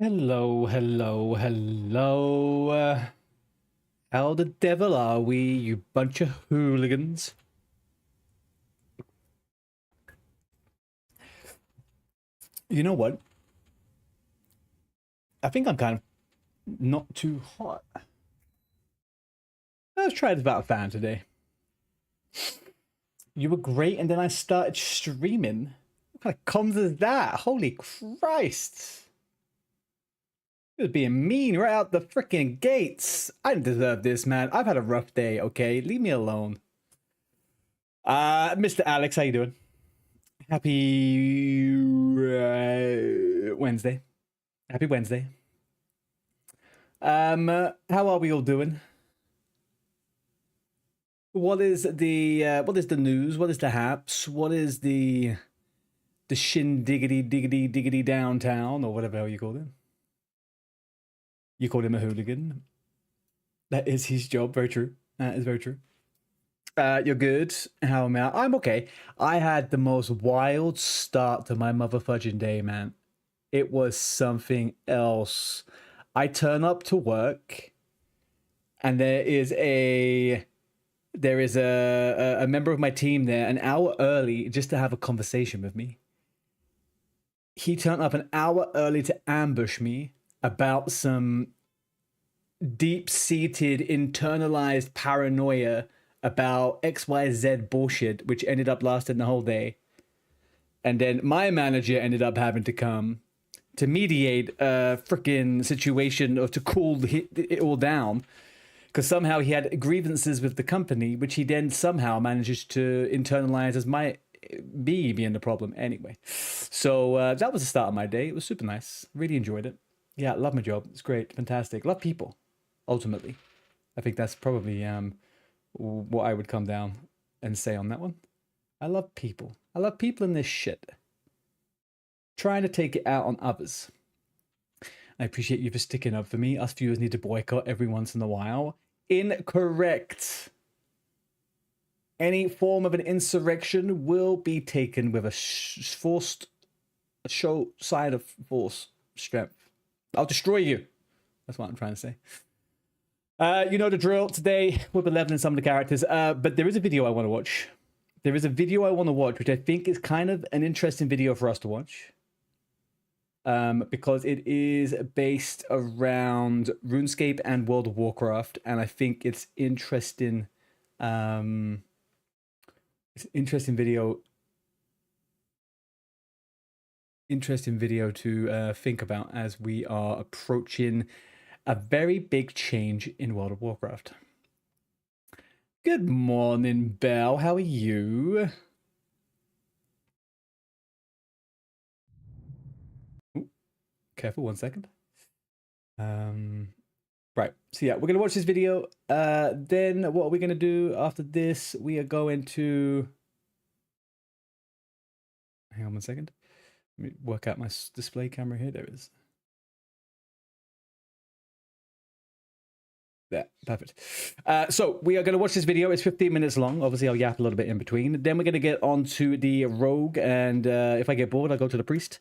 Hello, hello, hello. How the devil are we, you bunch of hooligans? You know what? I think I'm kind of not too hot. Let's try this about a fan today. You were great, and then I started streaming. What kind of comms is that? Holy Christ! He was being mean right out the freaking gates. I didn't deserve this, man. I've had a rough day, okay? Leave me alone. Mr. Alex, how you doing? Happy Wednesday. Happy Wednesday. How are we all doing? What is the news? What is the haps? What is the diggity downtown, or whatever hell you call him? You called him a hooligan. That is his job. Very true. That is very true. You're good. How am I? I'm okay. I had the most wild start to my motherfudging day, man. It was something else. I turn up to work, and there is a member of my team there an hour early just to have a conversation with me. He turned up an hour early to ambush me about some deep-seated, internalized paranoia about XYZ bullshit, which ended up lasting the whole day. And then my manager ended up having to come to mediate a freaking situation or to cool it all down, because somehow he had grievances with the company, which he then somehow manages to internalize as me being the problem anyway. So that was the start of my day. It was super nice. Really enjoyed it. Yeah, love my job. It's great. Fantastic. Love people, ultimately. I think that's probably what I would come down and say on that one. I love people. I love people in this shit. Trying to take it out on others. I appreciate you for sticking up for me. Us viewers need to boycott every once in a while. Incorrect. Any form of an insurrection will be taken with a show side of force strength. I'll destroy you. That's what I'm trying to say. You know the drill. Today we'll be leveling some of the characters, but there is a video I want to watch. There is a video I want to watch, which I think is kind of an interesting video for us to watch. Because it is based around RuneScape and World of Warcraft, and I think it's interesting. It's an interesting video. Interesting video to think about as we are approaching a very big change in World of Warcraft. Good morning, Belle. How are you? Careful, 1 second. Right, so yeah, we're gonna watch this video. Then what are we gonna do after this? We are going to hang on 1 second. Let me work out my display camera here. There it is. Yeah, perfect. So we are going to watch this video. It's 15 minutes long. Obviously, I'll yap a little bit in between. Then we're going to get on to the rogue, and if I get bored, I'll go to the priest.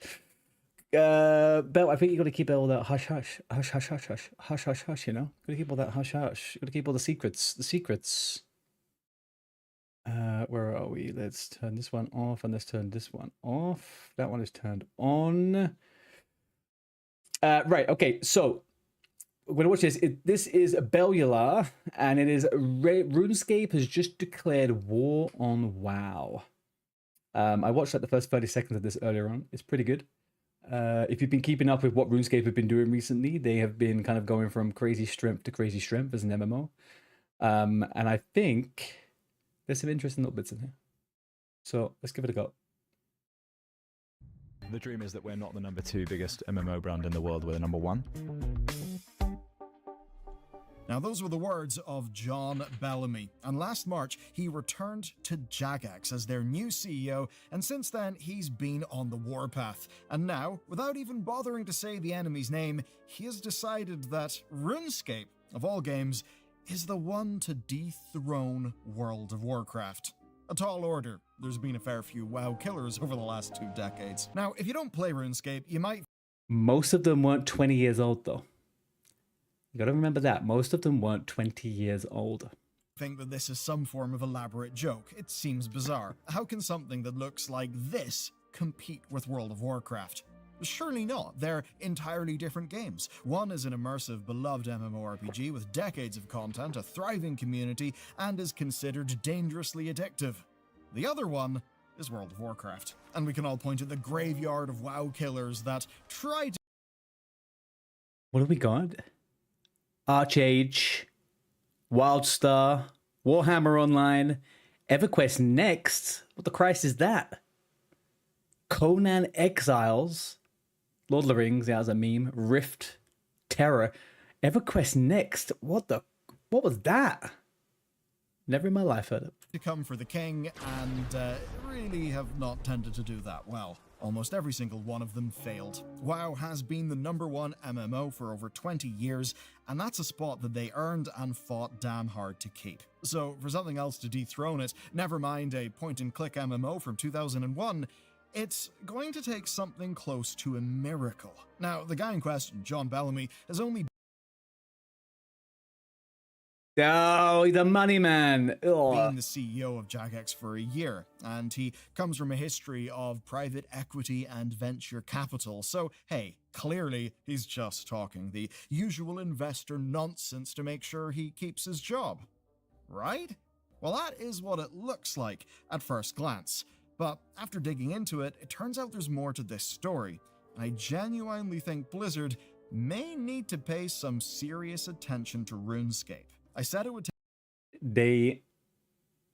Belle, I think you got to keep all that hush hush, hush hush hush hush, hush hush hush. You know, got to keep all that hush hush. Got to keep all the secrets. The secrets. Where are we? Let's turn this one off, and let's turn this one off. That one is turned on. Right. Okay. So we're gonna watch this. This is Bellular, and it is RuneScape has just declared war on WoW. I watched like the first 30 seconds of this earlier on. It's pretty good. If you've been keeping up with what RuneScape have been doing recently, they have been kind of going from crazy strength to crazy strength as an MMO. And I think there's some interesting little bits in here. So let's give it a go. The dream is that we're not the #2 biggest MMO brand in the world, we're the #1. Now, those were the words of John Bellamy, and last March he returned to Jagex as their new CEO, and since then he's been on the warpath. And now, without even bothering to say the enemy's name, he has decided that RuneScape, of all games, is the one to dethrone World of Warcraft. A tall order. There's been a fair few WoW killers over the last 2 decades. Now, if you don't play RuneScape, you might Most of them weren't 20 years old, though. You gotta remember that. Most of them weren't 20 years old. Think that this is some form of elaborate joke. It seems bizarre. How can something that looks like this compete with World of Warcraft? Surely not. They're entirely different games. One is an immersive, beloved MMORPG with decades of content, a thriving community, and is considered dangerously addictive. The other one is World of Warcraft. And we can all point at the graveyard of WoW killers that try to... What do we got? Archage, Wildstar, Warhammer Online, EverQuest Next. What the Christ is that? Conan Exiles, Lord of the Rings, yeah, that was a meme. Rift, Terror, EverQuest Next. What was that? Never in my life heard it. to come for the king, and really have not tended to do that well. Almost every single one of them failed. WoW has been the #1 MMO for over 20 years, and that's a spot that they earned and fought damn hard to keep. So for something else to dethrone it, never mind a point-and-click MMO from 2001, it's going to take something close to a miracle. Now, the guy in question, John Bellamy, has only Oh, he's a money man. been the CEO of Jagex for a year, and he comes from a history of private equity and venture capital. So, hey, clearly he's just talking the usual investor nonsense to make sure he keeps his job. Right? Well, that is what it looks like at first glance. But after digging into it, it turns out there's more to this story. And I genuinely think Blizzard may need to pay some serious attention to RuneScape. I said it would take They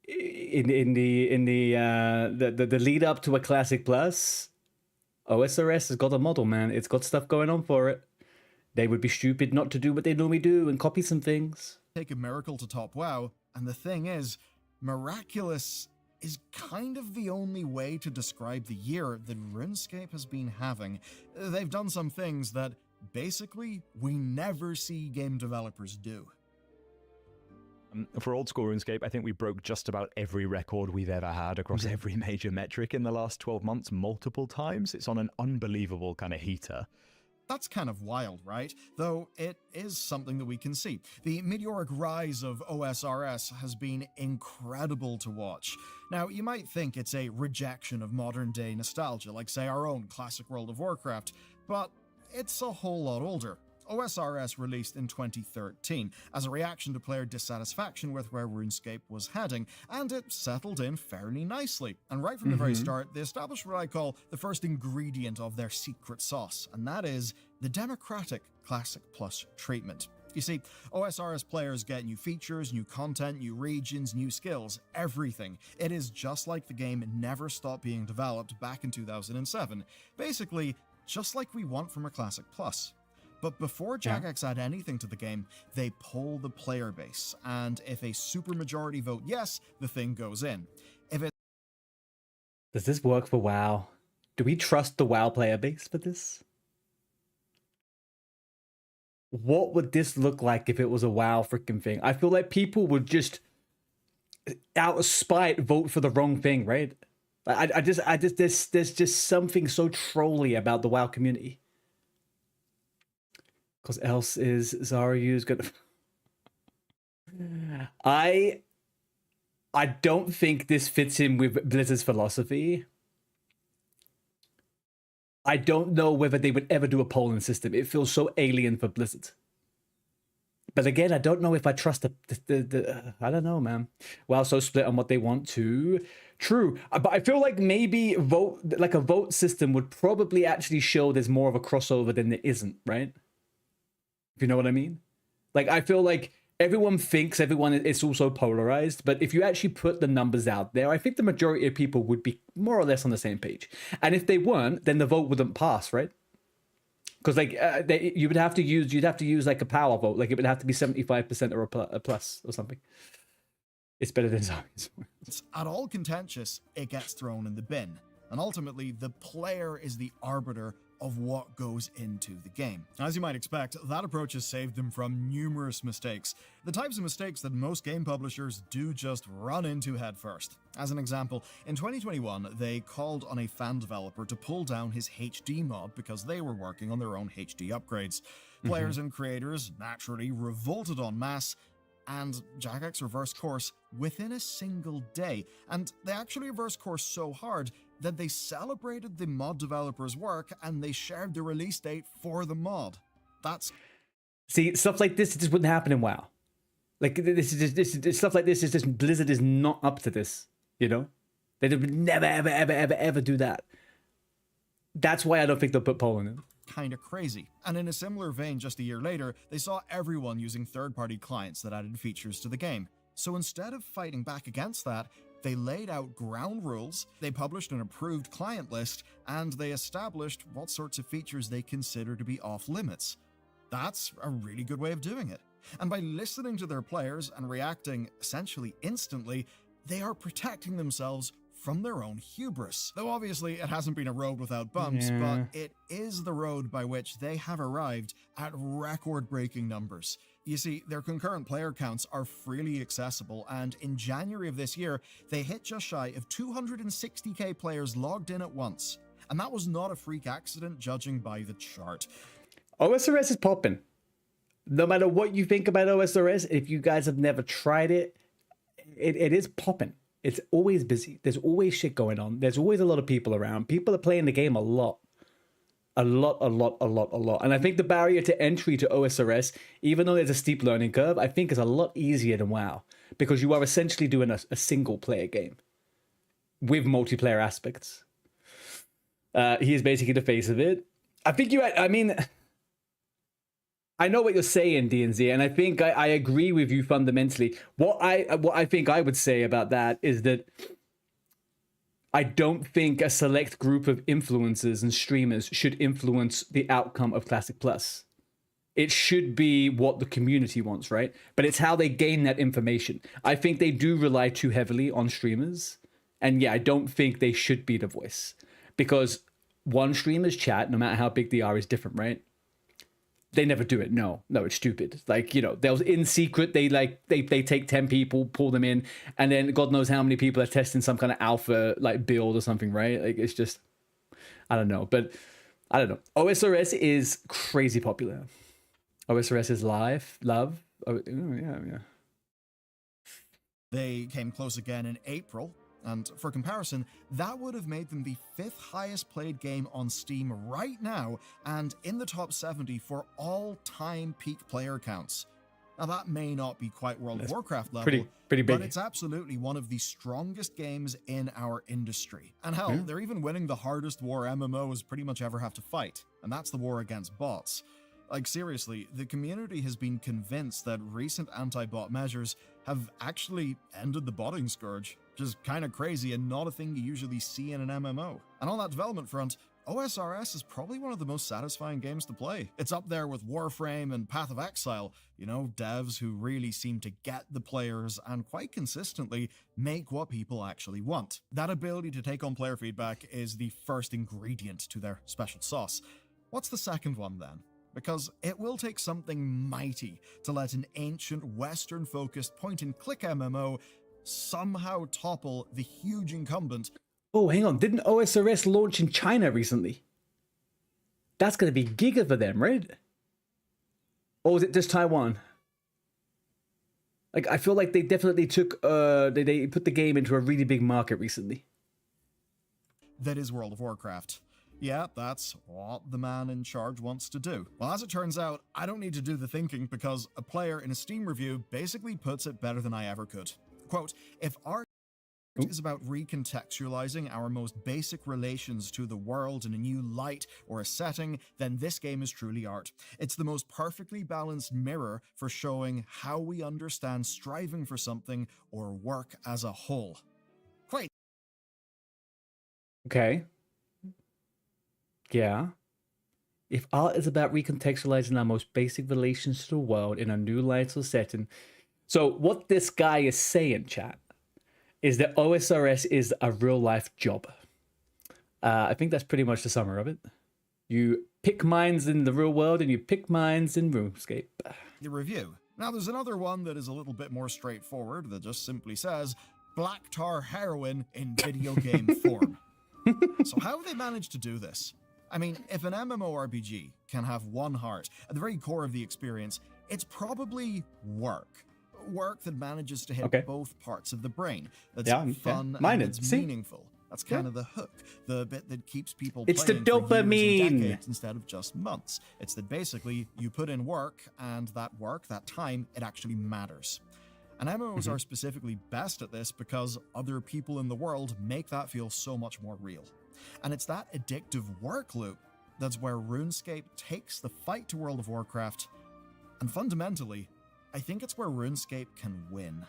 in the lead up to a Classic Plus, OSRS has got a model, man. It's got stuff going on for it. They would be stupid not to do what they normally do and copy some things. take a miracle to top WoW, and the thing is, miraculous is kind of the only way to describe the year that RuneScape has been having. They've done some things that, basically, we never see game developers do. For old school RuneScape, I think we broke just about every record we've ever had across every major metric in the last 12 months multiple times. It's on an unbelievable kind of heater. That's kind of wild, right? Though it is something that we can see. The meteoric rise of OSRS has been incredible to watch. Now, you might think it's a rejection of modern-day nostalgia, like, say, our own classic World of Warcraft, but it's a whole lot older. OSRS released in 2013 as a reaction to player dissatisfaction with where RuneScape was heading, and it settled in fairly nicely. And right from the very start, they established what I call the first ingredient of their secret sauce, and that is the democratic Classic Plus treatment. You see, OSRS players get new features, new content, new regions, new skills, everything. It is just like the game never stopped being developed back in 2007. Basically, just like we want from a Classic Plus. But before Jagex add anything to the game, they poll the player base, and if a supermajority vote yes, the thing goes in. If it Does this work for WoW? Do we trust the WoW player base for this? What would this look like if it was a WoW freaking thing? I feel like people would just, out of spite, vote for the wrong thing, right? I just, there's just something so trolly about the WoW community. Because else is Zaryu's gonna... I don't think this fits in with Blizzard's philosophy. I don't know whether they would ever do a polling system. It feels so alien for Blizzard. But again, I don't know if I trust the I don't know, man. WoW's so split on what they want to. True, but I feel like maybe a vote system would probably actually show there's more of a crossover than there isn't, right? If you know what I mean? Like, I feel like everyone thinks everyone is also polarized, but if you actually put the numbers out there, I think the majority of people would be more or less on the same page. And if they weren't, then the vote wouldn't pass, right? Because like you'd have to use like a power vote. Like it would have to be 75% or a plus or something. It's better than zombies. it's at all contentious, it gets thrown in the bin. And ultimately, the player is the arbiter of what goes into the game. As you might expect, that approach has saved them from numerous mistakes, the types of mistakes that most game publishers do just run into headfirst. As an example, in 2021, they called on a fan developer to pull down his HD mod because they were working on their own HD upgrades. Players and creators naturally revolted en masse, and Jagex reversed course within a single day. And they actually reversed course so hard that they celebrated the mod developer's work and they shared the release date for the mod. That's... See, stuff like this just wouldn't happen in WoW. Like, stuff like this is just, Blizzard is not up to this, you know? They would never, ever do that. That's why I don't think they'll put Poland in. Kind of crazy. And in a similar vein, just a year later, they saw everyone using third-party clients that added features to the game. So instead of fighting back against that, they laid out ground rules, they published an approved client list, and they established what sorts of features they consider to be off limits. That's a really good way of doing it. And by listening to their players and reacting essentially instantly, they are protecting themselves from their own hubris. Though obviously it hasn't been a road without bumps, but it is the road by which they have arrived at record-breaking numbers. You see, their concurrent player counts are freely accessible, and in January of this year, they hit just shy of 260k players logged in at once. And that was not a freak accident, judging by the chart. OSRS is popping. No matter what you think about OSRS, if you guys have never tried it, it is popping. It's always busy. There's always shit going on. There's always a lot of people around. People are playing the game a lot. A lot. And I think the barrier to entry to OSRS, even though there's a steep learning curve, I think is a lot easier than WoW. Because you are essentially doing a single player game with multiplayer aspects. He is basically the face of it. I know what you're saying, DNZ, and I think I agree with you fundamentally. What I think I would say about that is that I don't think a select group of influencers and streamers should influence the outcome of Classic Plus. It should be what the community wants, right? But it's how they gain that information. I think they do rely too heavily on streamers, and yeah, I don't think they should be the voice. Because one streamer's chat, no matter how big they are, is different, right? They never do it. No, it's stupid. Like, you know, they'll in secret, they take 10 people, pull them in, and then God knows how many people are testing some kind of alpha like build or something, right? Like, it's just, I don't know. But I don't know. OSRS is crazy popular. OSRS is love. Oh, yeah. They came close again in April. And for comparison, that would have made them the 5th highest played game on Steam right now, and in the top 70 for all-time peak player counts. Now that may not be quite World of Warcraft level, pretty big, but it's absolutely one of the strongest games in our industry. And hell, they're even winning the hardest war MMOs pretty much ever have to fight, and that's the war against bots. Like, seriously, the community has been convinced that recent anti-bot measures have actually ended the botting scourge, which is kind of crazy and not a thing you usually see in an MMO. And on that development front, OSRS is probably one of the most satisfying games to play. It's up there with Warframe and Path of Exile, you know, devs who really seem to get the players and quite consistently make what people actually want. That ability to take on player feedback is the first ingredient to their special sauce. What's the second one then? Because it will take something mighty to let an ancient Western-focused point-and-click MMO somehow topple the huge incumbent. Oh, hang on. Didn't OSRS launch in China recently? That's going to be giga for them, right? Or was it just Taiwan? Like, I feel like they definitely took, they put the game into a really big market recently. That is World of Warcraft. Yeah, that's what the man in charge wants to do. Well, as it turns out, I don't need to do the thinking because a player in a Steam review basically puts it better than I ever could. Quote, if art is about recontextualizing our most basic relations to the world in a new light or a setting, then this game is truly art. It's the most perfectly balanced mirror for showing how we understand striving for something or work as a whole. Quite. Okay. Yeah. If art is about recontextualizing our most basic relations to the world in a new light or setting. So what this guy is saying, chat, is that OSRS is a real life job. I think that's pretty much the summary of it. You pick mines in the real world and you pick mines in RuneScape. The review. Now, there's another one that is a little bit more straightforward that just simply says, black tar heroin in video game form. So how have they managed to do this? I mean, if an MMORPG can have one heart at the very core of the experience, it's probably work. Work that manages to hit both parts of the brain. That's fun and it's meaningful. That's kind of the hook, the bit that keeps people playing it's the for years dopamine and decades instead of just months. It's that basically you put in work, and that work, that time, it actually matters. And MMOs are specifically best at this because other people in the world make that feel so much more real. And it's that addictive work loop that's where RuneScape takes the fight to World of Warcraft. And fundamentally, I think it's where RuneScape can win.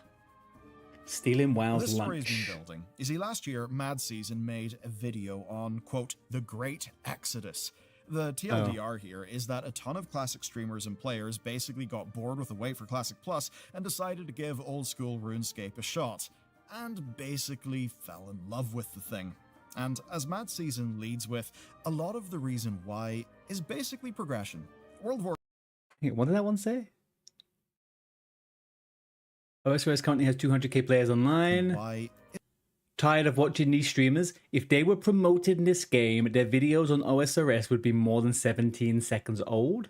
Stealing WoW's this lunch. This story's been building. You see, last year, Mad Season made a video on, quote, the Great Exodus. The TLDR here is that a ton of Classic streamers and players basically got bored with the wait for Classic Plus and decided to give old school RuneScape a shot, and basically fell in love with the thing. And as Mad Season leads with, a lot of the reason why is basically progression. World War. What did that one say? OSRS currently has 200k players online. Why? Tired of watching these streamers? If they were promoting this game, their videos on OSRS would be more than 17 seconds old.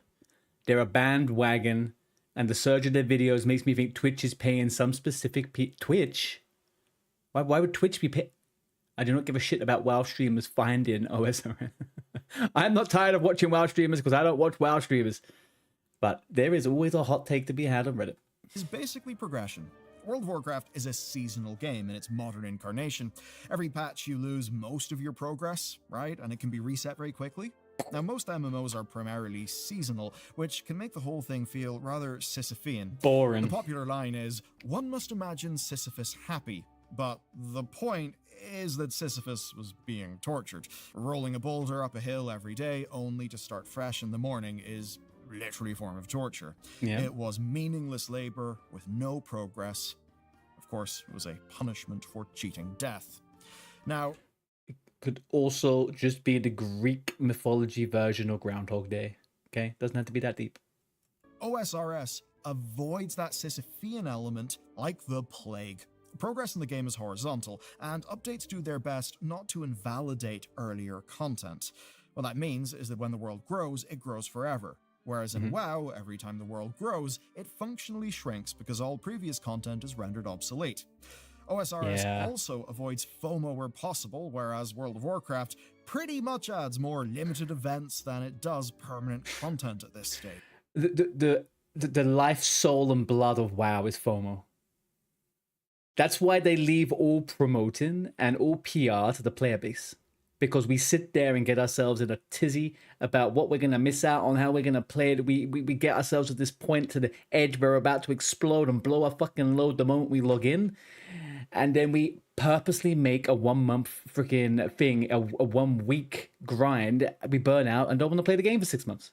They're a bandwagon, and the surge of their videos makes me think Twitch is paying some specific Twitch? Why would Twitch be pay? I do not give a shit about WoW streamers finding OSRS. I'm not tired of watching WoW streamers because I don't watch WoW streamers. But there is always a hot take to be had on Reddit. Is basically progression. World of Warcraft is a seasonal game in its modern incarnation. Every patch you lose most of your progress, right? And it can be reset very quickly. Now, most MMOs are primarily seasonal, which can make the whole thing feel rather Sisyphean. Boring. The popular line is, one must imagine Sisyphus happy, but the point is that Sisyphus was being tortured. Rolling a boulder up a hill every day only to start fresh in the morning is literally a form of torture. Yeah. It was meaningless labor with no progress. Of course, it was a punishment for cheating death. Now, it could also just be the Greek mythology version of Groundhog Day. Okay? Doesn't have to be that deep. OSRS avoids that Sisyphean element like the plague. Progress in the game is horizontal, and updates do their best not to invalidate earlier content. What that means is that when the world grows, it grows forever. Whereas in WoW, every time the world grows, it functionally shrinks because all previous content is rendered obsolete. OSRS also avoids FOMO where possible, whereas World of Warcraft pretty much adds more limited events than it does permanent content at this stage. The life, soul, and blood of WoW is FOMO. That's why they leave all promoting and all PR to the player base. Because we sit there and get ourselves in a tizzy about what we're going to miss out on, how we're going to play it. We get ourselves at this point to the edge where we're about to explode and blow our fucking load the moment we log in. And then we purposely make a 1 month freaking thing, a 1 week grind. We burn out and don't want to play the game for 6 months.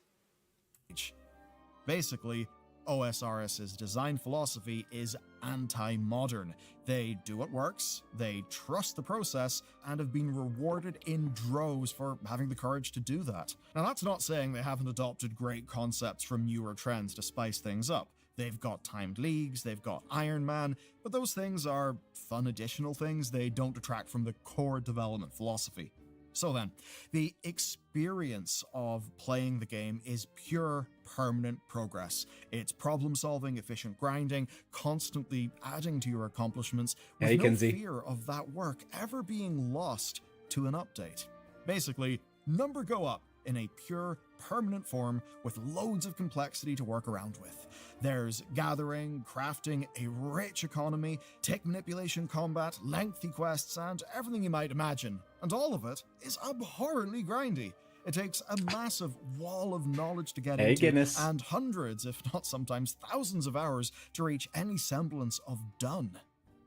Basically, OSRS's design philosophy is anti-modern. They do what works, they trust the process, and have been rewarded in droves for having the courage to do that. Now, that's not saying they haven't adopted great concepts from newer trends to spice things up. They've got timed leagues, they've got Iron Man, but those things are fun additional things. They don't detract from the core development philosophy. So then, the experience of playing the game is pure, permanent progress. It's problem-solving, efficient grinding, constantly adding to your accomplishments with no fear of that work ever being lost to an update. Basically, number go up in a pure, permanent form with loads of complexity to work around with. There's gathering, crafting, a rich economy, tick manipulation combat, lengthy quests, and everything you might imagine. And all of it is abhorrently grindy. It takes a massive wall of knowledge to get into, and hundreds, if not sometimes thousands of hours to reach any semblance of done.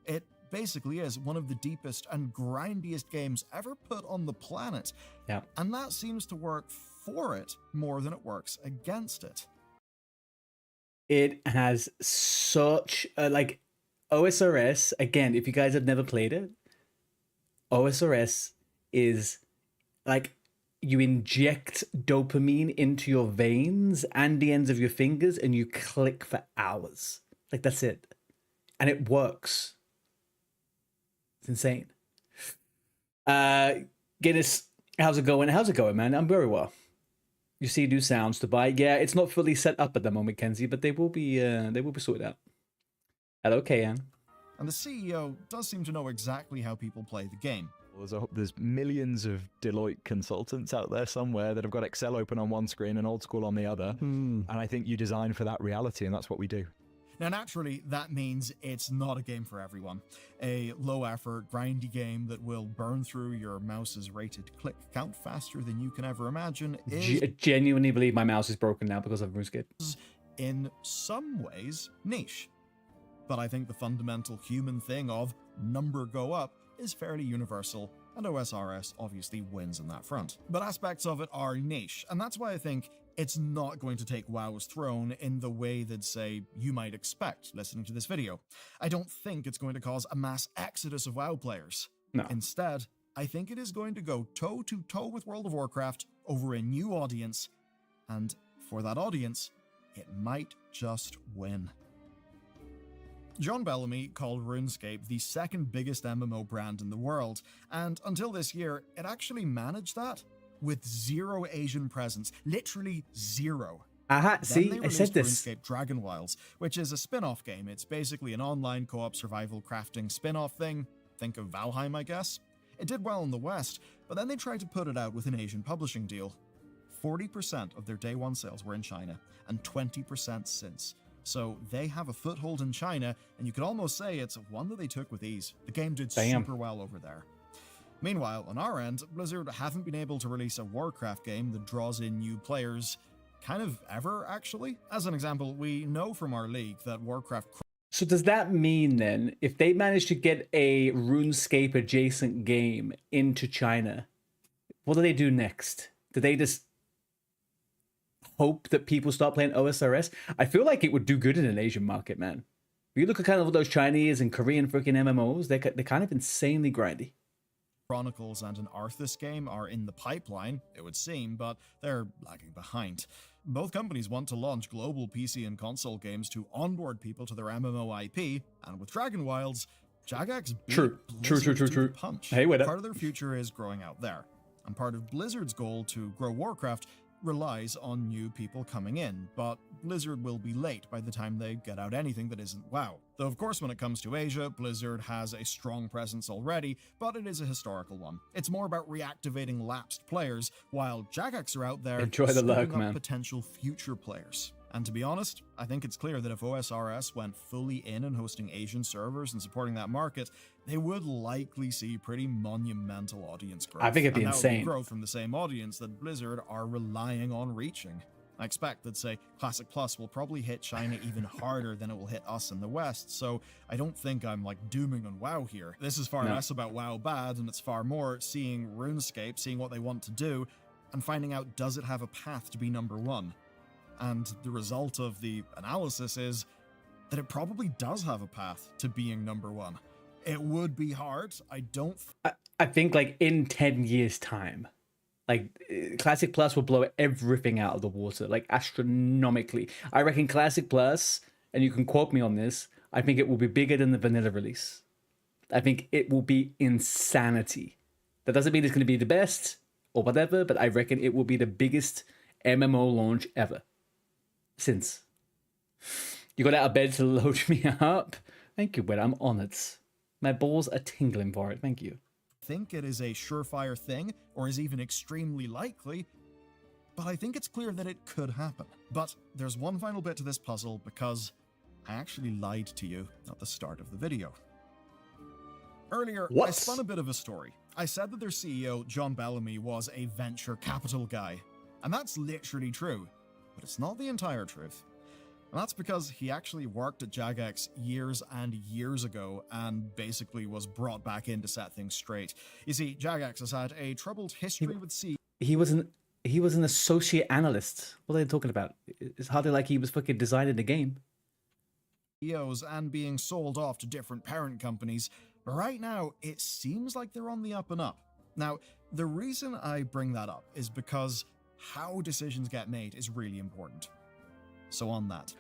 It basically is one of the deepest and grindiest games ever put on the planet. Yeah. And that seems to work for it more than it works against it. It has such like OSRS, again, if you guys have never played it, OSRS is like you inject dopamine into your veins and the ends of your fingers and you click for hours. Like, that's it. And it works. It's insane. Guinness, how's it going? How's it going, man? I'm very well. You see new sounds to buy. Yeah, it's not fully set up at the moment, Kenzie, but they will be sorted out. Hello, KN. And the CEO does seem to know exactly how people play the game. There's millions of Deloitte consultants out there somewhere that have got Excel open on one screen and old school on the other. And I think you design for that reality, and that's what we do. Now, naturally, that means it's not a game for everyone. A low-effort, grindy game that will burn through your mouse's rated click count faster than you can ever imagine is... Genuinely believe my mouse is broken now because of RuneScape. ...in some ways, niche. But I think the fundamental human thing of number go up is fairly universal, and OSRS obviously wins in that front. But aspects of it are niche, and that's why I think it's not going to take WoW's throne in the way that, say, you might expect listening to this video. I don't think it's going to cause a mass exodus of WoW players. No. Instead, I think it is going to go toe-to-toe with World of Warcraft over a new audience, and for that audience, it might just win. John Bellamy called RuneScape the second biggest MMO brand in the world, and until this year, it actually managed that with zero Asian presence, literally zero. See, I said this. RuneScape Dragon Wilds, which is a spin-off game. It's basically an online co-op survival crafting spin-off thing. Think of Valheim, I guess. It did well in the West, but then they tried to put it out with an Asian publishing deal. 40% of their day one sales were in China, and 20% since. So they have a foothold in China, and you could almost say it's one that they took with ease. The game did super well over there. Meanwhile, on our end, Blizzard haven't been able to release a Warcraft game that draws in new players kind of ever, actually. As an example, we know from our league that Warcraft... So does that mean then, if they manage to get a RuneScape adjacent game into China, what do they do next? Do they just hope that people start playing OSRS? I feel like it would do good in an Asian market, man. If you look at kind of those Chinese and Korean freaking MMOs, they're kind of insanely grindy. Chronicles and an Arthas game are in the pipeline, it would seem, but they're lagging behind. Both companies want to launch global PC and console games to onboard people to their MMO IP, and with Dragon Wilds, Jagex beat Blizzard to the punch. Hey, wait up. Part of their future is growing out there, and part of Blizzard's goal to grow Warcraft relies on new people coming in, but Blizzard will be late by the time they get out anything that isn't WoW. Though of course when it comes to Asia, Blizzard has a strong presence already, but it is a historical one. It's more about reactivating lapsed players, while Jagex are out there enjoy the luck, man. Potential future players. And to be honest, I think it's clear that if OSRS went fully in and hosting Asian servers and supporting that market, they would likely see pretty monumental audience growth. I think it'd be and insane. That would be growth from the same audience that Blizzard are relying on reaching. I expect that, say, Classic Plus will probably hit China even harder than it will hit us in the West, so I don't think I'm, like, dooming on WoW here. This is far less about WoW bad, and it's far more seeing RuneScape, seeing what they want to do, and finding out, does it have a path to be number one? And the result of the analysis is that it probably does have a path to being number one. It would be hard. I think like in 10 years time, like Classic Plus will blow everything out of the water, like astronomically. I reckon Classic Plus, and you can quote me on this, I think it will be bigger than the vanilla release. I think it will be insanity. That doesn't mean it's going to be the best or whatever, but I reckon it will be the biggest MMO launch ever. Since you got out of bed to load me up. Thank you, but I'm on it. My balls are tingling for it. Thank you. Think it is a surefire thing, or is even extremely likely, but I think it's clear that it could happen. But there's one final bit to this puzzle, because I actually lied to you at the start of the video. Earlier, I spun a bit of a story. I said that their CEO, John Bellamy, was a venture capital guy, and that's literally true. But it's not the entire truth. And that's because he actually worked at Jagex years and years ago and basically was brought back in to set things straight. You see, Jagex has had a troubled history with He was an associate analyst. What are they talking about? It's hardly like he was fucking designing the game. CEOs and being sold off to different parent companies. But right now, it seems like they're on the up and up. Now, the reason I bring that up is because how decisions get made is really important. So on that,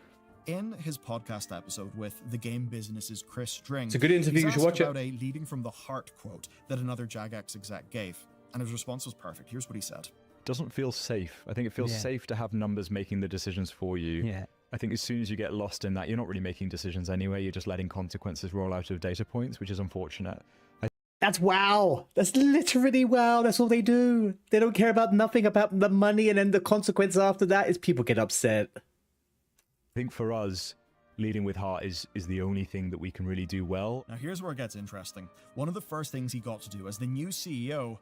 in his podcast episode with The Game Business's Chris String, It's a good interview, you should watch it. about a leading from the heart quote that another Jagex exec gave, and his response was perfect. Here's what he said. Doesn't feel safe. I think it feels safe to have numbers making the decisions for you. Yeah. I think as soon as you get lost in that, you're not really making decisions anyway. You're just letting consequences roll out of data points, which is unfortunate. That's WoW. That's literally WoW. That's all they do. They don't care about nothing about the money, and then the consequence after that is people get upset. I think for us, leading with heart is the only thing that we can really do well. Now here's where it gets interesting. One of the first things he got to do as the new CEO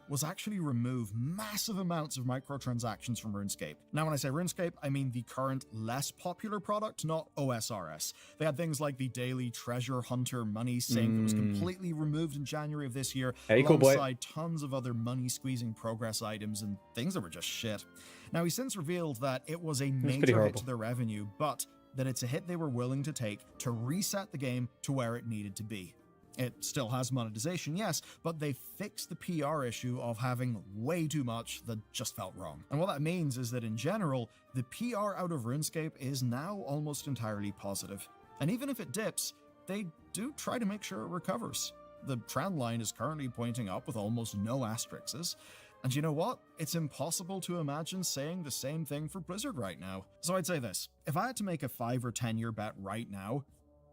was actually remove massive amounts of microtransactions from RuneScape. Now when I say RuneScape, I mean the current less popular product, not OSRS. They had things like the daily treasure hunter money sink that was completely removed in January of this year, Hey, cool boy. alongside tons of other money squeezing progress items and things that were just shit. Now he's since revealed that it was a pretty major hit horrible. to their revenue, but that it's a hit they were willing to take to reset the game to where it needed to be. It still has monetization, yes, but they fixed the PR issue of having way too much that just felt wrong. And what that means is that in general, the PR out of RuneScape is now almost entirely positive. And even if it dips, they do try to make sure it recovers. The trend line is currently pointing up with almost no asterisks. And you know what? It's impossible to imagine saying the same thing for Blizzard right now. So I'd say this, if I had to make a 5 or 10 year bet right now,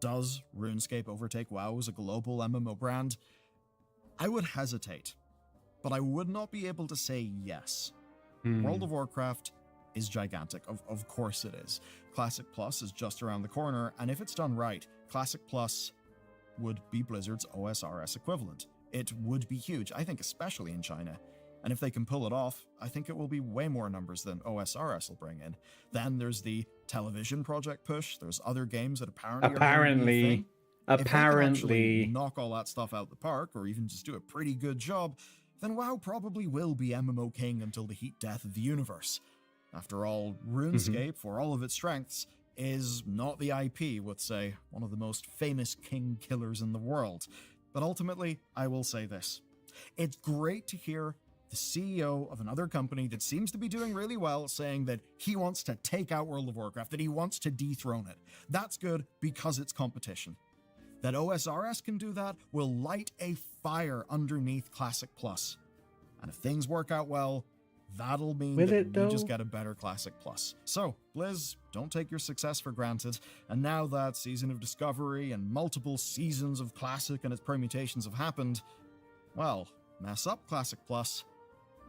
does RuneScape overtake WoW as a global MMO brand? I would hesitate, but I would not be able to say yes. World of Warcraft is gigantic. Of course it is. Classic Plus is just around the corner, and if it's done right, Classic Plus would be Blizzard's OSRS equivalent. It would be huge, I think especially in China. And if they can pull it off, I think it will be way more numbers than OSRS will bring in. Then there's the television project push. There's other games that apparently are going to be a thing. If they can actually knock all that stuff out the park, or even just do a pretty good job, then WoW probably will be MMO king until the heat death of the universe. After all, RuneScape, for all of its strengths, is not the IP with, say, one of the most famous king killers in the world. But ultimately, I will say this. It's great to hear the CEO of another company that seems to be doing really well saying that he wants to take out World of Warcraft, that he wants to dethrone it. That's good because it's competition. That OSRS can do that will light a fire underneath Classic Plus. And if things work out well, that'll mean that we just get a better Classic Plus. So, Blizz, don't take your success for granted. And now that Season of Discovery and multiple seasons of Classic and its permutations have happened, well, mess up Classic Plus,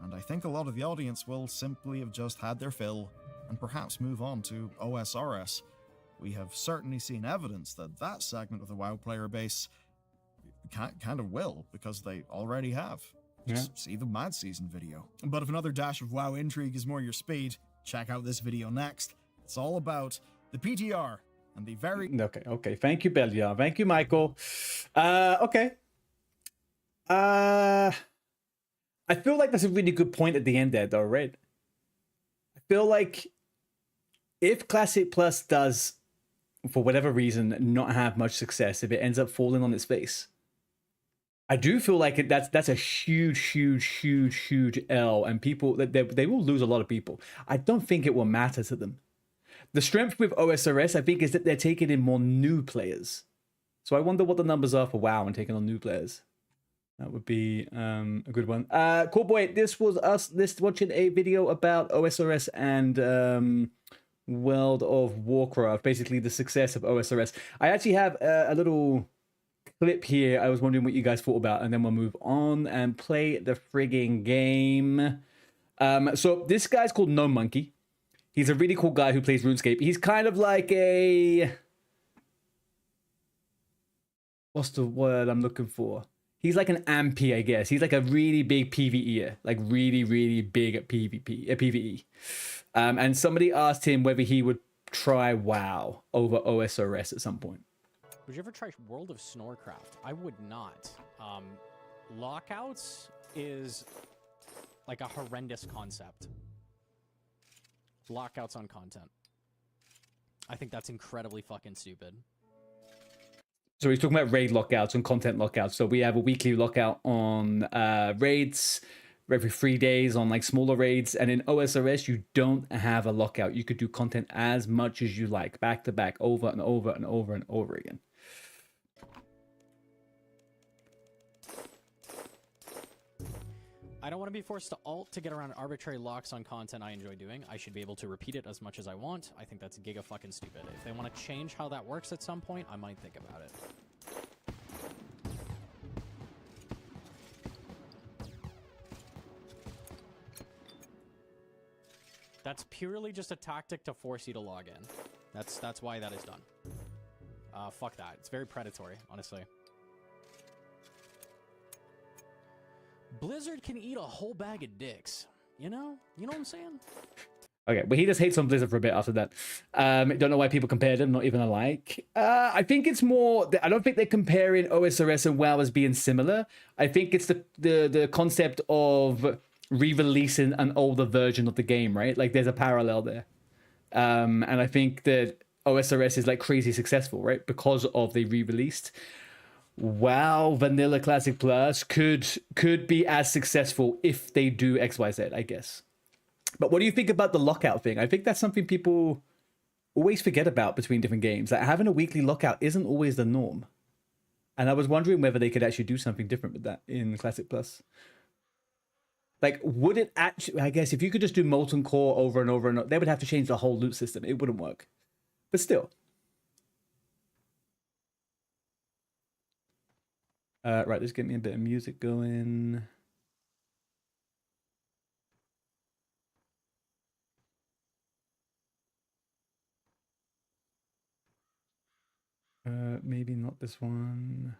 and I think a lot of the audience will simply have just had their fill and perhaps move on to OSRS. We have certainly seen evidence that that segment of the WoW player base kind of will, because they already have. Just see the Mad Season video. But if another dash of WoW intrigue is more your speed, check out this video next. It's all about the PTR and the very... Okay. Thank you, Belia. Thank you, Michael. Okay. I feel like that's a really good point at the end there, though, right? I feel like if Classic Plus does, for whatever reason, not have much success, if it ends up falling on its face, I do feel like that's a huge L, and people they will lose a lot of people. I don't think it will matter to them. The strength with OSRS, I think, is that they're taking in more new players. So I wonder what the numbers are for WoW and taking on new players. That would be a good one. Cool boy, this was us watching a video about OSRS and World of Warcraft, basically the success of OSRS. I actually have a little clip here I was wondering what you guys thought about, and then we'll move on and play the frigging game. So this guy's called No Monkey. He's a really cool guy who plays RuneScape. He's kind of like a... What's the word I'm looking for? He's like an ampy, I guess. He's like a really big PvEer, like really big at PvE. And somebody asked him whether he would try WoW over OSRS at some point. Would you ever try World of Snorecraft? I would not. Lockouts is like a horrendous concept. Lockouts on content. I think that's incredibly fucking stupid. So he's talking about raid lockouts and content lockouts. So we have a weekly lockout on raids, every 3 days on like smaller raids, and in OSRS you don't have a lockout. You could do content as much as you like, back to back, over and over and over and over again. I don't want to be forced to alt to get around arbitrary locks on content I enjoy doing. I should be able to repeat it as much as I want. I think that's giga fucking stupid. If they want to change how that works at some point, I might think about it. That's purely just a tactic to force you to log in. That's why that is done. Fuck that. It's very predatory, honestly. Blizzard can eat a whole bag of dicks. You know what I'm saying? Okay, but he just hates on Blizzard for a bit after that. Don't know why people compare them, not even alike. I think it's more, I don't think they're comparing OSRS and WoW as being similar. I think it's the concept of re-releasing an older version of the game, right? Like there's a parallel there. And I think that OSRS is like crazy successful, right? Because of they re-released. WoW Vanilla Classic Plus could be as successful if they do XYZ, I guess. But what do you think about the lockout thing? I think that's something people always forget about between different games. Like having a weekly lockout isn't always the norm. And I was wondering whether they could actually do something different with that in Classic Plus. Like, would it actually, I guess if you could just do Molten Core over and over and over, they would have to change the whole loot system. It wouldn't work. But still. Right, let's get me a bit of music going. Maybe not this one.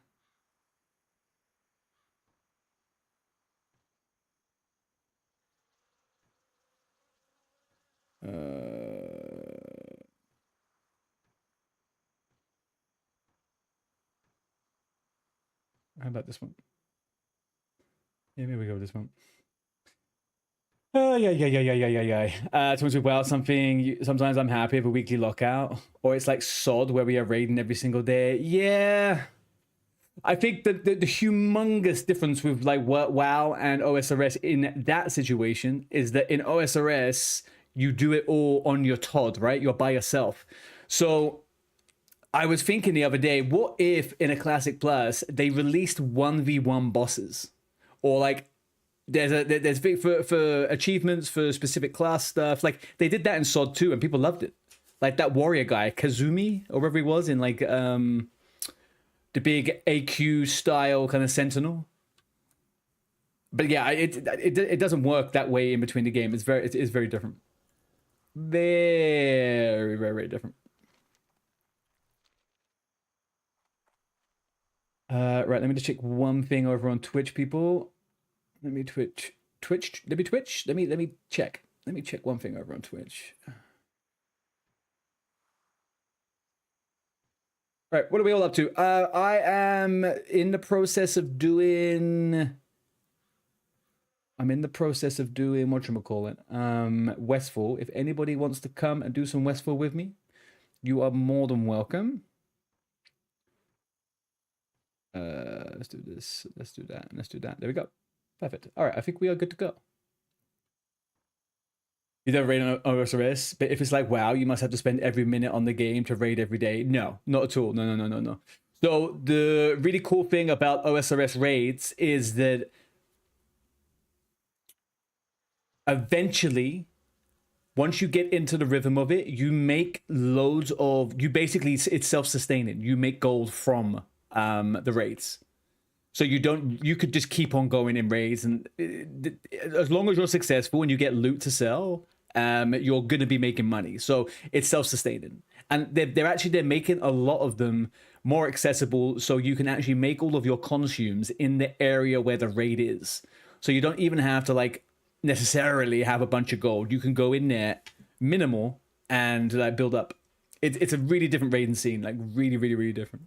How about this one? Yeah, maybe we go with this one. Oh, yeah. Someone's about something. Sometimes I'm happy with a weekly lockout. Or it's like SOD where we are raiding every single day. Yeah. I think that the humongous difference with like WoW and OSRS in that situation is that in OSRS, you do it all on your TOD, right? You're by yourself. So I was thinking the other day, what if in a Classic Plus, they released 1v1 bosses? Or like, there's big for achievements for specific class stuff. Like they did that in SOD 2 and people loved it. Like that warrior guy, Kazumi, or wherever he was in like the big AQ style kind of sentinel. But yeah, it doesn't work that way in between the game. It is very different. Very different. Right, let me just check one thing over on Twitch, people. Let me check. Let me check one thing over on Twitch. All right, what are we all up to? I am in the process of doing... whatchamacallit? Westfall. If anybody wants to come and do some Westfall with me, you are more than welcome. Let's do this. Let's do that. Let's do that. There we go. Perfect. All right, I think we are good to go. You don't raid on OSRS, but if it's like, wow, you must have to spend every minute on the game to raid every day. No, not at all. No. So the really cool thing about OSRS raids is that eventually, once you get into the rhythm of it, you make loads of, it's self-sustaining. You make gold from the raids. So you could just keep on going in raids, and as long as you're successful and you get loot to sell, you're going to be making money. So it's self-sustaining. And they're making a lot of them more accessible, so you can actually make all of your consumes in the area where the raid is. So you don't even have to like necessarily have a bunch of gold. You can go in there minimal and like build up. It's a really different raiding scene, like really different.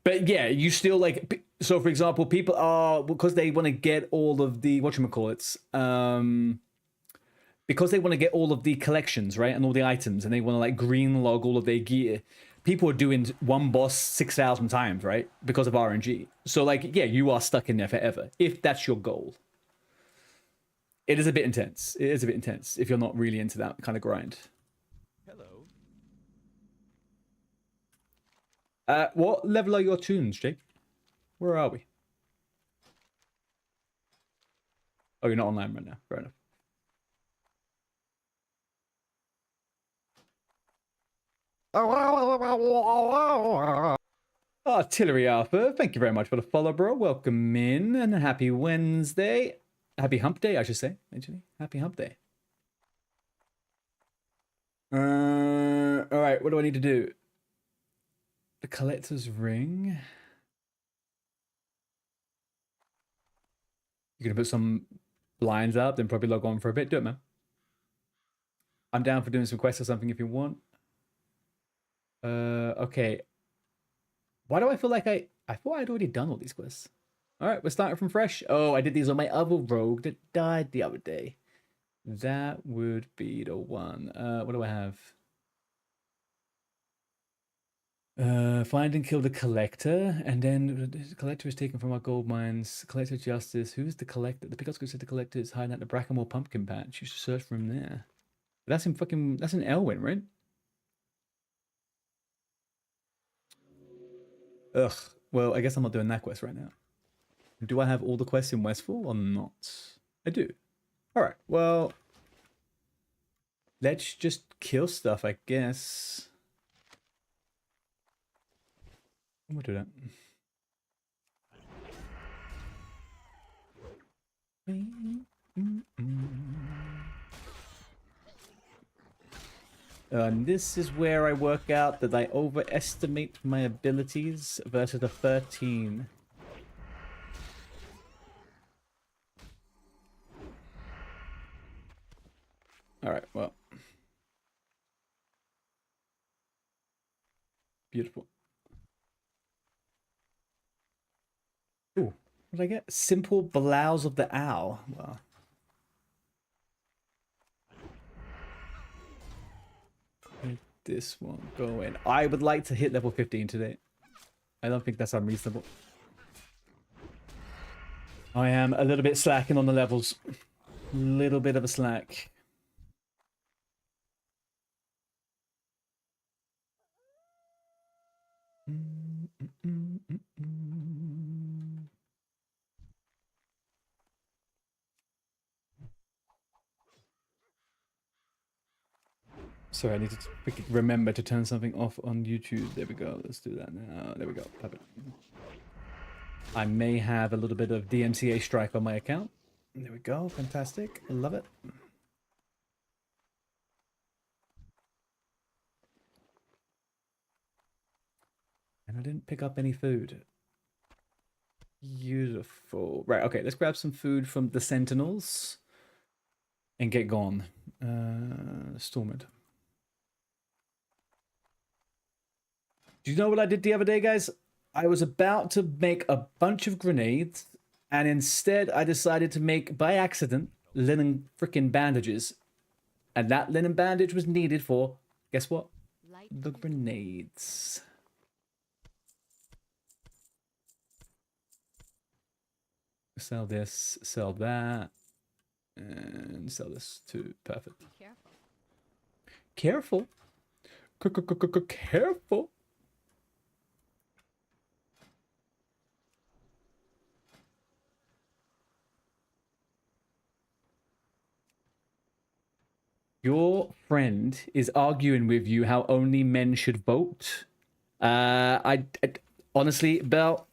But yeah, you still like, so for example, people are, because they want to get all of the, whatchamacallits, because they want to get all of the collections, right, and all the items, and they want to like green log all of their gear. People are doing one boss 6,000 times, right, because of RNG. So like, yeah, you are stuck in there forever if that's your goal. It is a bit intense. It is a bit intense if you're not really into that kind of grind. Hello. What level are your tunes, Jake? Where are we? Oh, you're not online right now. Fair enough. Artillery Alpha, thank you very much for the follow, bro. Welcome in, and happy Wednesday. Happy hump day, I should say, actually. Happy hump day. Alright, what do I need to do? The collector's ring. You're gonna put some blinds up, then probably log on for a bit. Do it, man. I'm down for doing some quests or something if you want. Okay. Why do I feel like I thought I'd already done all these quests. Alright, we're starting from fresh. Oh, I did these on my other rogue that died the other day. That would be the one. What do I have? Find and kill the collector, and then the collector is taken from our gold mines. Collector justice. Who's the collector? The pickup said the collector is hiding at the Brackenmore pumpkin patch. You should search for him there. That's in fucking. That's in Elwyn, right? Ugh. Well, I guess I'm not doing that quest right now. Do I have all the quests in Westfall or not? I do. All right. Well, let's just kill stuff, I guess. We'll do that. And this is where I work out that I overestimate my abilities versus a 13. Alright, well. Beautiful. Ooh, what did I get? Simple blouse of the owl. Wow. This one go in. I would like to hit level 15 today. I don't think that's unreasonable. I am a little bit slacking on the levels. Little bit of a slack. Sorry, I need to remember to turn something off on YouTube. There we go. Let's do that now. There we go. Perfect. I may have a little bit of DMCA strike on my account. There we go. Fantastic. I love it. And I didn't pick up any food. Beautiful. Right, okay. Let's grab some food from the Sentinels and get gone. Stormid. Do you know what I did the other day, guys? I was about to make a bunch of grenades, and instead I decided to make, by accident, linen freaking bandages. And that linen bandage was needed for, guess what? The grenades. Sell this, sell that, and sell this too. Perfect. Careful. Careful. Your friend is arguing with you how only men should vote. I honestly, Belle,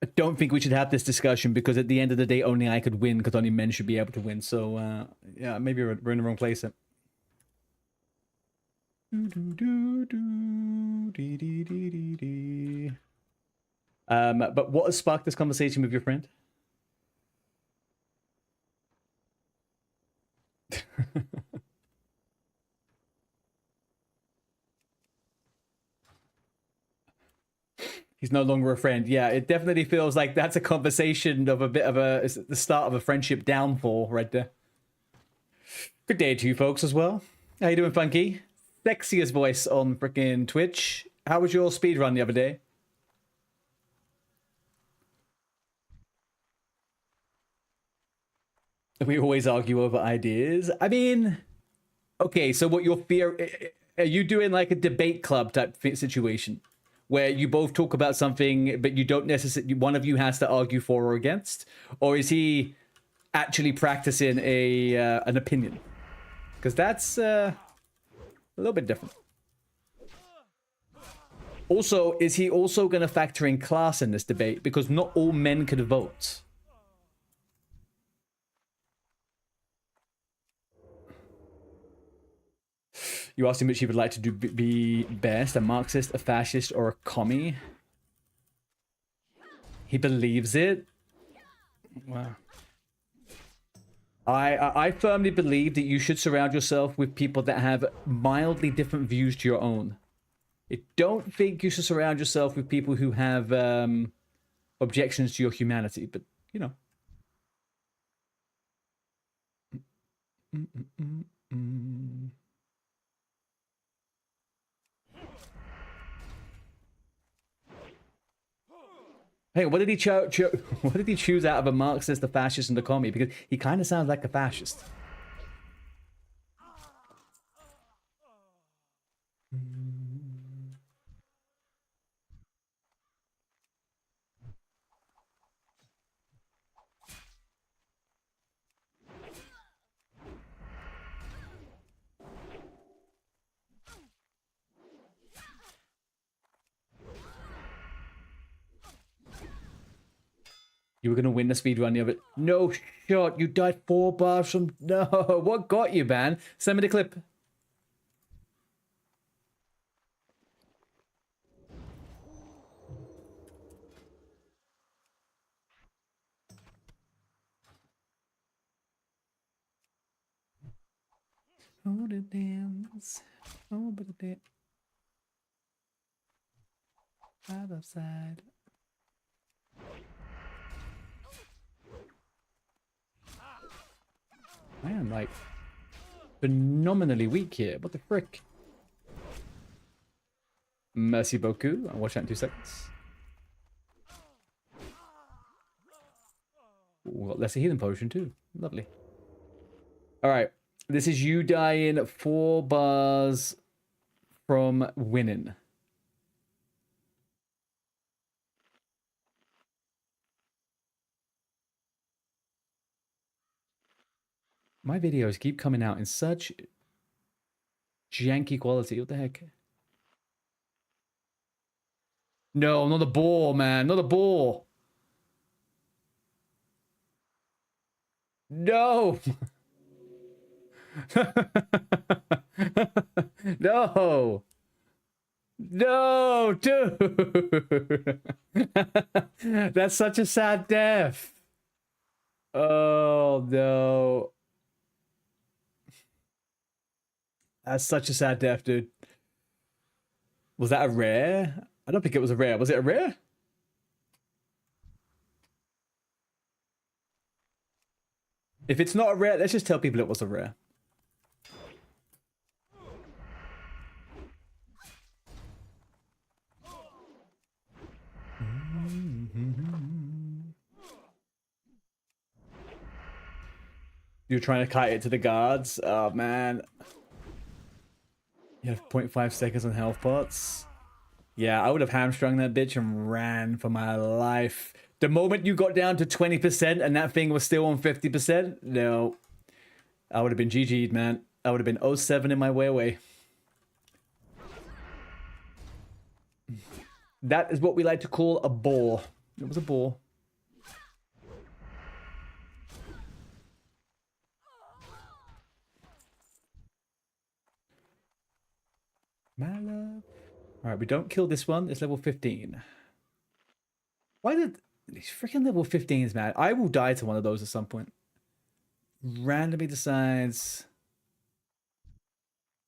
I don't think we should have this discussion because at the end of the day, only I could win because only men should be able to win. So, yeah, maybe we're in the wrong place. But what has sparked this conversation with your friend? He's no longer a friend. Yeah, it definitely feels like that's a conversation of a bit of a... It's the start of a friendship downfall right there. Good day to you folks as well. How you doing, Funky? Sexiest voice on freaking Twitch. How was your speed run the other day? We always argue over ideas. I mean, okay, so what your fear... Are you doing like a debate club type situation? Where you both talk about something, but you don't necessarily... One of you has to argue for or against? Or is he actually practicing an opinion? Because that's a little bit different. Also, is he also going to factor in class in this debate? Because not all men could vote. You asked him which he would like to be best, a Marxist, a fascist, or a commie. He believes it. Wow. I firmly believe that you should surround yourself with people that have mildly different views to your own. I don't think you should surround yourself with people who have objections to your humanity, but, you know. Hey, what did he what did he choose out of a Marxist, a fascist, and a commie? Because he kind of sounds like a fascist. You were going to win the speedrun the other... No shot. You died 4 bars from... No. What got you, man? Send me the clip. Oh, the dance. Oh, but the dance. Side of side. I am like phenomenally weak here. What the frick? Merci beaucoup. I'll watch that in 2 seconds. Ooh, got lesser healing potion too. Lovely. Alright. This is you dying 4 bars from winning. My videos keep coming out in such janky quality. What the heck? No, not a ball, man. Not a ball. No. No. No, dude. That's such a sad death. Oh, no. That's such a sad death, dude. Was that a rare? I don't think it was a rare. Was it a rare? If it's not a rare, let's just tell people it was a rare. You're trying to kite it to the guards? Oh, man. You have 0.5 seconds on health pots. Yeah, I would have hamstrung that bitch and ran for my life. The moment you got down to 20% and that thing was still on 50%, no. I would have been GG'd, man. I would have been 0-7 in my way away. That is what we like to call a bore. It was a bore. My love. Alright, we don't kill this one. It's level 15. Why did... These freaking level 15s, man. I will die to one of those at some point. Randomly decides...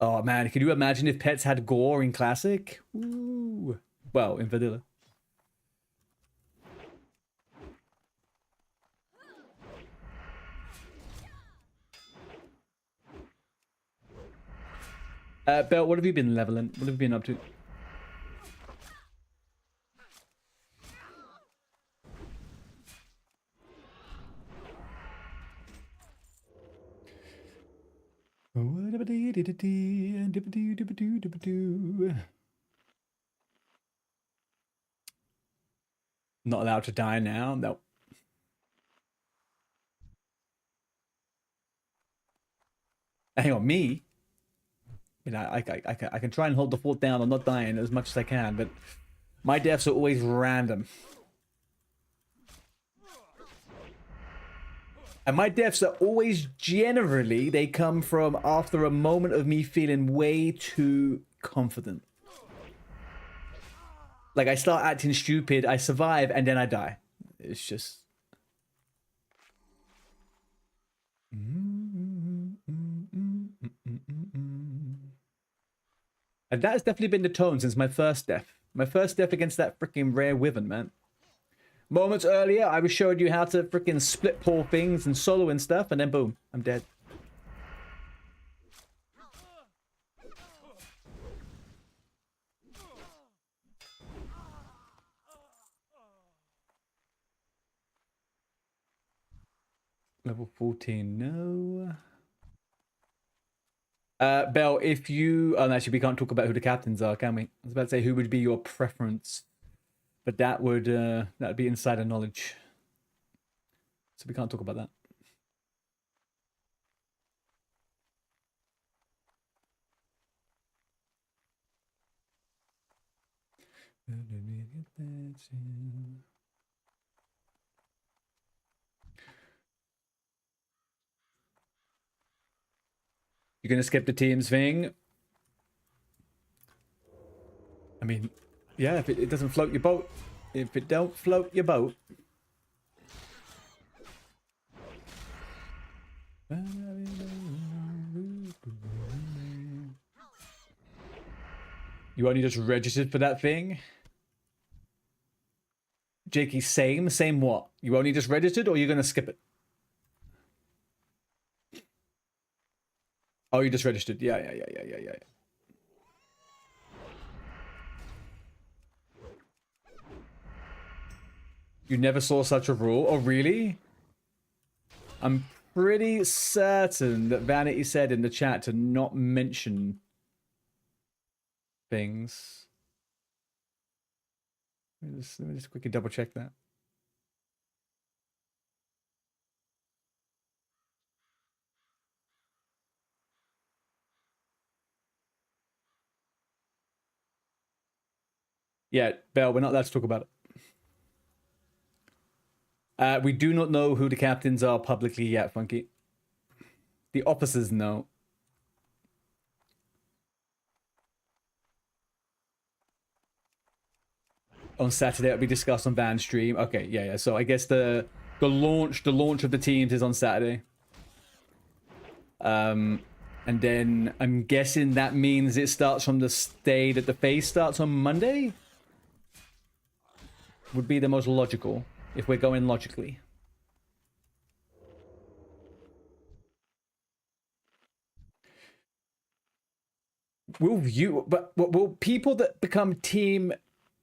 Oh, man. Can you imagine if pets had gore in Classic? Ooh. Well, in Vanilla. Belt, what have you been leveling? What have you been up to? Not allowed to die now. No. Hang on, me? I mean, I can try and hold the fort down. I'm not dying as much as I can, but my deaths are always random. And my deaths are always generally, they come from after a moment of me feeling way too confident. Like I start acting stupid, I survive, and then I die. It's just... And that has definitely been the tone since my first death. My first death against that freaking rare wyvern, man. Moments earlier, I was showing you how to freaking split pull things and solo and stuff, and then boom, I'm dead. Level 14, no. Bell, if you... Oh, actually, we can't talk about who the captains are, can we? I was about to say, who would be your preference? But that would be insider knowledge. So we can't talk about that. You're gonna skip the teams thing? I mean, yeah, if it doesn't float your boat. If it don't float your boat. You only just registered for that thing? Jakey, same? Same what? You only just registered or you're gonna skip it? Oh, you just registered. Yeah. You never saw such a rule? Oh, really? I'm pretty certain that Vanity said in the chat to not mention things. Let me just quickly double check that. Yeah, Belle, we're not allowed to talk about it. We do not know who the captains are publicly yet, Funky. The officers know. On Saturday, it'll be discussed on Van Stream. Okay, yeah. So I guess the launch of the teams is on Saturday. And then I'm guessing that means it starts from the day that the phase starts on Monday. Would be the most logical if we're going logically. Will people that become team?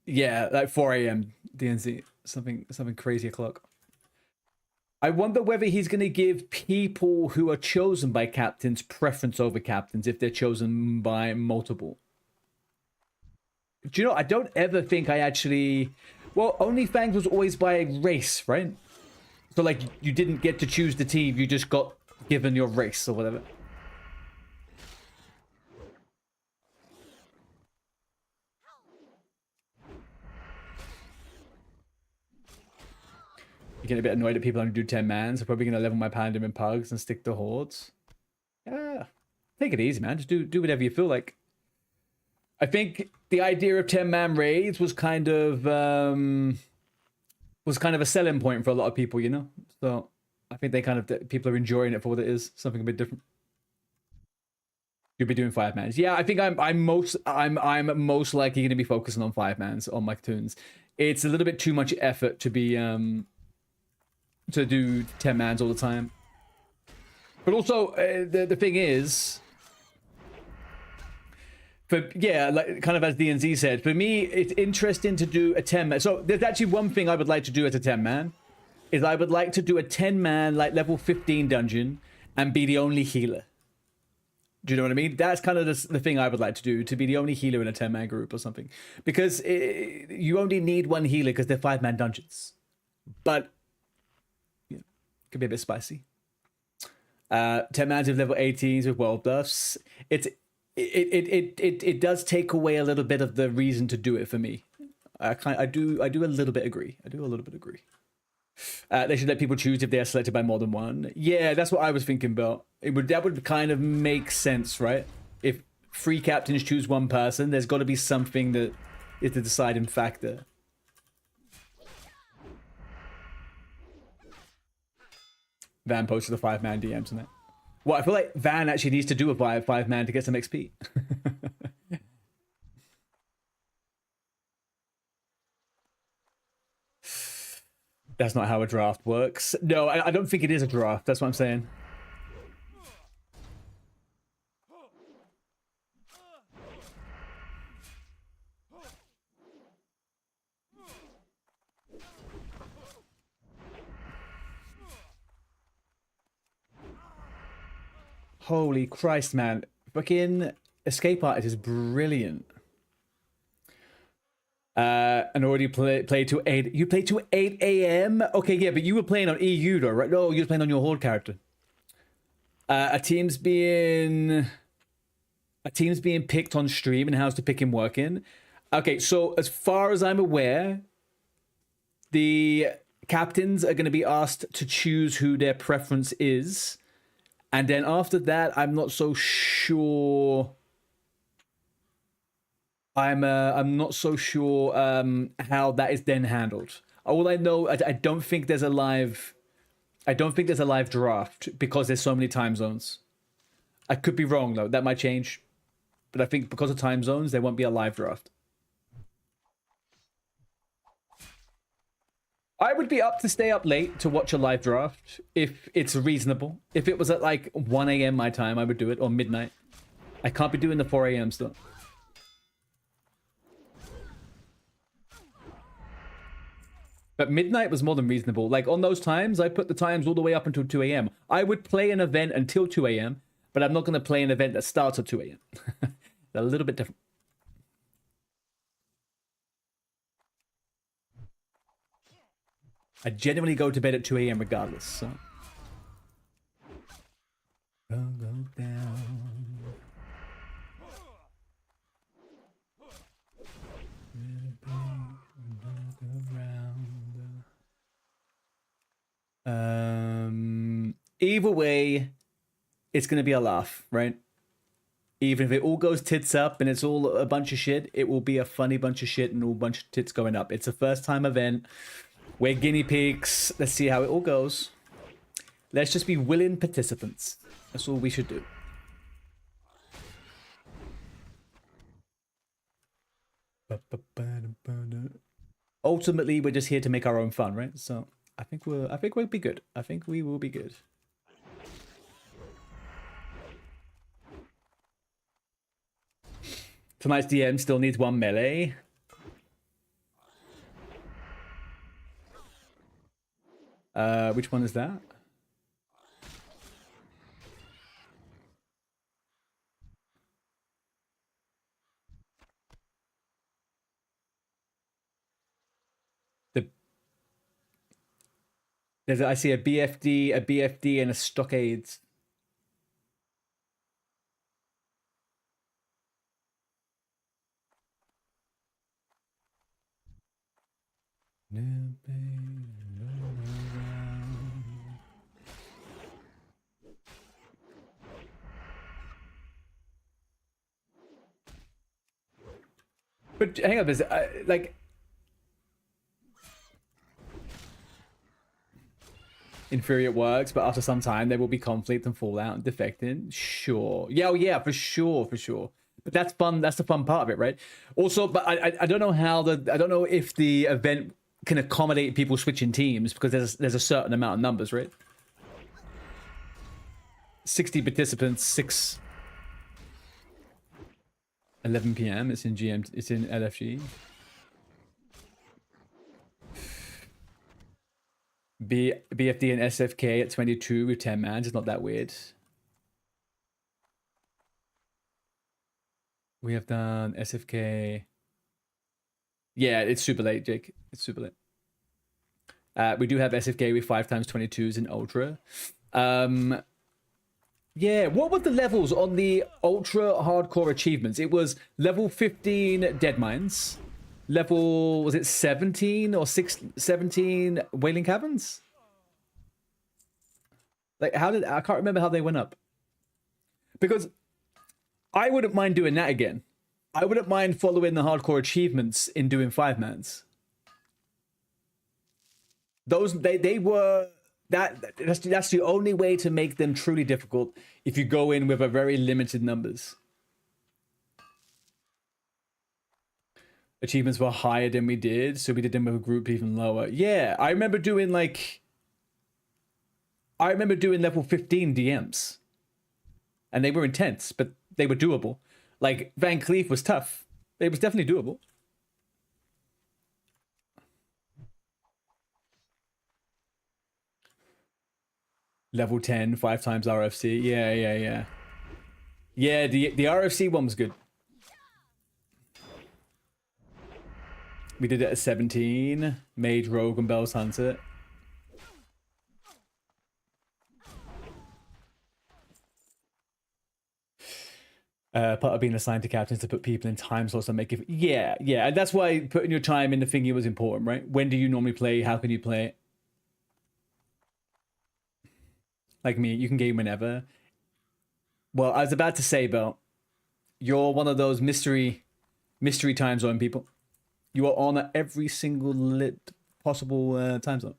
Yeah, like 4 a.m. DNC, something crazy o'clock. I wonder whether he's going to give people who are chosen by captains preference over captains if they're chosen by multiple. Do you know, I don't ever think I actually... Well, OnlyFans was always by race, right? So, like, you didn't get to choose the team, you just got given your race or whatever. You get a bit annoyed at people only do 10 man, so probably going to level my Pandem and Pugs and stick to Hordes. Yeah, take it easy, man. Just do whatever you feel like. I think the idea of 10-man raids was kind of a selling point for a lot of people, you know. So I think people are enjoying it for what it is, something a bit different. You'll be doing 5-mans. Yeah, I think I'm most likely going to be focusing on 5-mans on my tunes. It's a little bit too much effort to be to do 10-mans all the time. But also the thing is, But yeah, like kind of as DNZ said, for me, it's interesting to do a 10-man. So there's actually one thing I would like to do as a 10-man, is I would like to do a 10-man, like level 15 dungeon and be the only healer. Do you know what I mean? That's kind of the thing I would like to do, to be the only healer in a 10-man group or something. Because you only need one healer because they're 5-man dungeons. But, you know, it could be a bit spicy. 10-mans with level 18s with world buffs. It does take away a little bit of the reason to do it for me. I do a little bit agree. They should let people choose if they are selected by more than one. Yeah, that's what I was thinking about. That would kind of make sense, right? If 3 captains choose one person, there's got to be something that is the deciding factor. Van posted the 5-man DMs on it. Well, I feel like Van actually needs to do a 5-man to get some XP. That's not how a draft works. No, I don't think it is a draft. That's what I'm saying. Holy Christ, man. Fucking Escape Artist is brilliant. And already played to 8. You played to 8 a.m.? Okay, yeah, but you were playing on EU though, right? No, you were playing on your Horde character. A team's being picked on stream, and how's the picking working? Okay, so as far as I'm aware, the captains are going to be asked to choose who their preference is. And then after that, I'm not so sure. I'm not so sure how that is then handled. All I know, I don't think there's a live. I don't think there's a live draft because there's so many time zones. I could be wrong though. That might change, but I think because of time zones, there won't be a live draft. I would be up to stay up late to watch a live draft if it's reasonable. If it was at like 1 a.m. my time, I would do it, or midnight. I can't be doing the 4 a.m. stuff. But midnight was more than reasonable. Like on those times, I put the times all the way up until 2 a.m. I would play an event until 2 a.m., but I'm not going to play an event that starts at 2 a.m. They're a little bit different. I genuinely go to bed at 2 a.m. regardless, so. Go down. Either way, it's going to be a laugh, right? Even if it all goes tits up and it's all a bunch of shit, it will be a funny bunch of shit and all bunch of tits going up. It's a first time event. We're guinea pigs. Let's see how it all goes. Let's just be willing participants. That's all we should do. Ultimately, we're just here to make our own fun, right? So I think we'll be good. I think we will be good. Tonight's DM still needs 1 melee. Which one is that? I see a BFD, and a Stockades. But hang on, there's like in theory it works, but after some time there will be conflict and fallout and defecting. Sure, yeah, oh yeah, for sure. But that's fun. That's the fun part of it, right? Also, but I don't know how I don't know if the event can accommodate people switching teams because there's a certain amount of numbers, right? 60 participants, 6. 11 p.m. It's in GM. It's in LFG. BFD and SFK at 22 with 10 mans. It's not that weird. We have done SFK. Yeah, it's super late, Jake. It's super late. We do have SFK with 5x22s in Ultra. Yeah, what were the levels on the Ultra Hardcore achievements? It was level 15 Dead Mines. Level, was it 17 or 17 Wailing Caverns? Like, how did, I can't remember how they went up. Because I wouldn't mind doing that again. I wouldn't mind following the hardcore achievements in doing 5-mans. Those, they were, that's the only way to make them truly difficult if you go in with a very limited numbers. Achievements were higher than we did, so we did them with a group even lower. Yeah, I remember doing like... I remember doing level 15 DMs. And they were intense, but they were doable. Like, Van Cleef was tough. It was definitely doable. Level 10, 5x RFC. Yeah. Yeah, the RFC one was good. We did it at 17. Mage, Rogue, and Bell's Hunter. Part of being assigned to captains to put people in time slots and make it... Yeah. And that's why putting your time in the thingy was important, right? When do you normally play? How can you play it? Like me, you can game whenever. Well, I was about to say, Bell, you're one of those mystery time zone people. You are on every single possible time zone.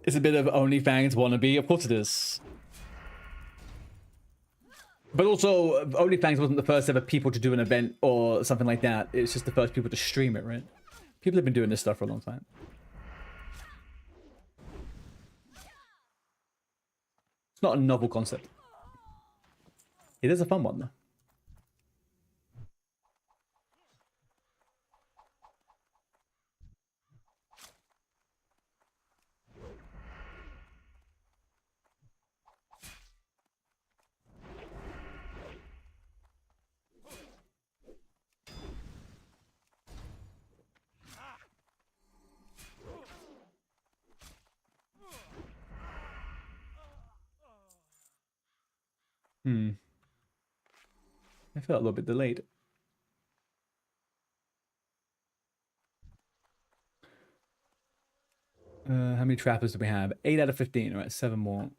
It's a bit of OnlyFans wannabe. Of course it is. But also, OnlyFans wasn't the first ever people to do an event or something like that. It's just the first people to stream it, right? People have been doing this stuff for a long time. It's not a novel concept. It is a fun one, though. I felt a little bit delayed. How many trappers do we have? 8 out of 15. All right, 7 more.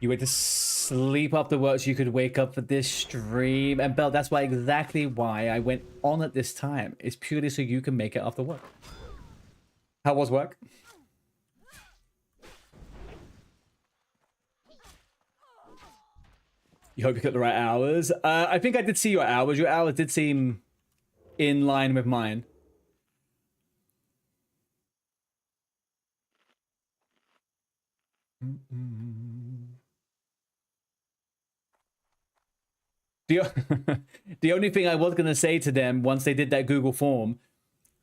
You went to sleep after work so you could wake up for this stream. And Bell, that's exactly why I went on at this time. It's purely so you can make it after work. How was work? You hope you got the right hours. I think I did see your hours. Your hours did seem in line with mine. The only thing I was gonna say to them once they did that Google form,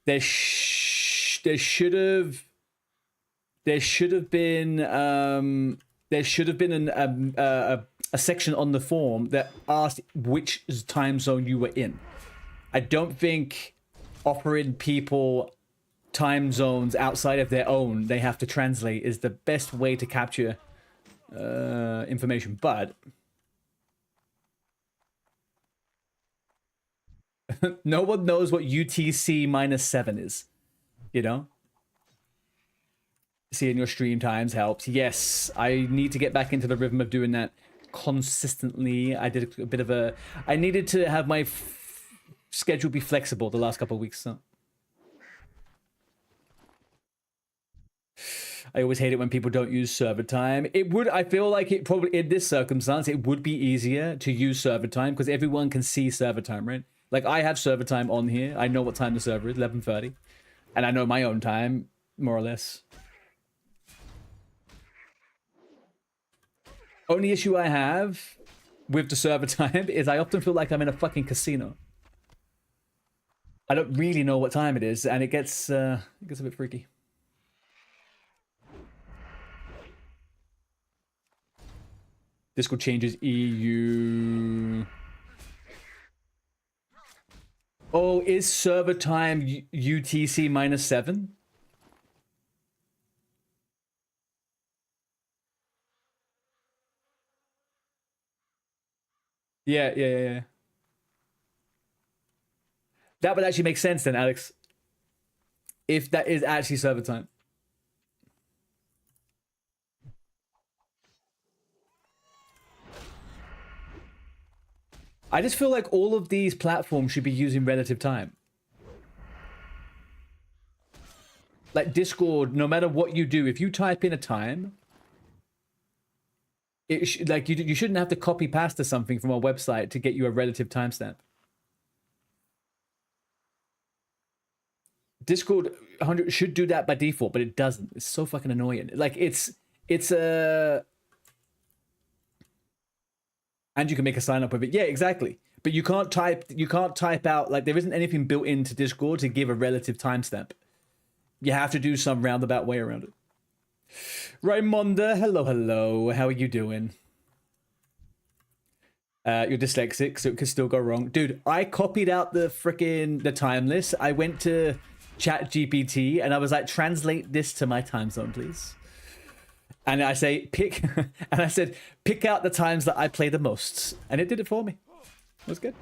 there should have been a section on the form that asked which time zone you were in. I don't think offering people time zones outside of their own they have to translate is the best way to capture information, but no one knows what UTC -7 is, you know? Seeing your stream times helps. Yes, I need to get back into the rhythm of doing that consistently. I did a bit of a... I needed to have my schedule be flexible the last couple of weeks, so... I always hate it when people don't use server time. I feel like it probably, in this circumstance, it would be easier to use server time because everyone can see server time, right? Like, I have server time on here. I know what time the server is, 11:30. And I know my own time, more or less. Only issue I have with the server time is I often feel like I'm in a fucking casino. I don't really know what time it is, and it gets a bit freaky. Discord changes EU. Oh, is server time UTC -7? Yeah. That would actually make sense then, Alex. If that is actually server time. I just feel like all of these platforms should be using relative time. Like Discord, no matter what you do, if you type in a time, like you shouldn't have to copy pasta something from a website to get you a relative timestamp. Discord 100 should do that by default, but it doesn't. It's so fucking annoying. Like it's a and you can make a sign up with it. Yeah, exactly. But you can't type out, like, there isn't anything built into Discord to give a relative timestamp. You have to do some roundabout way around it. Raimonda, hello. How are you doing? You're dyslexic, so it could still go wrong. Dude, I copied out the time list. I went to ChatGPT and I was like, translate this to my time zone, please. And I say, I said, pick out the times that I play the most. And it did it for me. It was good.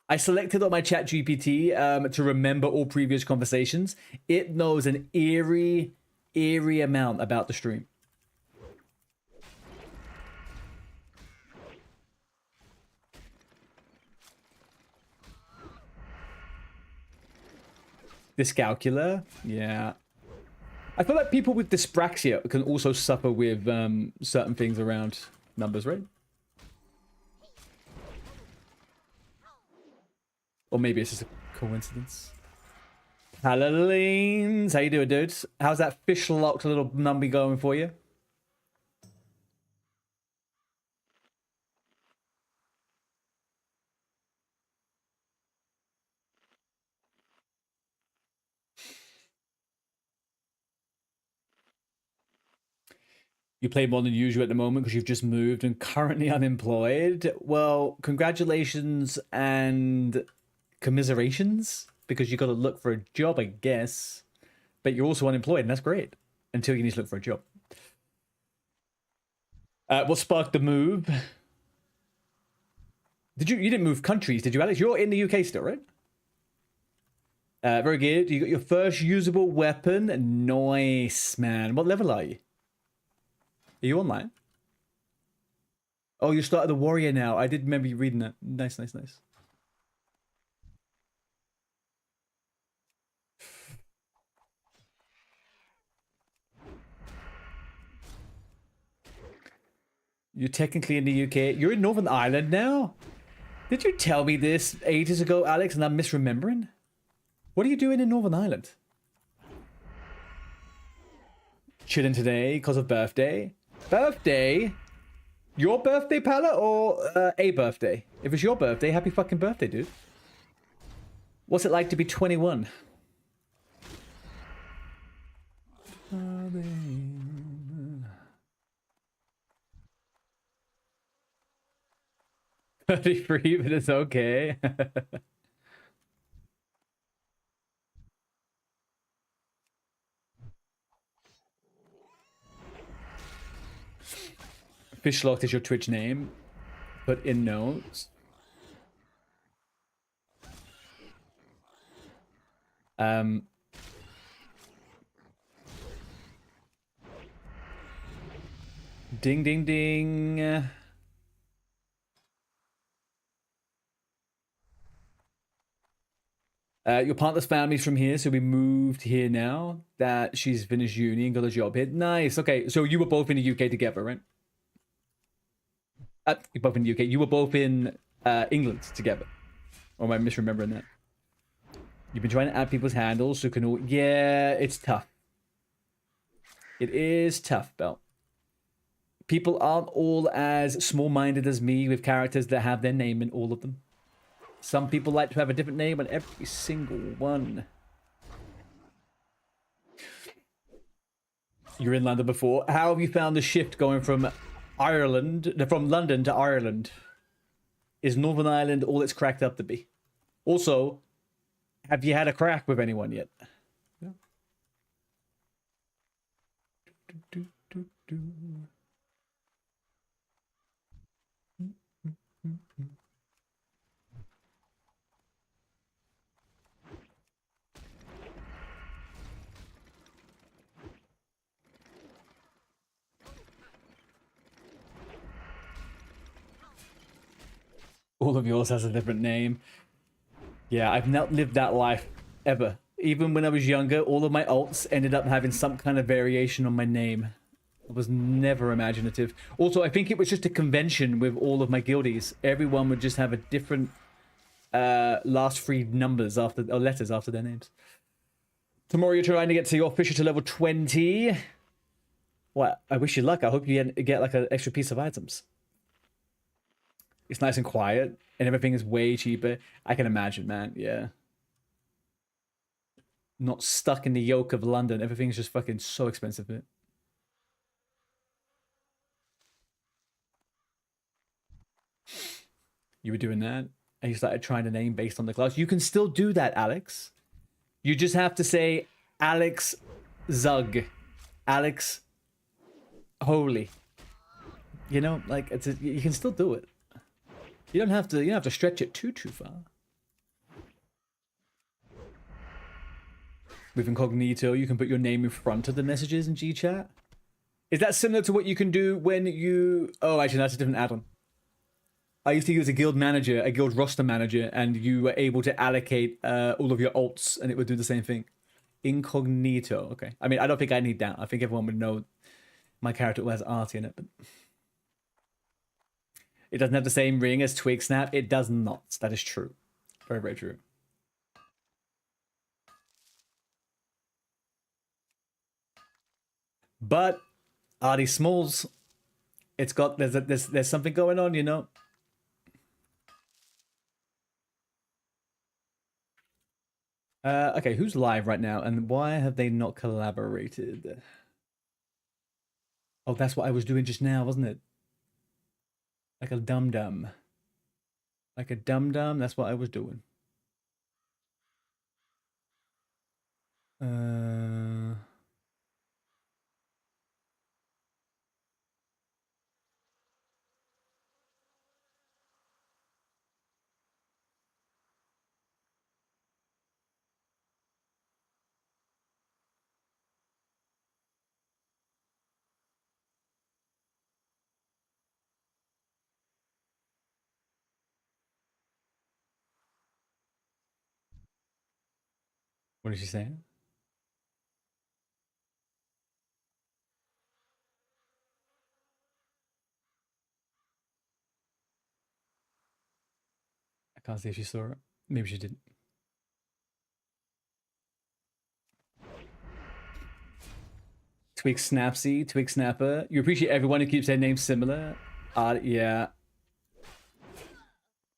I selected on my ChatGPT to remember all previous conversations. It knows an eerie amount about the stream. Dyscalculia? Yeah. I feel like people with dyspraxia can also suffer with certain things around numbers, right? Or maybe it's just a coincidence. Halloween's, how you doing, dudes? How's that fish-locked little numby going for you? You play more than usual at the moment because you've just moved and currently unemployed. Well, congratulations and commiserations, because you got to look for a job, I guess. But you're also unemployed, and that's great until you need to look for a job. What sparked the move? You didn't move countries, did you, Alex? You're in the UK still, right? Very good. You got your first usable weapon. Nice, man. What level are you? Are you online? Oh, you started the warrior now. I did remember you reading that. Nice. You're technically in the UK. You're in Northern Ireland now? Did you tell me this ages ago, Alex, and I'm misremembering? What are you doing in Northern Ireland? Chilling today because of birthday. Birthday? Your birthday, Pala, or a birthday? If it's your birthday, happy fucking birthday, dude. What's it like to be 21? 33, but it's okay. Fishlocked is your Twitch name. Put in notes. Ding, ding, ding. Your partner's family's from here, so we moved here now that she's finished uni and got a job here. Nice. Okay, so you were both in the UK together, right? You're both in the UK. You were both in England together. Or am I misremembering that? You've been trying to add people's handles so can all... Yeah, it's tough. It is tough, Belt. people aren't all as small-minded as me with characters that have their name in all of them. Some people like to have a different name on every single one. You're in London before. How have you found the shift going from London to Ireland? Is Northern Ireland all it's cracked up to be? Also, have you had a crack with anyone yet? Yeah. All of yours has a different name. Yeah, I've not lived that life ever. Even when I was younger, all of my alts ended up having some kind of variation on my name. I was never imaginative. Also, I think it was just a convention with all of my guildies. Everyone would just have a different last three numbers after, or letters after their names. Tomorrow you're trying to get to your Fisher to level 20. Well, I wish you luck. I hope you get like an extra piece of items. It's nice and quiet, and everything is way cheaper. I can imagine, man. Yeah. Not stuck in the yoke of London. Everything's just fucking so expensive, man. You were doing that, and you started trying to name based on the class. You can still do that, Alex. You just have to say Alex Zug. Alex Holy. You know, like you can still do it. You don't have to stretch it too far. With incognito, you can put your name in front of the messages in GChat. Is that similar to what you can do when you... Oh, actually, that's a different add-on. I used to use a guild manager, a guild roster manager, and you were able to allocate all of your alts, and it would do the same thing. Incognito. Okay. I mean, I don't think I need that. I think everyone would know my character has Artie in it, but... It doesn't have the same ring as Twig Snap. It does not. That is true. Very, very true. But Artie Smalls, it's got there's something going on, you know. Okay, who's live right now, and why have they not collaborated? Oh, that's what I was doing just now, wasn't it? Like a dum-dum. Like a dum-dum, that's what I was doing. What is she saying? I can't see if she saw it. Maybe she didn't. Twig Snapsy, Twig Snapper. You appreciate everyone who keeps their names similar? Yeah.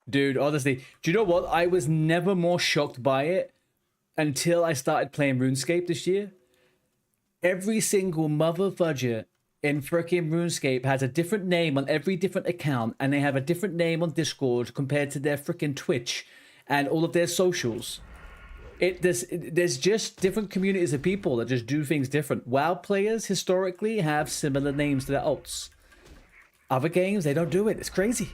Dude, honestly, do you know what? I was never more shocked by it until I started playing RuneScape this year. Every single mother fudger in frickin' RuneScape has a different name on every different account, and they have a different name on Discord compared to their frickin' Twitch and all of their socials. There's just different communities of people that just do things different. WoW players historically have similar names to their alts. Other games, they don't do it. It's crazy.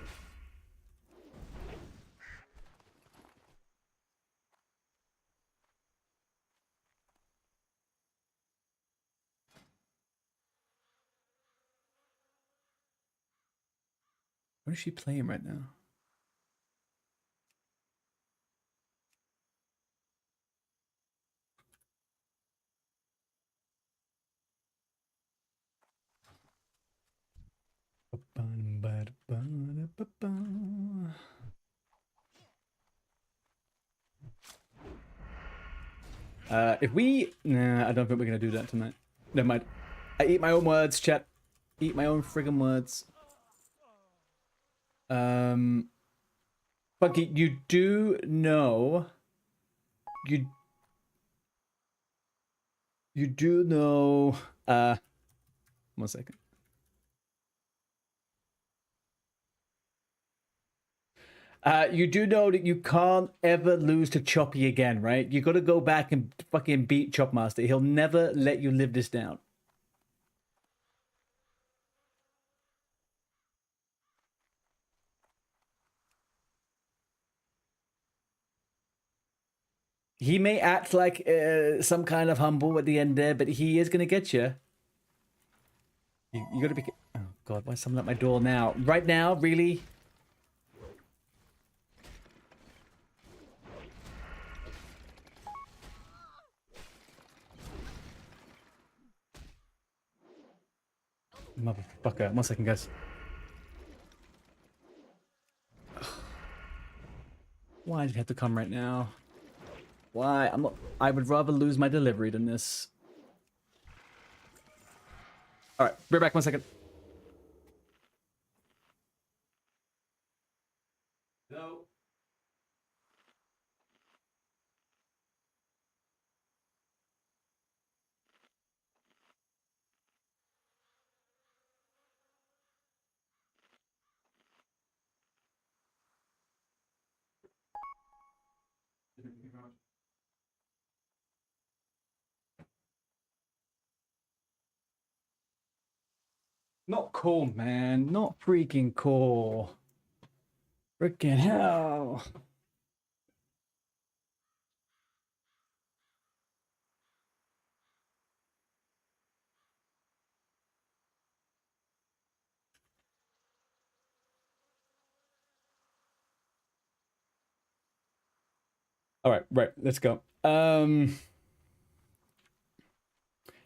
What is she playing right now? If we... Nah, I don't think we're going to do that tonight. Never mind. I eat my own words, chat. Eat my own friggin' words. Funky, you do know. You do know. 1 second. You do know that you can't ever lose to Choppy again, right? You got to go back and fucking beat Chopmaster. He'll never let you live this down. He may act like some kind of humble at the end there, but he is going to get you. You got to be... Oh, God, why is someone at my door now? Right now? Really? Motherfucker. 1 second, guys. Why did you have to come right now? Why? I'm not... I would rather lose my delivery than this. Alright, be back 1 second. No. Not cool, man. Not freaking cool. Freaking hell. All right, let's go.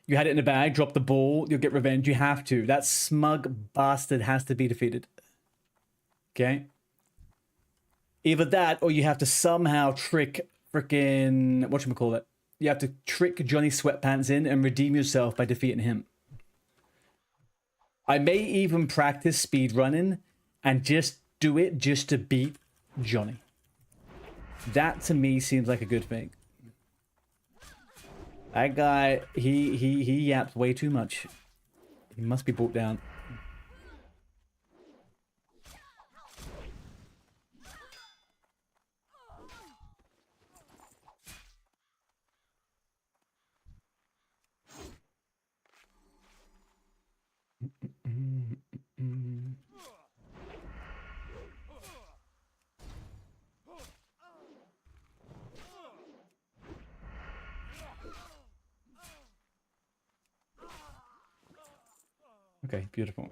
You had it in the bag, drop the ball, you'll get revenge. You have to. That smug bastard has to be defeated. Okay? Either that, or you have to somehow trick frickin' whatchamacallit. You have to trick Johnny Sweatpants in and redeem yourself by defeating him. I may even practice speed running and just do it just to beat Johnny. That to me seems like a good thing. That guy, he yaps way too much. He must be brought down. Okay, beautiful.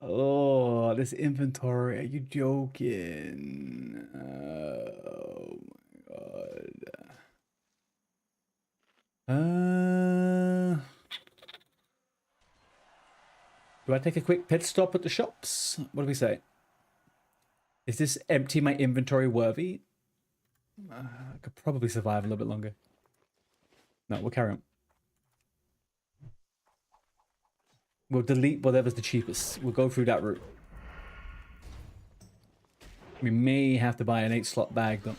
Oh, this inventory. Are you joking? Oh my god. Do I take a quick pit stop at the shops? What do we say? Is this empty my inventory worthy? I could probably survive a little bit longer. No, we'll carry on. We'll delete whatever's the cheapest. We'll go through that route. We may have to buy an 8-slot bag, though.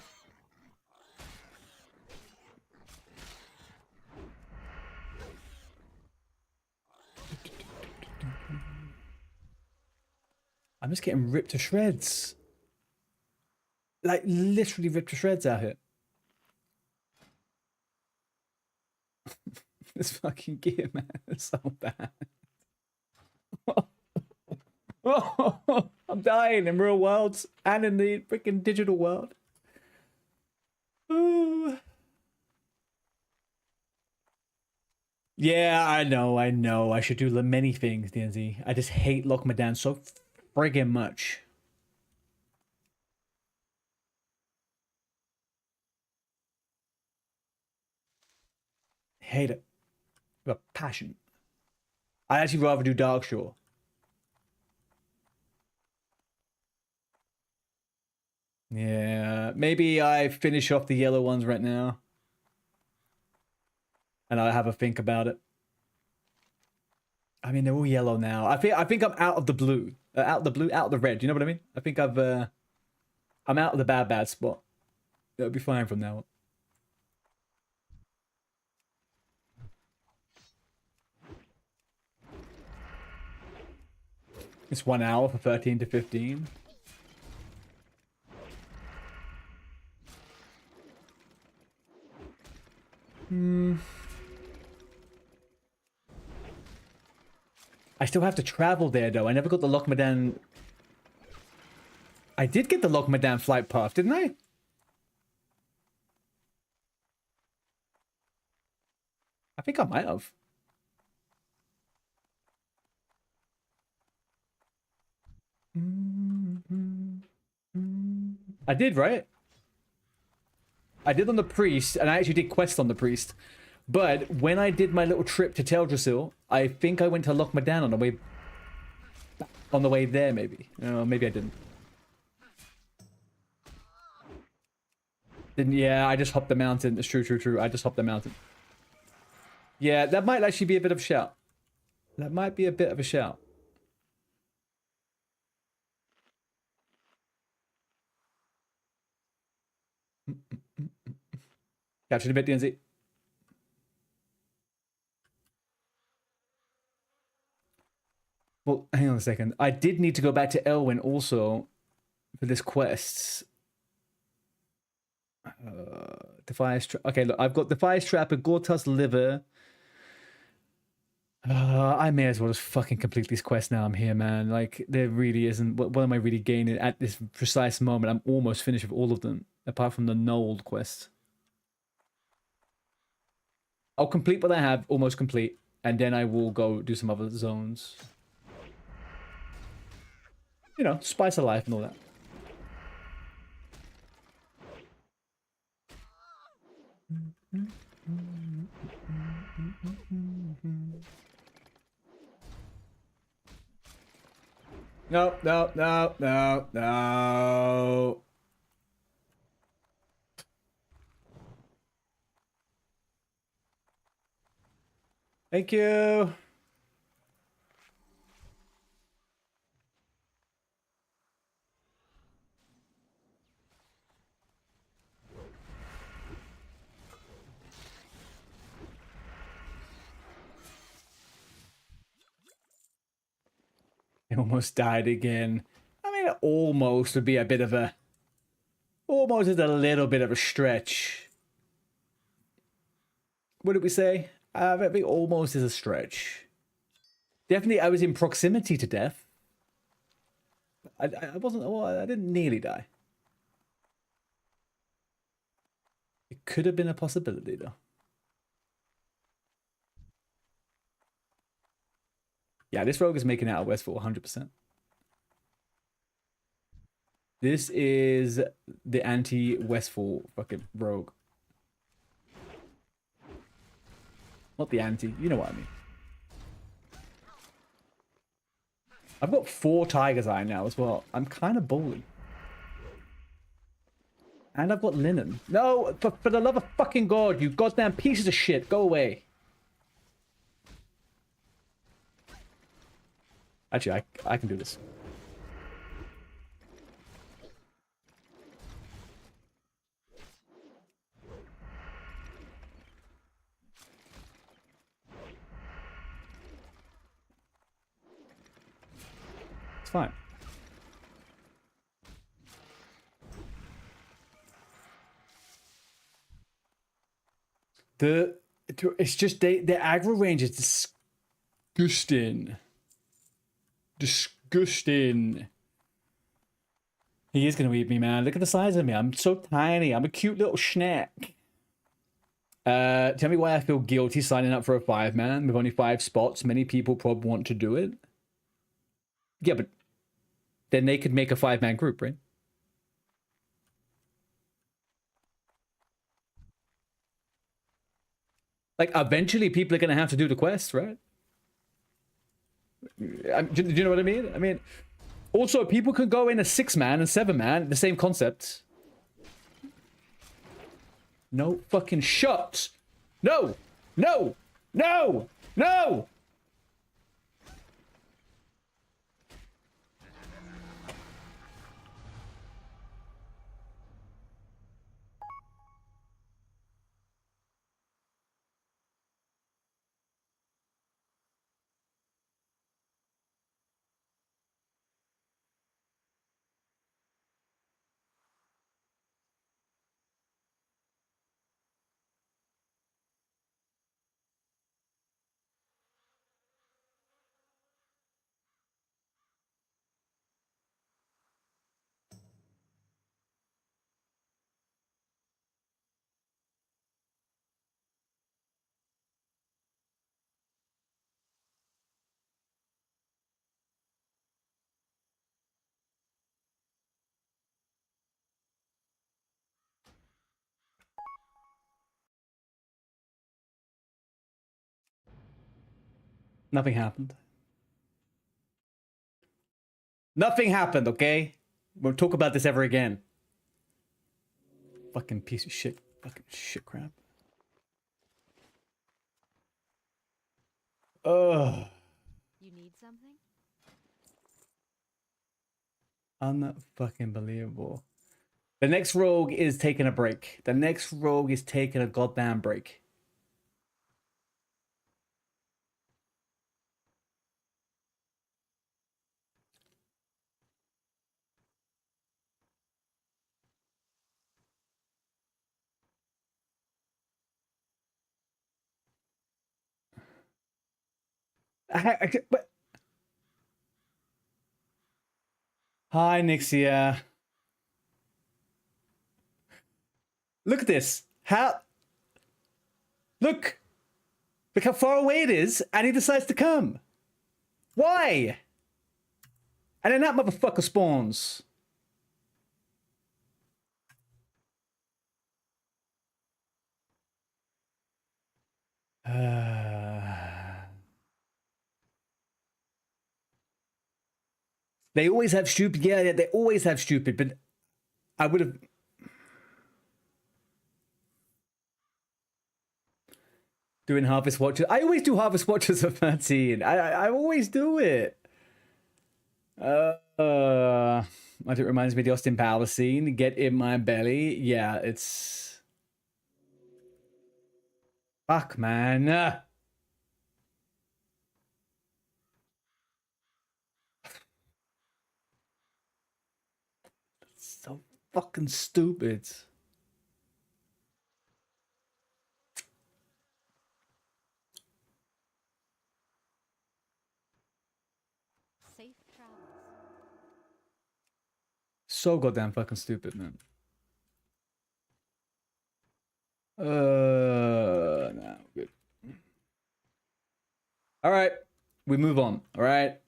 I'm just getting ripped to shreds. Like, literally ripped to shreds out here. This fucking gear, man. It's so bad. I'm dying in real worlds and in the freaking digital world. Ooh. Yeah, I know. I should do many things, DNZ. I just hate Lockmadan so friggin' much. Hate it. With a passion. I'd actually rather do Darkshore. Yeah, maybe I finish off the yellow ones right now. And I'll have a think about it. I mean, they're all yellow now. I think I'm out of the blue. Out of the red. You know what I mean? I think I'm out of the bad spot. It'll be fine from now on. It's 1 hour for 13 to 15. I still have to travel there, though. I never got the Lochmadan. I did get the Lochmadan flight path, didn't I? I think I might have. I did, right? I did on the priest, and I actually did quest on the priest. But when I did my little trip to Teldrassil, I think I went to Lochmadan on the way there, maybe. No, maybe I didn't. Yeah, I just hopped the mountain. It's true. I just hopped the mountain. Yeah, that might actually be a bit of a shout. That might be a bit of a shout. Catch you in a bit, DNZ. Well, hang on a second. I did need to go back to Elwyn also for this quest. Defias Trap. Okay, look, I've got Defias Trap and Gortus Liver. I may as well just fucking complete this quest now I'm here, man. Like, there really isn't... What am I really gaining at this precise moment? I'm almost finished with all of them, apart from the Nold quest. I'll complete what I have, almost complete, and then I will go do some other zones. You know, spice of life and all that. No. Thank you. I almost died again. I mean, almost would be a bit of a... Almost is a little bit of a stretch. What did we say? I think almost is a stretch. Definitely, I was in proximity to death. I wasn't... Well, I didn't nearly die. It could have been a possibility, though. Yeah, this rogue is making it out of Westfall 100%. This is the anti-Westfall fucking rogue. Not the anti, you know what I mean. I've got 4 Tiger's Eye now as well. I'm kind of bully. And I've got Linen. No, for the love of fucking God, you goddamn pieces of shit, go away. Actually, I can do this. It's fine. It's just the aggro range is disgusting. Disgusting. He is gonna eat me, man. Look at the size of me. I'm so tiny. I'm a cute little snack. Tell me why I feel guilty signing up for a 5-man with only 5 spots. Many people probably want to do it. Yeah, but then they could make a 5-man group, right? Like, eventually people are gonna have to do the quest, right? Do you know what I mean? I mean, also, people can go in a 6-man and 7-man, the same concept. No fucking shot. No! No! No! No! Nothing happened. Nothing happened, okay? Won't talk about this ever again. Fucking piece of shit. Fucking shit crap. Ugh. You need something? Unfucking believable. The next rogue is taking a break. The next rogue is taking a goddamn break. But... Hi, Nixia. Look at this. How... Look! Look how far away it is, and he decides to come. Why? And then that motherfucker spawns. They always have stupid. Yeah, they always have stupid, but I would have... Doing Harvest Watches. I always do Harvest Watches of 13. I always do it. It reminds me of the Austin Power scene. Get in my belly. Yeah, it's... Fuck, man. So fucking stupid. Safe travels. So goddamn fucking stupid, man. No, good. All right, we move on. All right,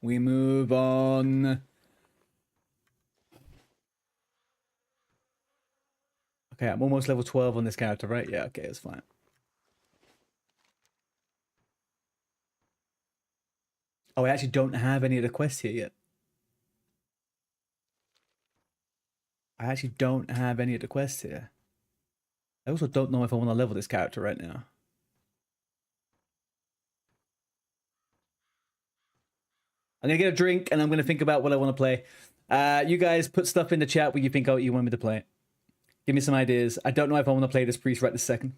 we move on. Okay, I'm almost level 12 on this character, right? Yeah, okay, it's fine. Oh, I actually don't have any of the quests here yet. I actually don't have any of the quests here. I also don't know if I want to level this character right now. I'm gonna get a drink and I'm gonna think about what I want to play. You guys put stuff in the chat what you think you want me to play. Give me some ideas. I don't know if I want to play this priest right this second.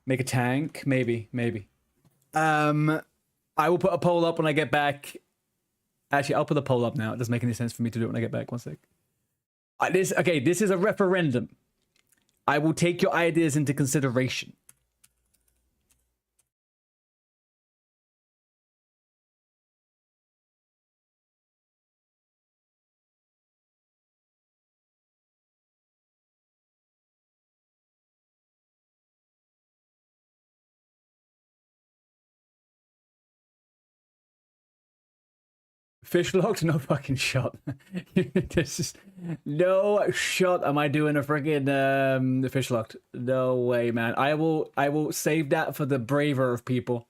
Make a tank, maybe. I will put a poll up when I get back. Actually, I'll put a poll up now. It doesn't make any sense for me to do it when I get back. 1 sec. This is a referendum. I will take your ideas into consideration. Fish locked? No fucking shot. This is no shot. Am I doing a friggin' fish locked? No way, man. I will save that for the braver of people.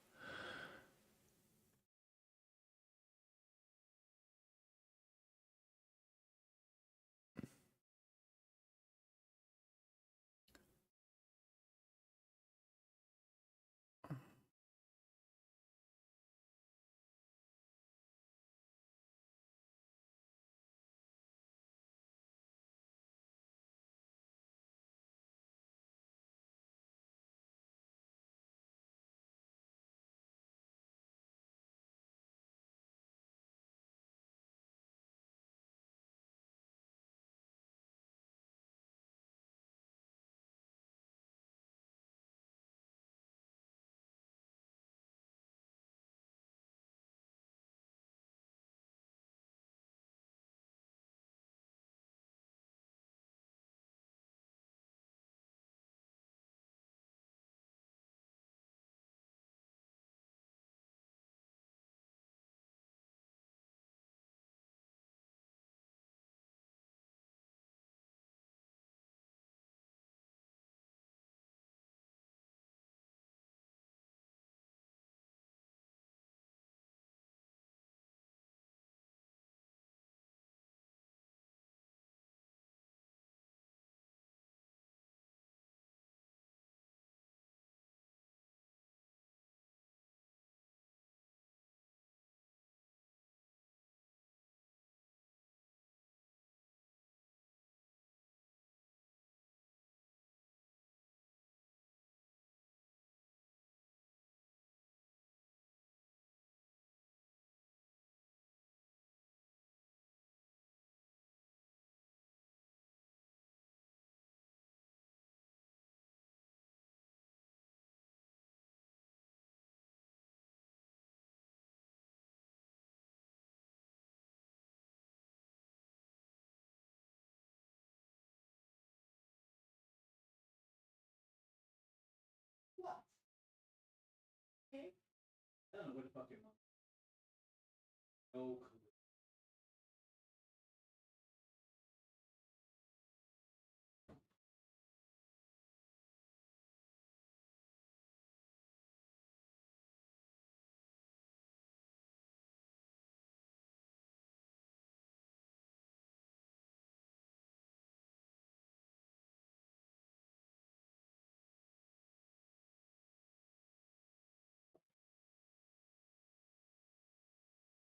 No.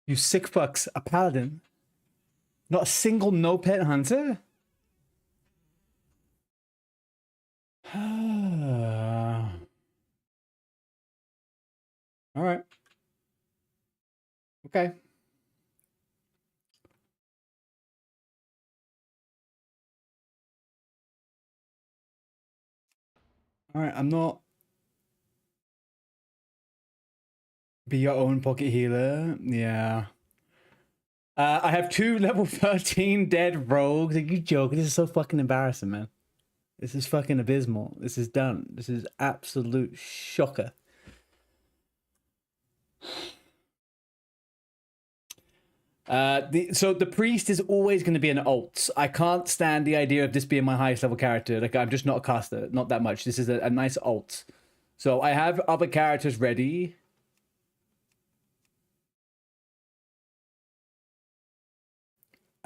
You sick fucks, a paladin? Not a single no pet hunter? All right. Okay. All right, I'm not. Be your own pocket healer. Yeah. I have 2 level 13 dead rogues. Are you joking? This is so fucking embarrassing, man. This is fucking abysmal. This is done. This is absolute shocker. So the priest is always going to be an alt. I can't stand the idea of this being my highest level character. Like, I'm just not a caster, not that much. This is a nice alt. So I have other characters ready.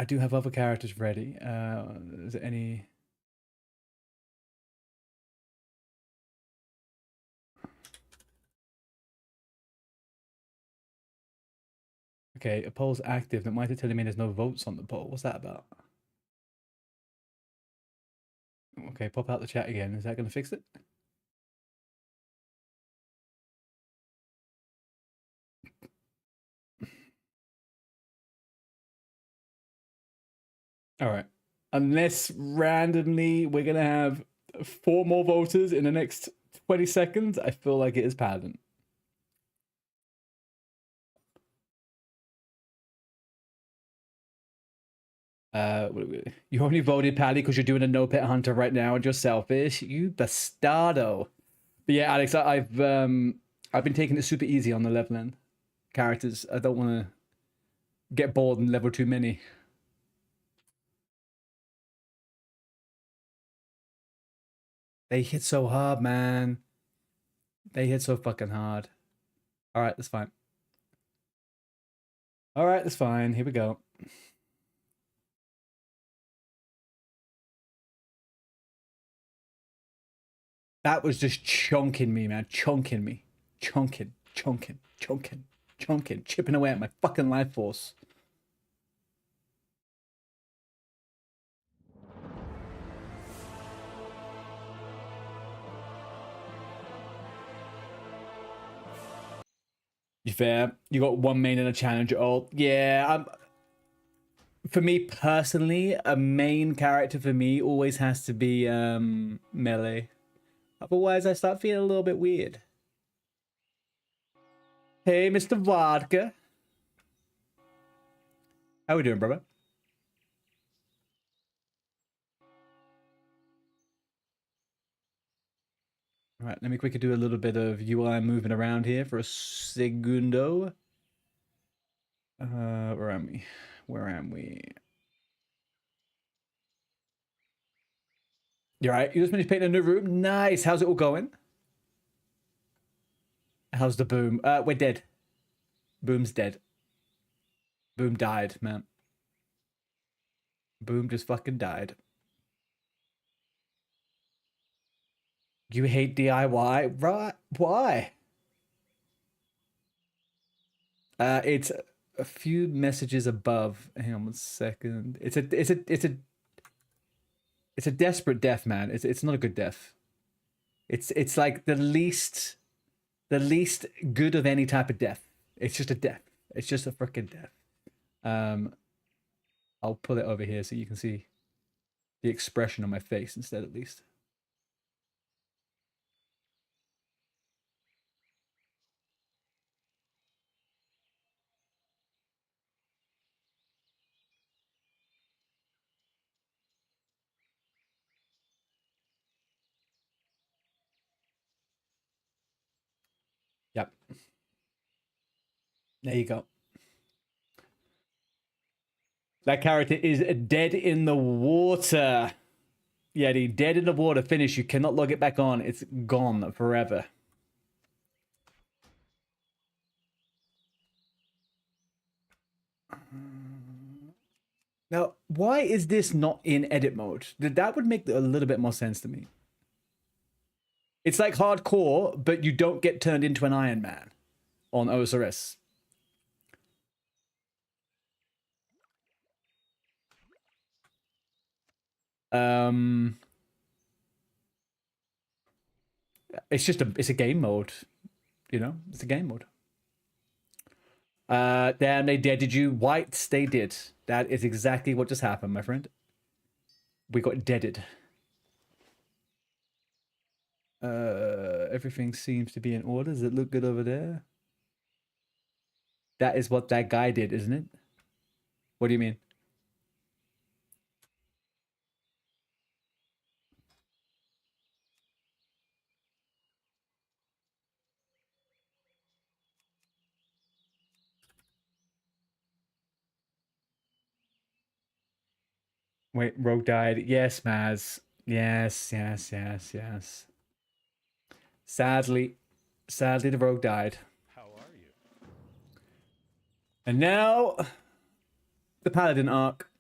I do have other characters ready. Is there any? Okay, a poll's active. That might be telling me there's no votes on the poll. What's that about? Okay, pop out the chat again. Is that going to fix it? All right. Unless randomly we're going to have 4 more voters in the next 20 seconds, I feel like it is Paladin. You only voted Paddy because you're doing a no pet hunter right now and you're selfish. You bastardo. But yeah, Alex, I've been taking it super easy on the leveling characters. I don't want to get bored and level too many. They hit so hard, man. They hit so fucking hard. All right, that's fine. All right, that's fine. Here we go. That was just chunking me, man. Chunking me. Chunking, chipping away at my fucking life force. You fair? You got 1 main and a challenger ult. Yeah, for me personally, a main character for me always has to be melee. Otherwise, I start feeling a little bit weird. Hey, Mr. Vodka. How we doing, brother? All right, let me quickly do a little bit of UI moving around here for a segundo. Where am we? Where am we? You're right. You just finished painting a new room. Nice. How's it all going? How's the boom? We're dead. Boom's dead. Boom died, man. Boom just fucking died. You hate DIY? Right. Why? It's a few messages above. Hang on 1 second. It's a desperate death, man. It's not a good death. It's like the least good of any type of death. It's just a death. It's just a freaking death. I'll pull it over here so you can see the expression on my face instead, at least. Yep. There you go. That character is dead in the water. Yeah, the dead in the water finish. You cannot log it back on. It's gone forever. Now, why is this not in edit mode? That would make a little bit more sense to me. It's like hardcore, but you don't get turned into an Iron Man on OSRS. It's a game mode, you know. It's a game mode. Damn, they deaded you. Whites, they did. That is exactly what just happened, my friend. We got deaded. Everything seems to be in order. Does it look good over there? That is what that guy did, isn't it? What do you mean? Wait, Rogue died. Yes, Maz. Yes, yes, yes, yes. Sadly, the Rogue died. How are you? And now, the Paladin arc.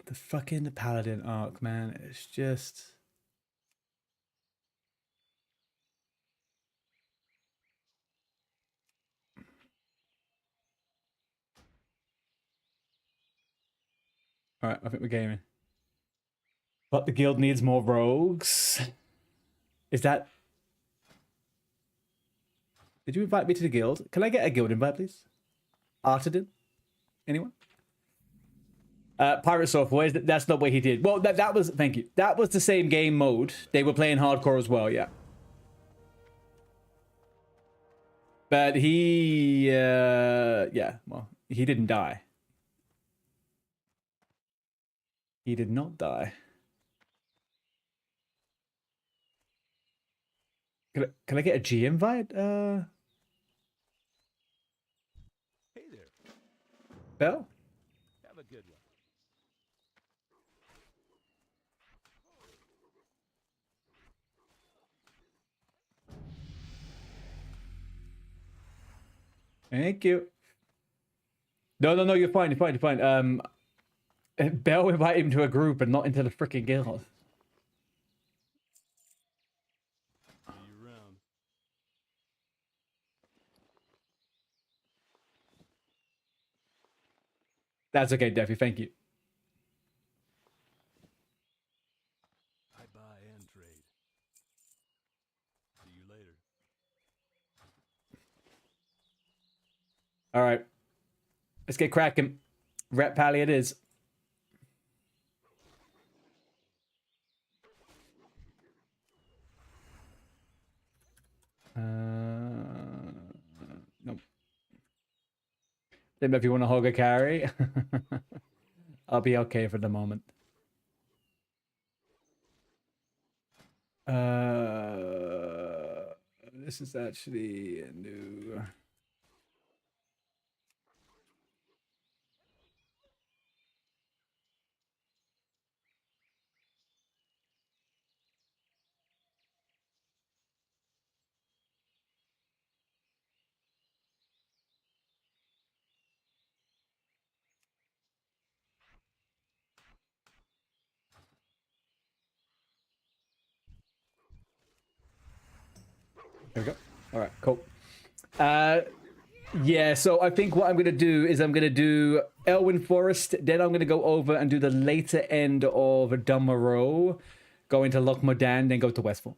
The fucking Paladin arc, man. It's just... Alright, I think we're gaming. But the guild needs more rogues. Is that... Did you invite me to the guild? Can I get a guild invite, please? Artidin? Anyone? Pirate Software, that's not what he did. Well, that was... Thank you. That was the same game mode. They were playing hardcore as well, yeah. But he... yeah, well, he didn't die. He did not die. Can I get a G invite? Hey there. Bell? Have a good one. Thank you. No, you're fine, you're fine. Bell invited him to a group and not into the freaking guild. See you around. That's okay, Deafy, thank you. I buy and trade. See you later. All right. Let's get cracking. Rep Pally it is. Nope. Then if you want to hog a carry, I'll be okay for the moment. This is actually a new... There we go. All right, cool. Yeah, so I think what I'm going to do is I'm going to do Elwyn Forest, then I'm going to go over and do the later end of Dummerow, go into Loch Modan, then go to Westfall.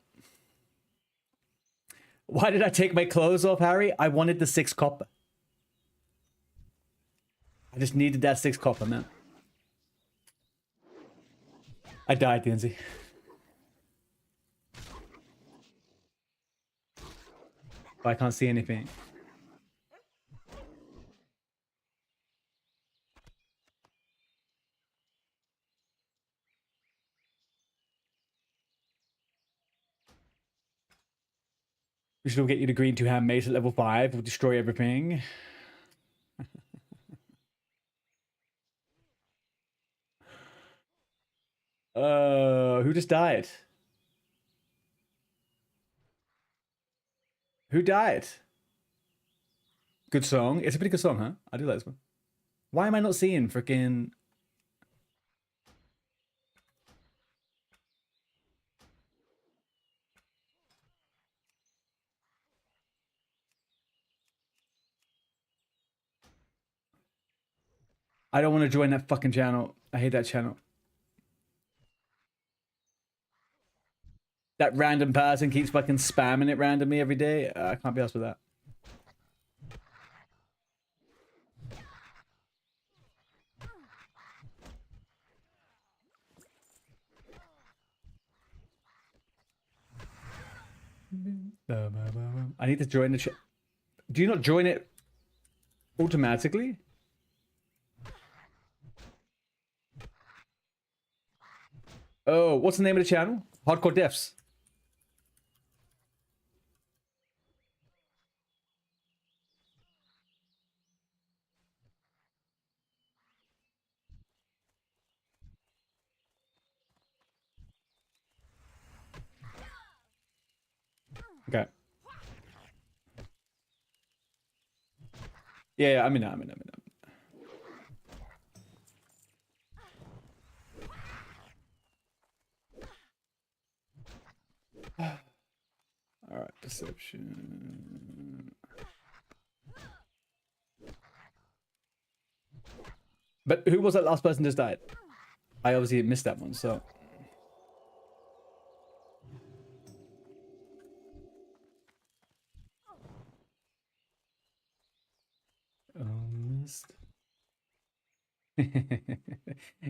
Why did I take my clothes off, Harry? I wanted the 6 copper. I just needed that 6 copper, man. I died, Lindsay. I can't see anything. We should all get you the green 2-hand mace at level 5. We'll destroy everything. Who just died? Who died? Good song. It's a pretty good song, huh? I do like this one. Why am I not seeing freaking... I don't want to join that fucking channel. I hate that channel. That random person keeps fucking spamming it randomly every day. I can't be asked with that. I need to join the chat. Do you not join it automatically? Oh, what's the name of the channel? Hardcore Defs. Okay. Yeah, I'm in that. All right, deception. But who was that last person just died? I obviously missed that one, so. Missed.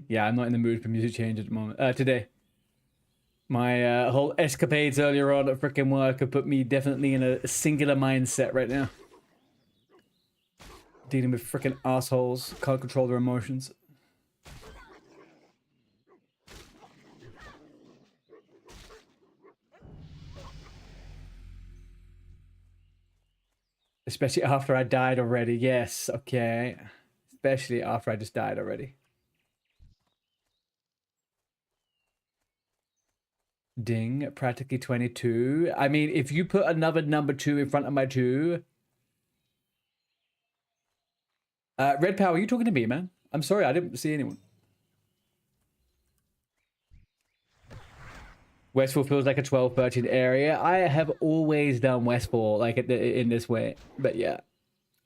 Yeah, I'm not in the mood for music change at the moment. Today. My whole escapades earlier on at frickin' work have put me definitely in a singular mindset right now. Dealing with frickin' assholes, can't control their emotions. Especially after I died already. Yes, okay. Especially after I just died already. Ding, practically 22. I mean, if you put another number 2 in front of my 2... Red Power, are you talking to me, man? I'm sorry, I didn't see anyone. Westfall feels like a 12-13 area. I have always done Westfall like in this way, but yeah,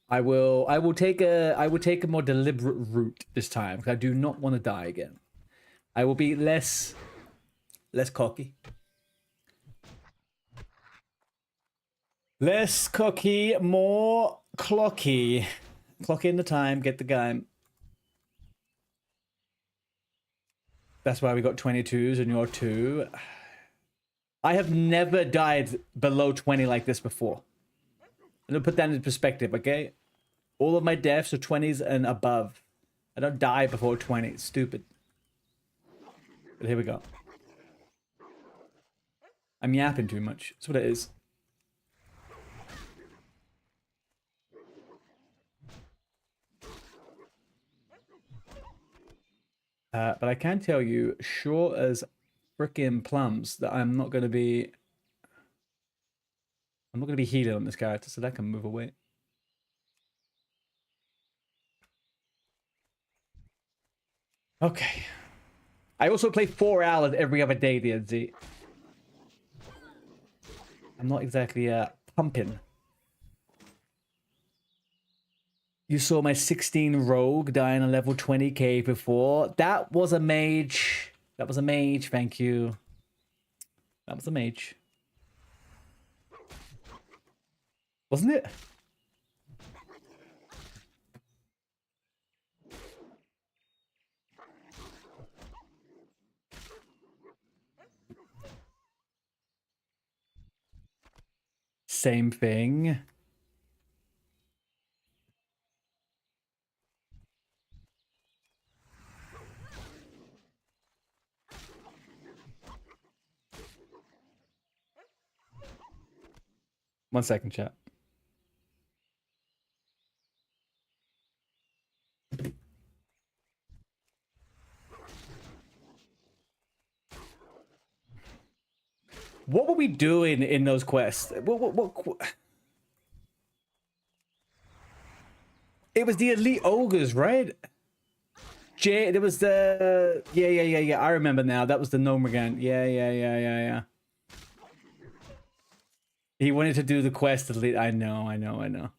I will take a more deliberate route this time because I do not want to die again. I will be less cocky. Less cocky, more clocky. Clock in the time, get the game. That's why we got 22s and you're 2. I have never died below 20 like this before. I'm gonna put that into perspective, okay? All of my deaths are 20s and above. I don't die before 20. It's stupid. But here we go. I'm yapping too much. That's what it is. But I can tell you, sure as frickin' plums, that I'm not gonna be heated on this character, so that can move away. Okay. I also play 4 hours every other day, DNZ. I'm not exactly pumping. You saw my 16 rogue dying on level 20k before. That was a mage. That was a mage, thank you. That was a mage. Wasn't it? Same thing. One second, chat. we doing in those quests? What? It was the elite ogres, right? There was the yeah. I remember now. That was the Gnomergan. Yeah. He wanted to do the quest elite. I know.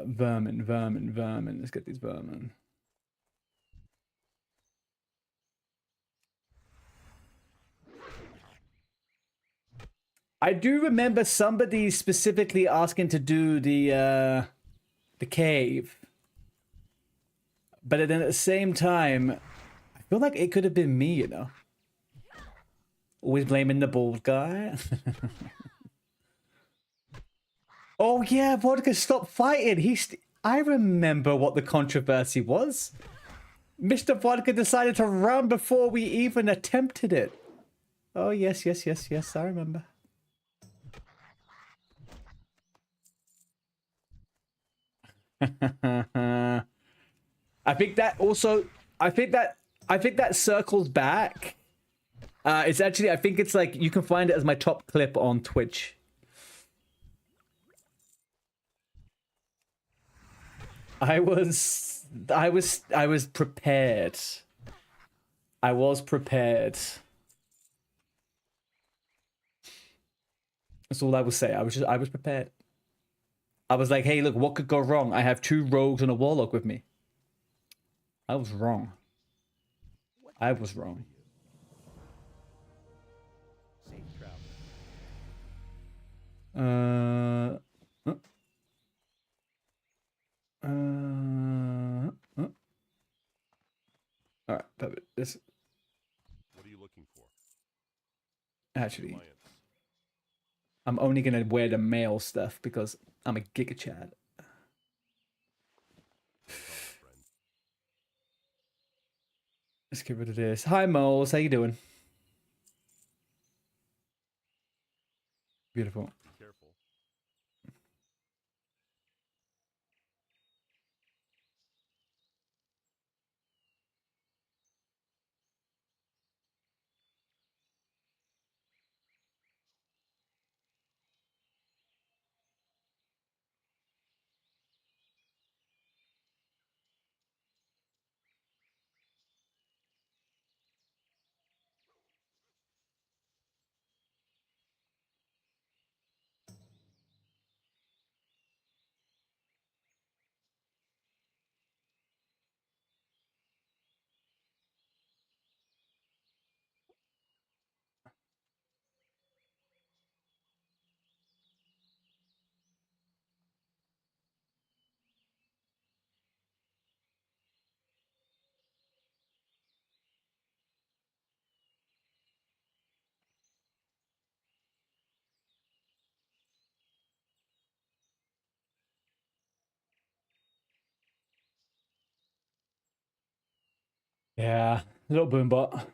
Vermin. Let's get these vermin. I do remember somebody specifically asking to do the cave, but then at the same time, I feel like it could have been me, you know. Always blaming the bald guy. Oh yeah, Vodka, stop fighting. I remember what the controversy was. Mr. Vodka decided to run before we even attempted it. Oh yes, I remember. I think that circles back. It's actually, I think it's like, you can find it as my top clip on Twitch. I was prepared. I was prepared. That's all I would say. I was prepared. I was like, hey, look, what could go wrong? I have 2 rogues and a warlock with me. I was wrong. I was wrong. All right, perfect. This. What are you looking for? Actually, I'm only gonna wear the male stuff because I'm a Giga Chad. Let's get rid of this. Hi, Moles. How you doing? Beautiful. Be careful. Yeah, little boombot.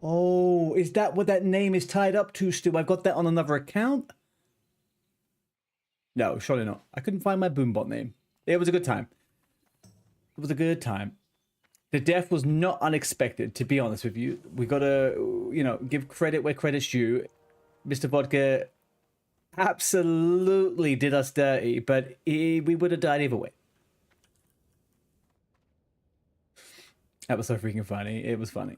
Oh, is that what that name is tied up to, Stu? I've got that on another account? No, surely not. I couldn't find my boombot name. It was a good time. It was a good time. The death was not unexpected, to be honest with you. We gotta, you know, give credit where credit's due. Mr. Vodka absolutely did us dirty, but we would have died either way. That was so freaking funny. It was funny.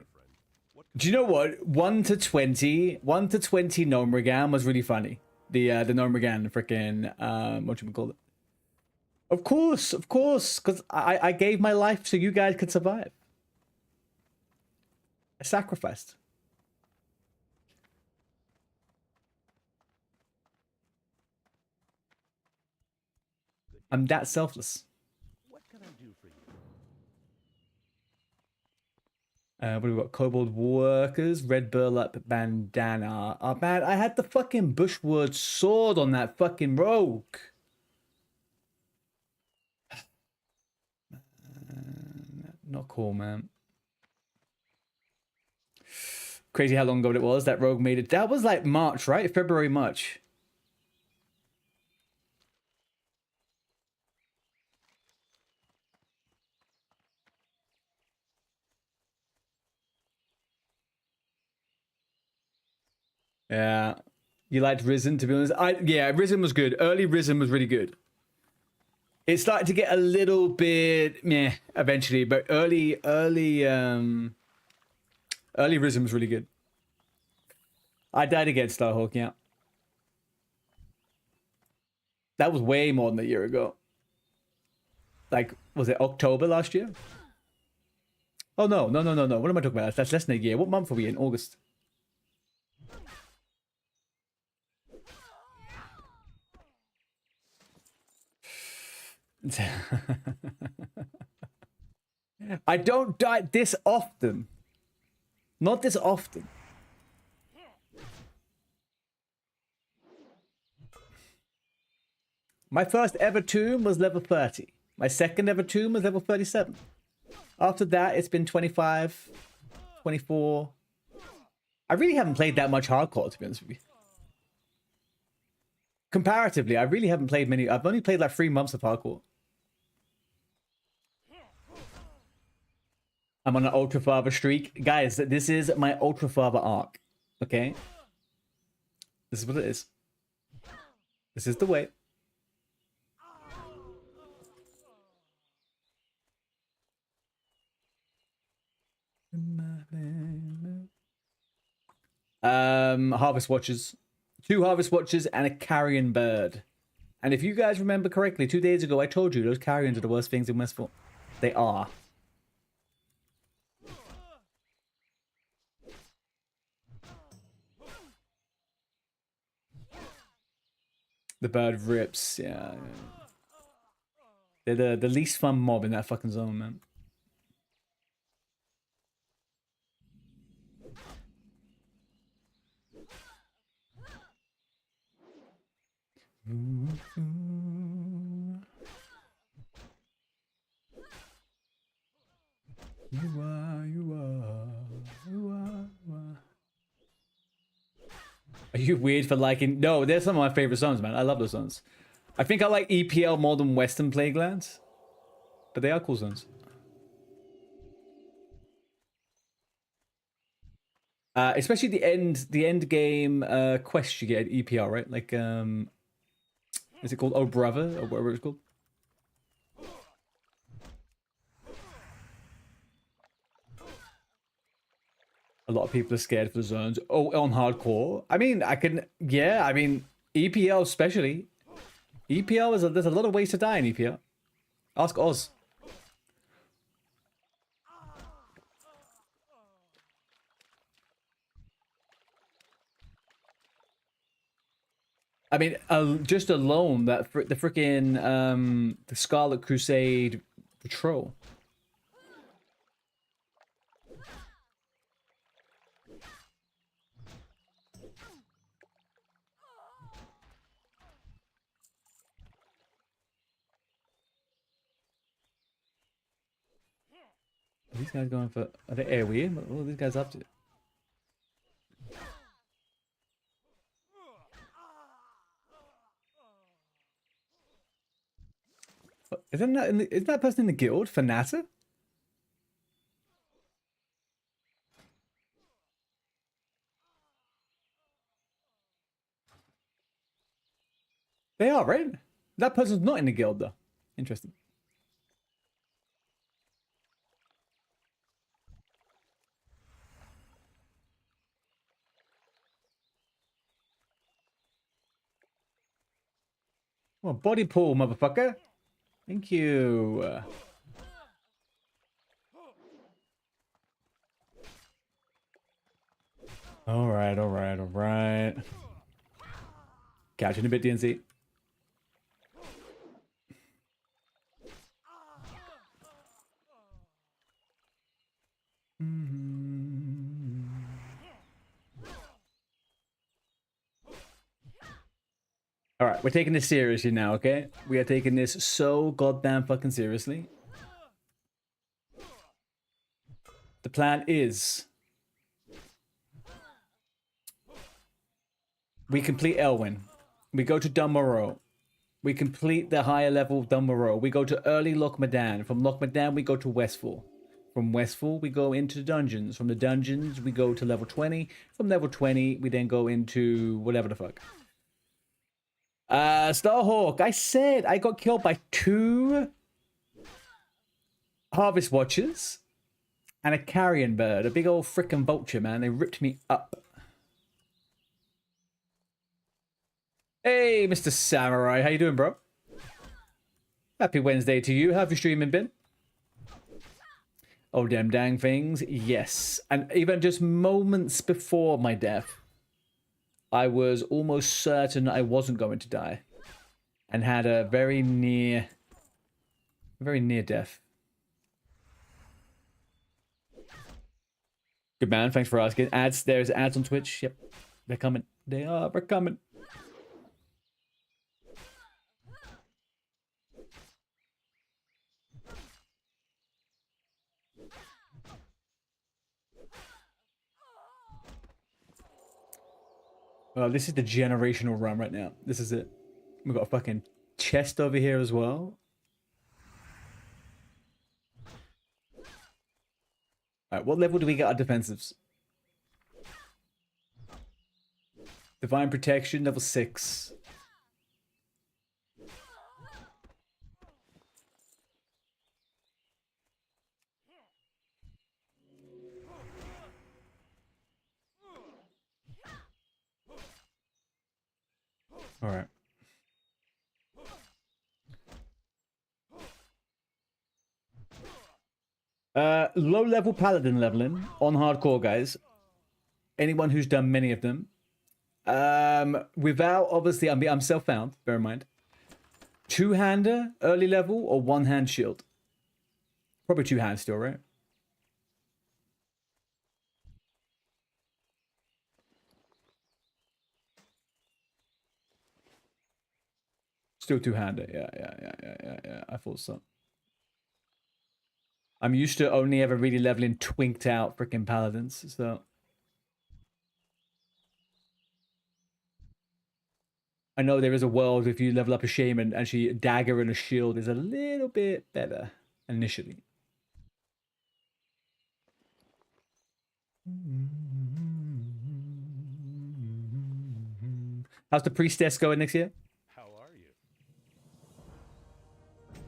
Do you know what? 1 to 20 Gnomergan was really funny. The Gnomergan freaking whatchamacallit. Of course, because I gave my life so you guys could survive. I sacrificed. I'm that selfless. What can I do for you? What do we got? Kobold Workers, Red Burlap Bandana. Oh man, I had the fucking Bushwood sword on that fucking rogue. Not cool, man. Crazy how long ago it was that rogue made it. That was like March, right? February, March. Yeah. You liked Risen, to be honest? Yeah, Risen was good. Early Risen was really good. It started to get a little bit meh eventually, but early Risen was really good. I died against Starhawk, yeah. That was way more than a year ago. Like, was it October last year? Oh, no. What am I talking about? That's less than a year. What month are we in? August. I don't die this often. Not this often. My first ever tomb was level 30. My second ever tomb was level 37. After that, it's been 25, 24. I really haven't played that much hardcore, to be honest with you. Comparatively, I really haven't played many. I've only played like 3 months of hardcore. I'm on an Ultra Father streak. Guys, this is my Ultra Father arc. Okay? This is what it is. This is the way. Harvest Watchers. 2 Harvest Watchers and a Carrion Bird. And if you guys remember correctly, 2 days ago I told you those Carrions are the worst things in Westfall. They are. The bird rips, yeah. They're the least fun mob in that fucking zone, man. You are. Are you weird for liking? No, they're some of my favorite songs, man. I love those songs. I think I like EPL more than Western Plaguelands, but they are cool songs. Especially the end game quest you get at EPL, right? Like, is it called Oh Brother or whatever it's called? A lot of people are scared for the zones. Oh, on hardcore. I mean, yeah, I mean, EPL especially. EPL there's a lot of ways to die in EPL. Ask Oz. I mean, just alone that the freaking the Scarlet Crusade patrol. Are these guys going for? Are they AoE? What are these guys up to? Isn't that person in the guild for NASA? They are, right? That person's not in the guild though. Interesting. Well, body pull, motherfucker. Thank you. All right. Catch you in a bit, DNC. All right, we're taking this seriously now, okay? We are taking this so goddamn fucking seriously. The plan is we complete Elwyn. We go to Dunmorrow. We complete the higher level Dunmorrow. We go to early Loch Madan. From Loch Madan, we go to Westfall. From Westfall, we go into the dungeons. From the dungeons, we go to level 20. From level 20, we then go into whatever the fuck. Starhawk, I said I got killed by 2 Harvest Watchers and a carrion bird. A big old frickin' vulture, man. They ripped me up. Hey, Mr. Samurai. How you doing, bro? Happy Wednesday to you. How have you streaming been? Oh, damn dang things. Yes. And even just moments before my death, I was almost certain I wasn't going to die. And had a very near death. Good man, thanks for asking. Ads, there's ads on Twitch. Yep. They're coming. They are, they're coming. Oh, this is the generational run right now. This is it. We've got a fucking chest over here as well. Alright, what level do we get our defensives? Divine Protection, level 6. Alright. Low level paladin leveling on hardcore, guys. Anyone who's done many of them. Without, obviously, I'm self-found, bear in mind. 2-hander, early level, or 1-hand shield? Probably 2-hand still, right? Still 2-hander, yeah. I thought so. I'm used to only ever really leveling twinked out freaking paladins, so. I know there is a world if you level up a shaman, actually a dagger and a shield is a little bit better initially. How's the priestess going next year? How are you?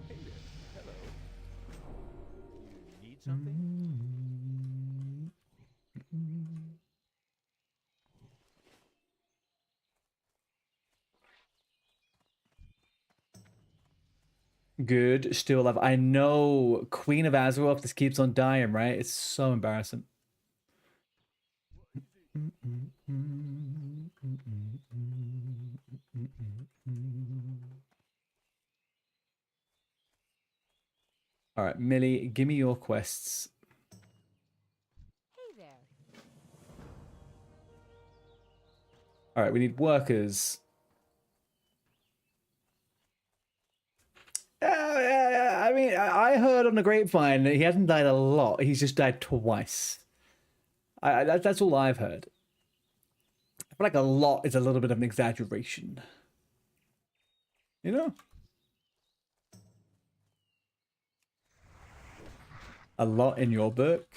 Hey there. Hello. You need something? Good, still alive. I know, Queen of Azeroth just keeps on dying, right? It's so embarrassing. All right, Millie, give me your quests. Hey there. All right, we need workers. I mean, I heard on the grapevine that he hasn't died a lot. He's just died twice. That's all I've heard. I feel like a lot is a little bit of an exaggeration. You know? A lot in your book?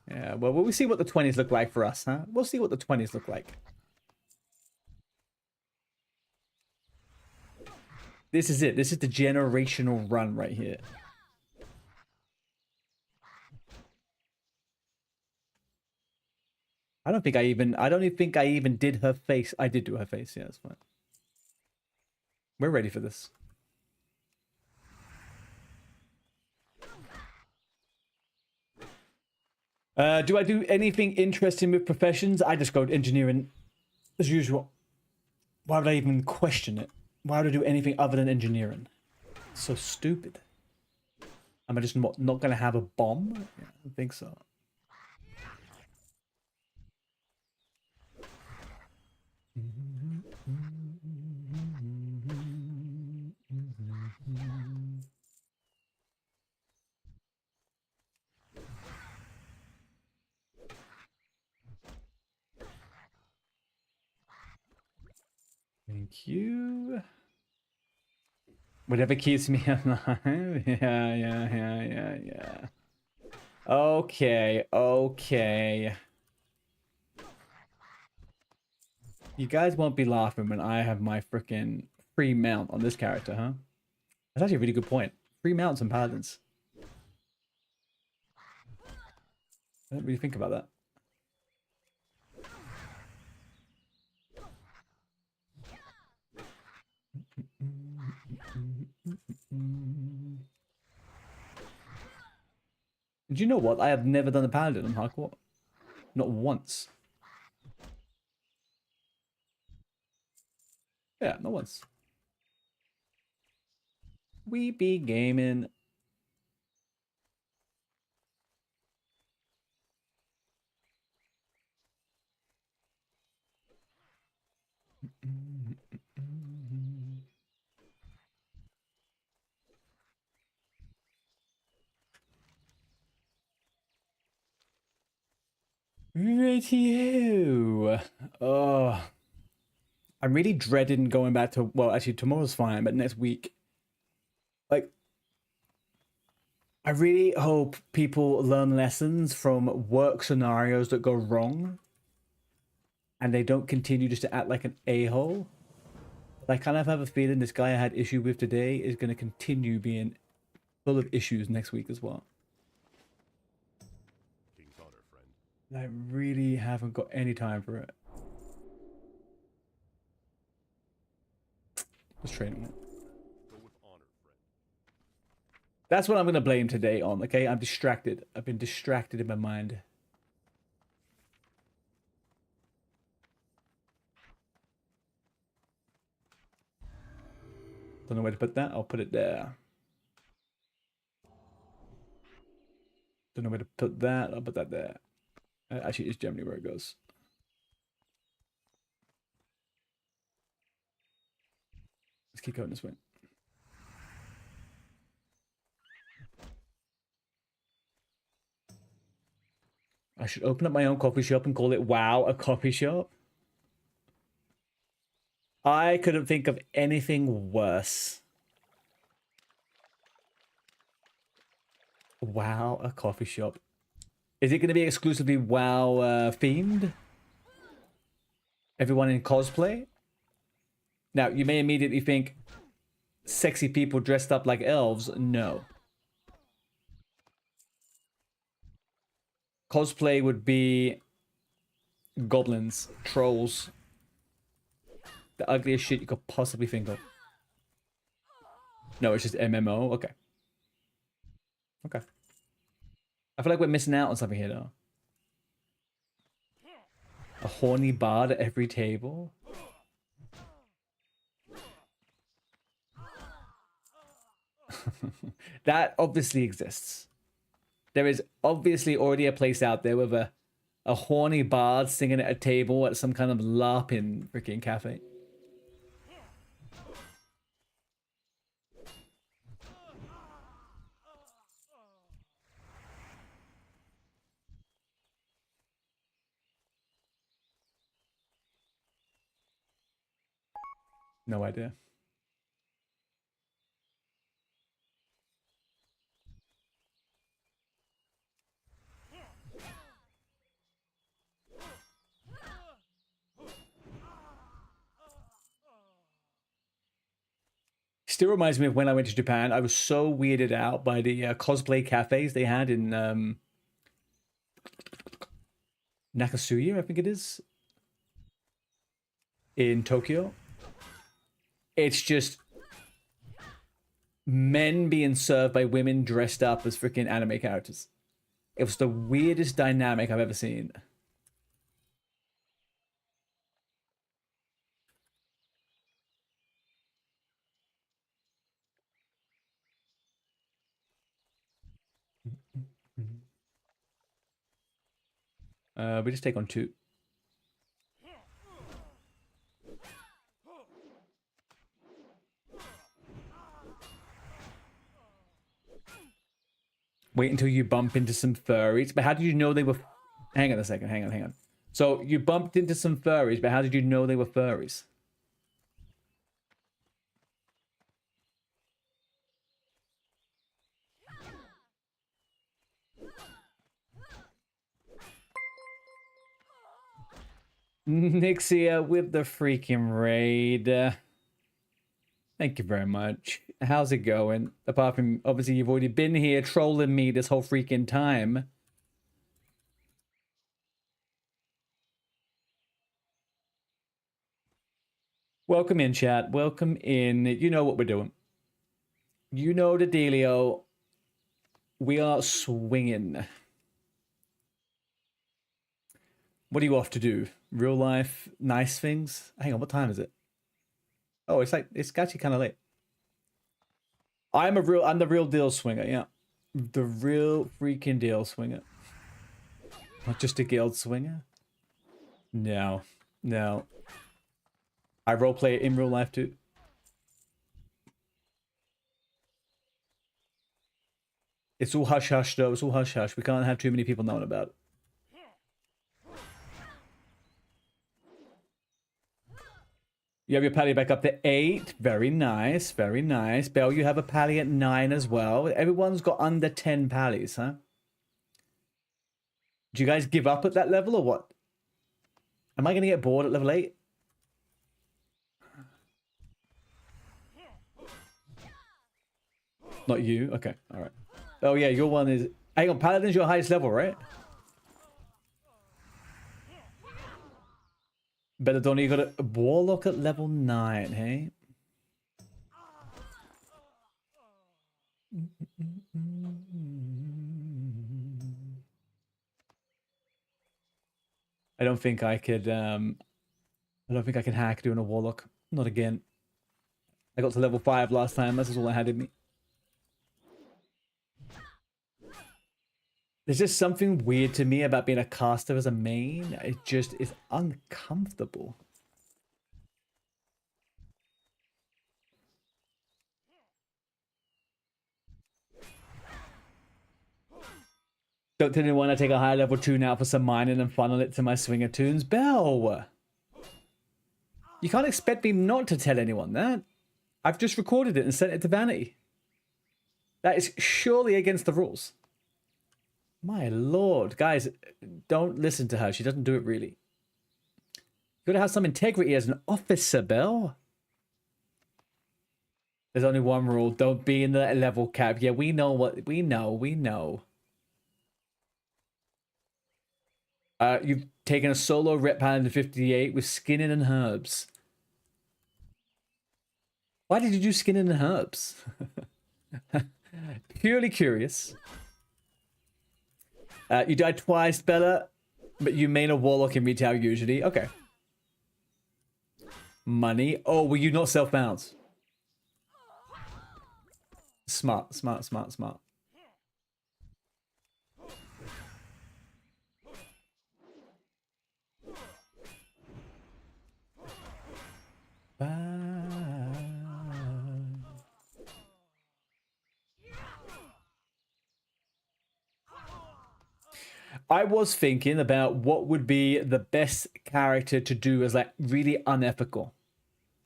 Yeah, well, we'll see what the 20s look like for us, huh? We'll see what the 20s look like. This is it. This is the generational run right here. I don't even think I even did her face. I did do her face. Yeah, that's fine. We're ready for this. Do I do anything interesting with professions? I just go to engineering as usual. Why would I even question it? Why would I do anything other than engineering? It's so stupid. Am I just not going to have a bomb? Yeah, I don't think so. Thank you. Whatever keeps me alive. Yeah. Okay, okay. You guys won't be laughing when I have my freaking free mount on this character, huh? That's actually a really good point. Free mounts and paladins. I don't really think about that. Do you know what? I have never done a paladin on hardcore. Not once. Yeah, not once. We be gaming. Radio. Oh, I'm really dreading going back to. Well, actually, tomorrow's fine, but next week, like, I really hope people learn lessons from work scenarios that go wrong, and they don't continue just to act like an a-hole. I kind of have a feeling this guy I had issue with today is going to continue being full of issues next week as well. King's honor, friend. I really haven't got any time for it. Let's train on it. Go with honor, friend. That's what I'm going to blame today on, okay? I'm distracted. I've been distracted in my mind. Don't know where to put that. I'll put it there. Don't know where to put that. I'll put that there. Actually, it's generally where it goes. Let's keep going this way. I should open up my own coffee shop and call it WoW, a coffee shop. I couldn't think of anything worse. WoW, a coffee shop. Is it going to be exclusively WoW themed? Everyone in cosplay? Now, you may immediately think sexy people dressed up like elves. No. Cosplay would be goblins, trolls. The ugliest shit you could possibly think of. No, it's just MMO. Okay. Okay. I feel like we're missing out on something here, though. A horny bard at every table. That obviously exists. There is obviously already a place out there with a horny bard singing at a table at some kind of LARPing freaking cafe. No idea. Still reminds me of when I went to Japan. I was so weirded out by the cosplay cafes they had in Nakasuya, I think it is, in Tokyo. It's just men being served by women dressed up as freaking anime characters. It was the weirdest dynamic I've ever seen. We just take on 2. Wait until you bump into some furries. But how did you know they were... Hang on a second. Hang on. So you bumped into some furries, but how did you know they were furries? Nixia with the freaking raid. Thank you very much. How's it going? Apart from, obviously, you've already been here trolling me this whole freaking time. Welcome in, chat. Welcome in. You know what we're doing. You know the dealio. We are swinging. What are you off to do? Real life, nice things? Hang on, what time is it? Oh, it's actually kind of late. I'm the real deal swinger, yeah. The real freaking deal swinger. Not just a guild swinger. No. No. I roleplay it in real life too. It's all hush hush though. It's all hush hush. We can't have too many people knowing about it. You have your pally back up to 8. Very nice. Very nice. Belle, you have a pally at 9 as well. Everyone's got under 10 pallies, huh? Do you guys give up at that level or what? Am I going to get bored at level 8? Not you? Okay. All right. Oh, yeah. Your one is... Hang on. Paladin's your highest level, right? Belladonna, you got a Warlock at level 9, hey? I don't think I could, I don't think I can hack doing a Warlock. Not again. I got to level 5 last time. That's all I had in me. There's just something weird to me about being a caster as a main. It just is uncomfortable. Don't tell anyone I take a high level tune out for some mining and funnel it to my swinger tunes. Bell! You can't expect me not to tell anyone that. I've just recorded it and sent it to Vanity. That is surely against the rules. My lord, guys, don't listen to her. She doesn't do it really. You gotta have some integrity as an officer, Belle. There's only one rule. Don't be in the level cap. Yeah, we know what... We know. You've taken a solo rep hand to 58 with skinning and herbs. Why did you do skinning and herbs? Purely curious. You died twice, Bella, but you main a Warlock in retail usually. Okay. Money. Oh, were you not self-bound? Smart. I was thinking about what would be the best character to do as like really unethical.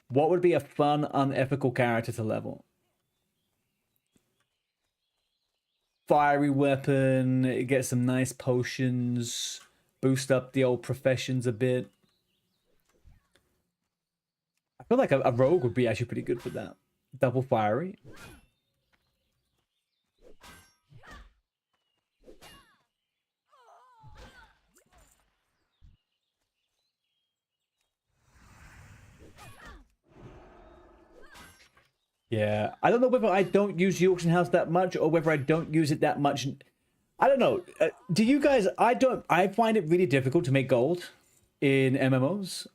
What would be a fun, unethical character to level? Fiery weapon, get some nice potions, boost up the old professions a bit. I feel like a rogue would be actually pretty good for that. Double fiery. Yeah, I don't know whether I don't use the auction house that much or whether I don't use it that much. I don't know. Do you guys? I find it really difficult to make gold in MMOs,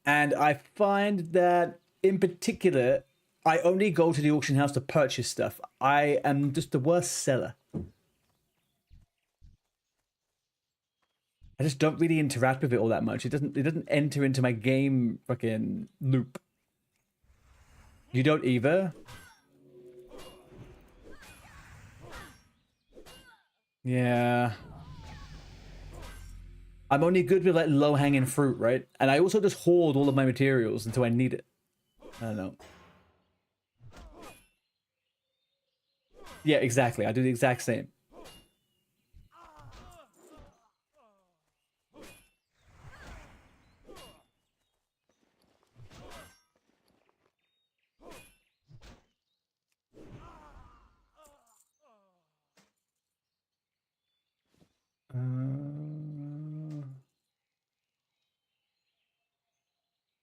and I find that in particular, I only go to the auction house to purchase stuff. I am just the worst seller. I just don't really interact with it all that much. It doesn't enter into my game fucking loop. You don't either? Yeah. I'm only good with like low-hanging fruit, right? And I also just hoard all of my materials until I need it. I don't know. Yeah, exactly. I do the exact same.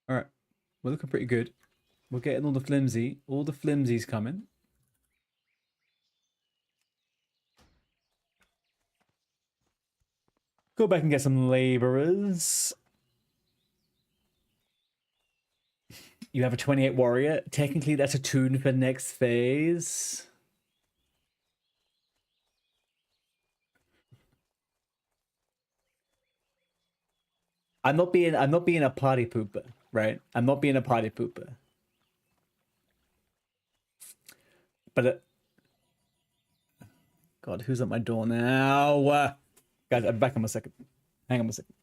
All right, we're looking pretty good. We're getting all the flimsies coming. Go back and get some laborers. You have a 28 warrior. Technically, that's a tune for next phase. I'm not being a party pooper, right? I'm not being a party pooper. But God, who's at my door now? Guys, I'm back in a second. Hang on a second.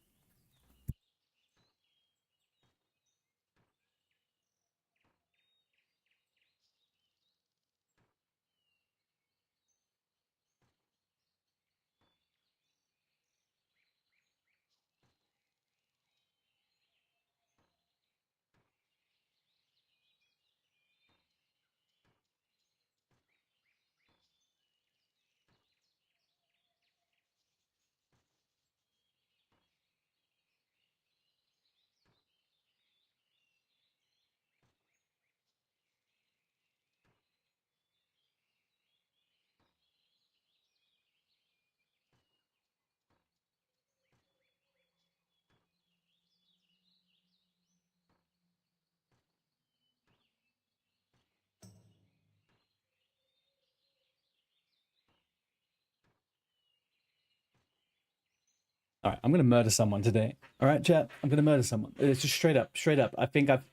All right, I'm gonna murder someone today. All right, chat. I'm gonna murder someone. It's just straight up, straight up. I think I've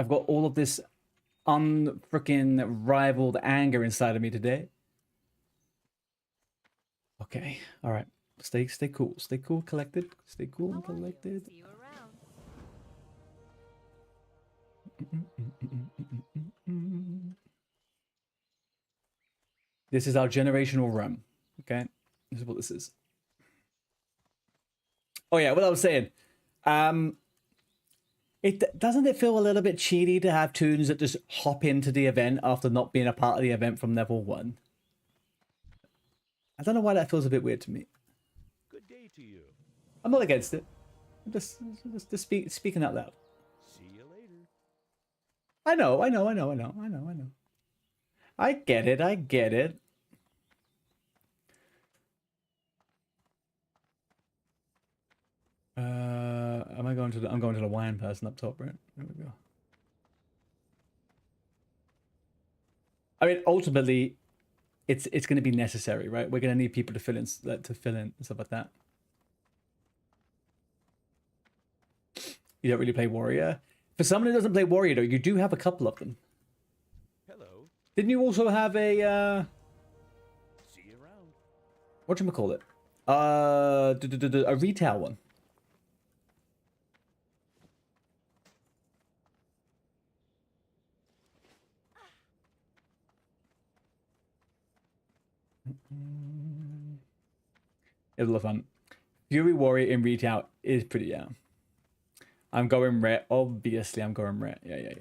got all of this unfreaking rivaled anger inside of me today. Okay. All right. Stay cool. Stay cool, collected. Stay cool and collected. See you around. This is our generational run. Okay, this is what this is. Oh yeah, what I was saying. Doesn't it feel a little bit cheaty to have tunes that just hop into the event after not being a part of the event from level 1? I don't know why that feels a bit weird to me. Good day to you. I'm not against it. I'm just speaking out loud. See you later. I know. I get it. I'm going to the wine person up top, right? There we go. I mean, ultimately, it's going to be necessary, right? We're going to need people to fill in and stuff like that. You don't really play warrior. For someone who doesn't play warrior, though, you do have a couple of them. Hello. Didn't you also have a See you around. whatchamacallit? A retail one? It's a lot of fun. Fury Warrior in retail is pretty, yeah. I'm going red. Obviously, I'm going red. Yeah.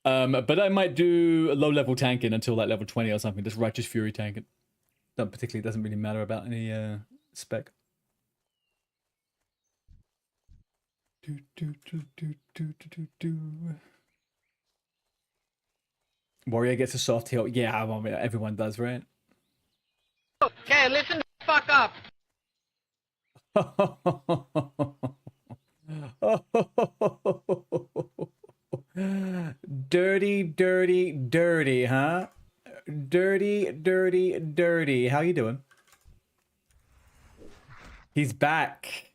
But I might do a low-level tanking until like level 20 or something. Just Righteous Fury tanking. Doesn't really matter about any spec. Warrior gets a soft heal. Yeah, I mean, everyone does, right? Okay, listen the fuck up. Dirty, huh? Dirty. How you doing? He's back.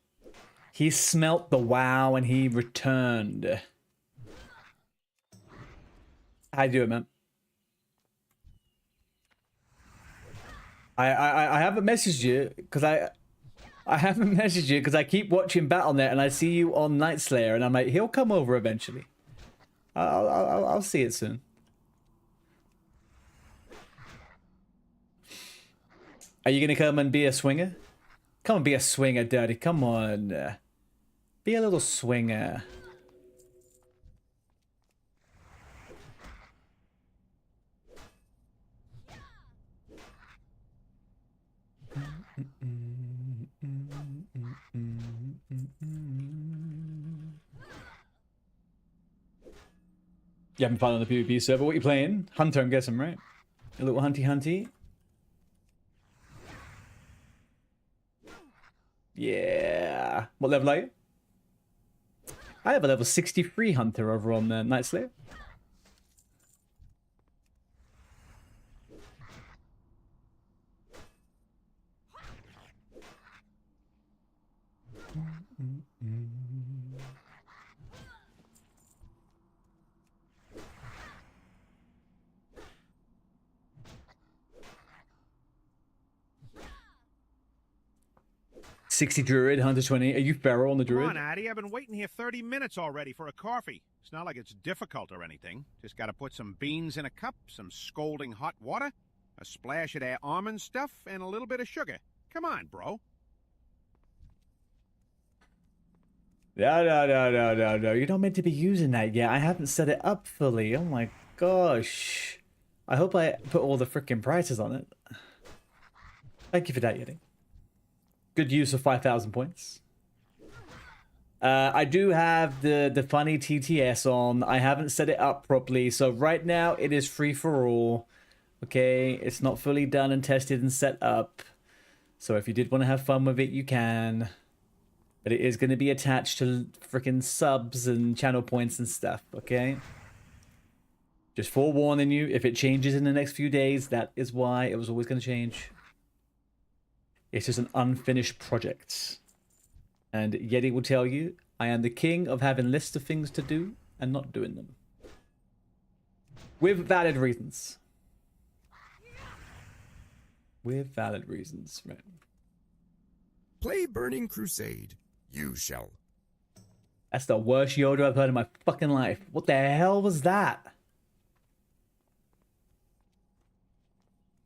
He smelt the wow and he returned. How you doing, man? I haven't messaged you because I haven't messaged you because I keep watching Battle.net and I see you on Night Slayer and I'm like, he'll come over eventually. I'll see it soon. Are you gonna come and be a swinger? Come and be a swinger, Dirty. Come on. Be a little swinger. You having fun on the PvP server? What are you playing? Hunter, I'm guessing, right? A little hunty. Yeah. What level are you? I have a level 63 Hunter over on Night Slayer. $60 Druid, Hunter 20. Are you feral on the Druid? Come on, Addy. I've been waiting here 30 minutes already for a coffee. It's not like it's difficult or anything. Just gotta put some beans in a cup, some scalding hot water, a splash of that almond stuff, and a little bit of sugar. Come on, bro. No. You're not meant to be using that yet. I haven't set it up fully. Oh my gosh. I hope I put all the freaking prices on it. Thank you for that, Yeti. Good use of 5,000 points. I do have the funny TTS on. I haven't set it up properly. So right now it is free for all. Okay, it's not fully done and tested and set up. So if you did want to have fun with it, you can. But it is going to be attached to freaking subs and channel points and stuff, okay? Just forewarning you, if it changes in the next few days, that is why it was always going to change. It's just an unfinished project. And Yeti will tell you, I am the king of having lists of things to do and not doing them. With valid reasons. With valid reasons, right? Play Burning Crusade. You shall. That's the worst Yoda I've heard in my fucking life. What the hell was that?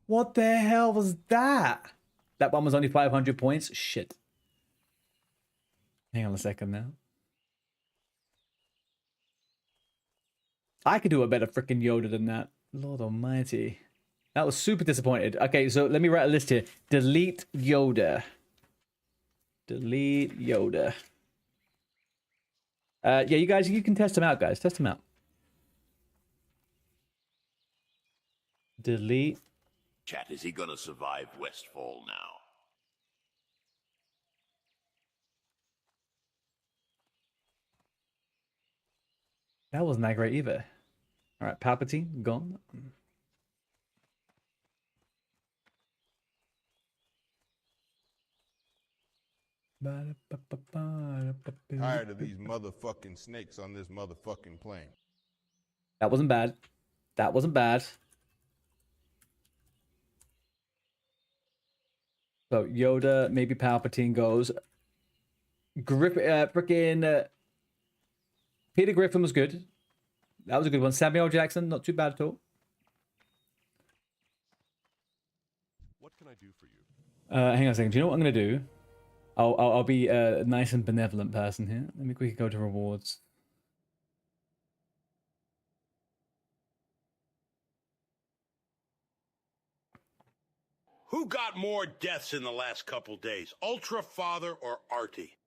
What the hell was that? That one was only 500 points? Shit. Hang on a second now. I could do a better freaking Yoda than that. Lord almighty. That was super disappointed. Okay, so let me write a list here. Delete Yoda. Delete Yoda. Yeah, you guys, you can test them out, guys. Test them out. Delete. Chat, is he gonna survive Westfall now? That wasn't that great either. All right, Palpatine, gone. Tired of these motherfucking snakes on this motherfucking plane. That wasn't bad. That wasn't bad. So Yoda, maybe Palpatine goes. Frickin' Peter Griffin was good. That was a good one. Samuel Jackson, not too bad at all. What can I do for you? Hang on a second. Do you know what I'm gonna do? I'll be a nice and benevolent person here. Let me quickly go to rewards. Who got more deaths in the last couple days? Ultra Father or Artie?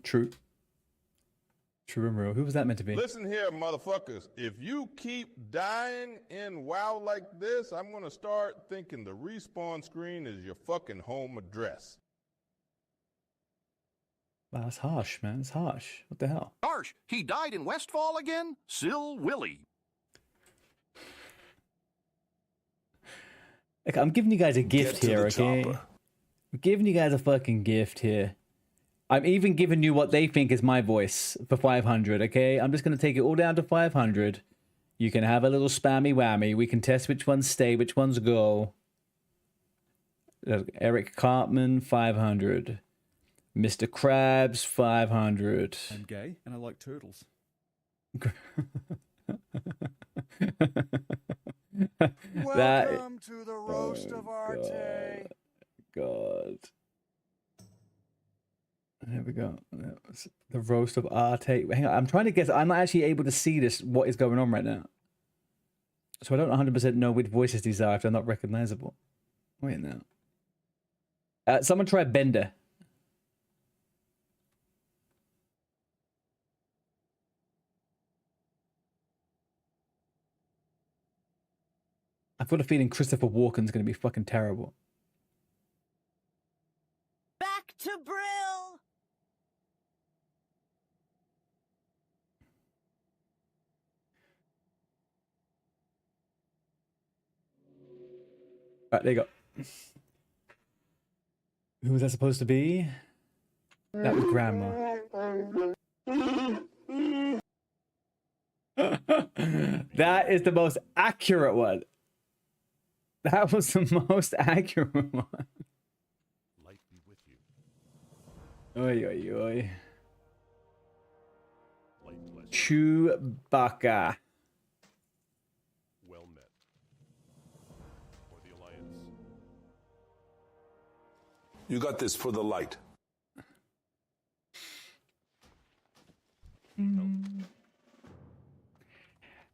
True. True and real. Who was that meant to be? Listen here, motherfuckers. If you keep dying in WoW like this, I'm gonna start thinking the respawn screen is your fucking home address. Wow, that's harsh, man. It's harsh. What the hell? Harsh. He died in Westfall again? Sill Willie. Okay, I'm giving you guys a gift here, okay? I'm giving you guys a fucking gift here. I'm even giving you what they think is my voice for 500, okay? I'm just going to take it all down to 500. You can have a little spammy whammy. We can test which ones stay, which ones go. Eric Cartman, 500. Mr. Krabs, 500. I'm gay and I like turtles. Welcome to the roast of Arte. God. There we go. The roast of Arte. Hang on, I'm trying to guess. I'm not actually able to see this. What is going on right now? So I don't 100% know which voices these are if they're not recognizable. Wait now. Someone try Bender. I've got a feeling Christopher Walken's going to be fucking terrible. Back to Brill! Right, there you go. Who was that supposed to be? That was Grandma. That is the most accurate one. That was the most accurate one. Light be with you. Oi, oi, oi. Light bless you. Chewbacca. Well met. For the Alliance. You got this for the light.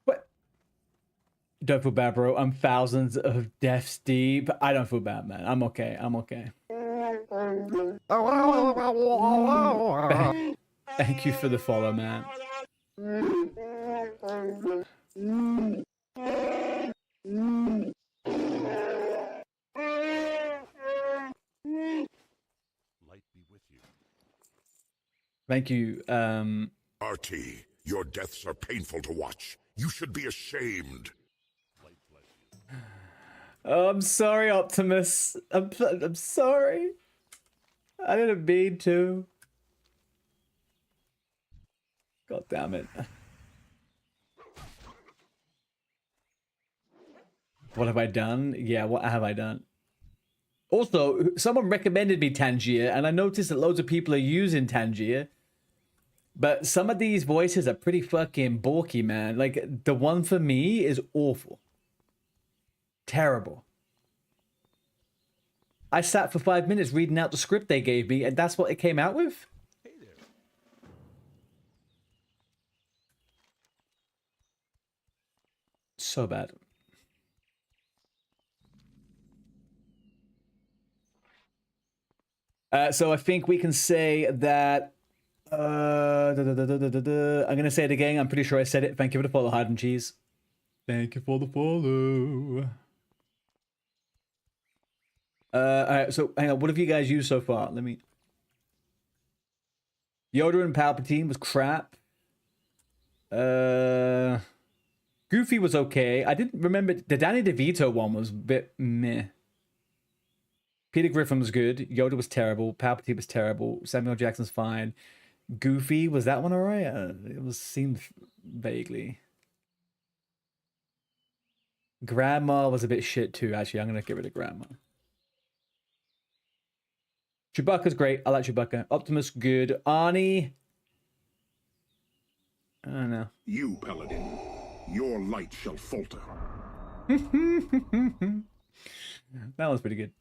What? Don't feel bad, bro. I'm thousands of deaths deep. I don't feel bad, man. I'm okay. I'm okay. Thank you for the follow, man. Light be with you. Thank you. RT, your deaths are painful to watch. You should be ashamed. Light bless you. Oh, I'm sorry, Optimus. I'm sorry. I didn't mean to. God damn it. What have I done? Yeah, what have I done? Also, someone recommended me Tangier, and I noticed that loads of people are using Tangier. But some of these voices are pretty fucking bulky, man. Like, the one for me is awful. Terrible. I sat for 5 minutes reading out the script they gave me, and that's what it came out with? Hey there. So bad. So I think we can say that... I'm going to say it again. I'm pretty sure I said it. Thank you for the follow, Hard and Cheese. Thank you for the follow. Alright, so hang on. What have you guys used so far? Let me... Yoda and Palpatine was crap. Goofy was okay. I didn't remember... The Danny DeVito one was a bit meh. Peter Griffin was good. Yoda was terrible. Palpatine was terrible. Samuel Jackson's fine. Goofy, was that one alright? It seemed vaguely. Grandma was a bit shit too, actually. I'm going to get rid of Grandma. Chewbacca's great. I like Chewbacca. Optimus, good. Arnie... I don't know. You, Paladin, your light shall falter. That one's pretty good.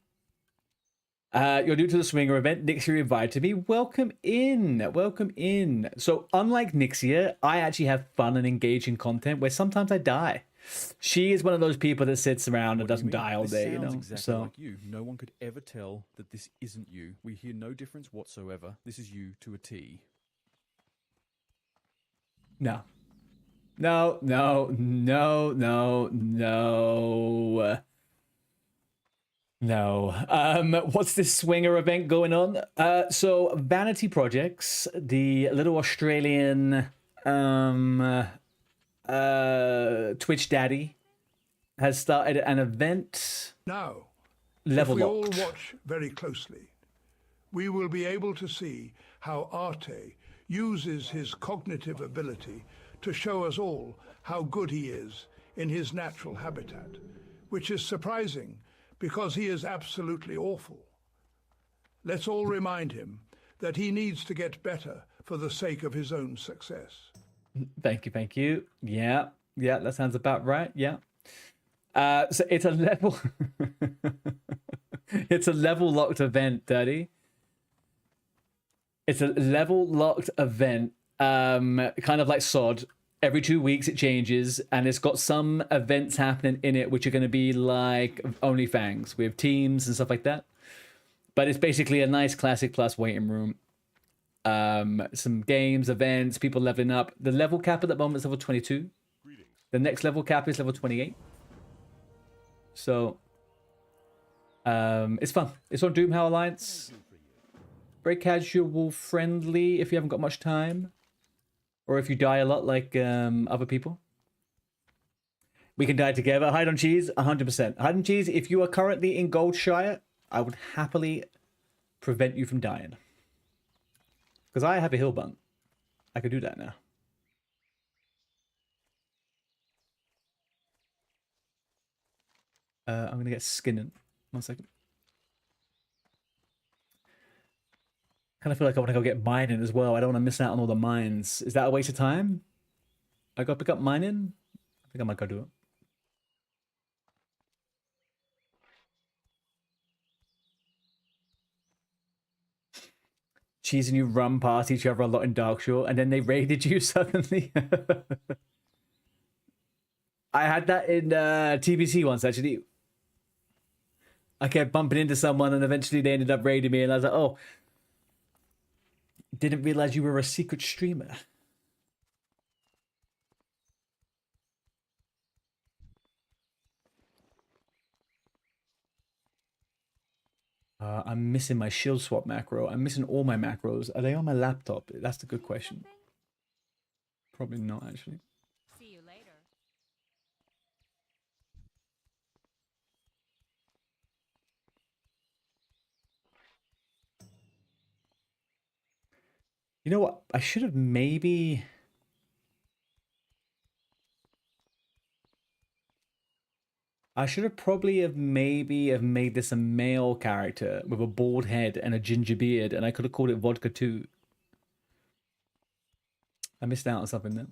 You're new to the Swinger event. Nixia invited me. Welcome in. Welcome in. So, unlike Nixia, I actually have fun and engaging content where sometimes I die. She is one of those people that sits around and doesn't die all day, you know? Exactly So, like you. No one could ever tell that this isn't you. We hear no difference whatsoever. This is you to a T. no. No, no, no, no, no. No. What's this Swinger event going on? So Vanity Projects, the little Australian Twitch daddy, has started an event. Now, Level if we locked. all watch very closely, we will be able to see how Arte uses his cognitive ability to show us all how good he is in his natural habitat, which is surprising because he is absolutely awful. Let's all remind him that he needs to get better for the sake of his own success. Thank you, thank you. Yeah, that sounds about right. Yeah. So it's a level... it's a level locked event, Daddy. It's a level locked event, kind of like SOD. Every 2 weeks it changes, and it's got some events happening in it which are going to be like OnlyFans. We have teams and stuff like that. But it's basically a nice Classic Plus waiting room. Some games, events, people leveling up. The level cap at the moment is level 22. The next level cap is level 28. So, it's fun. It's on Doomhowl Alliance. Very casual, friendly if you haven't got much time. Or if you die a lot like other people. We can die together. Hide on Cheese, 100%. Hide on Cheese, if you are currently in Goldshire, I would happily prevent you from dying. Because I have a hill bunk. I could do that now. I'm going to get skinning. 1 second. Kind of feel like I want to go get mining as well. I don't want to miss out on all the mines. Is that a waste of time? I go pick up mining? I think I might go do it. Cheese and you run past each other a lot in Darkshore, and then they raided you suddenly. I had that in TBC once, actually. I kept bumping into someone, and eventually they ended up raiding me, and I was like, oh, didn't realize you were a secret streamer. I'm missing my shield swap macro. I'm missing all my macros. Are they on my laptop? That's the good question. Probably not, actually. See you later. You know what? I should have maybe... I should have probably have made this a male character with a bald head and a ginger beard, and I could have called it Vodka 2. I missed out on something there.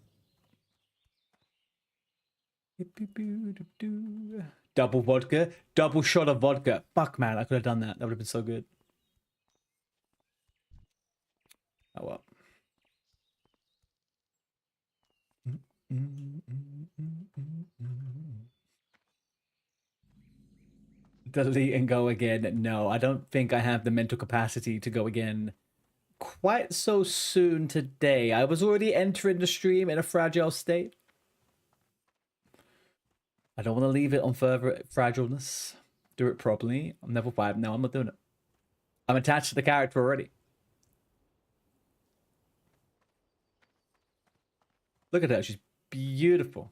Double vodka, double shot of vodka. Fuck, man, I could have done that. That would have been so good. Oh well. Delete and go again. No, I don't think I have the mental capacity to go again quite so soon today. I was already entering the stream in a fragile state. I don't want to leave it on further fragileness. Do it properly. I'm level 5. No, I'm not doing it. I'm attached to the character already. Look at her. She's beautiful.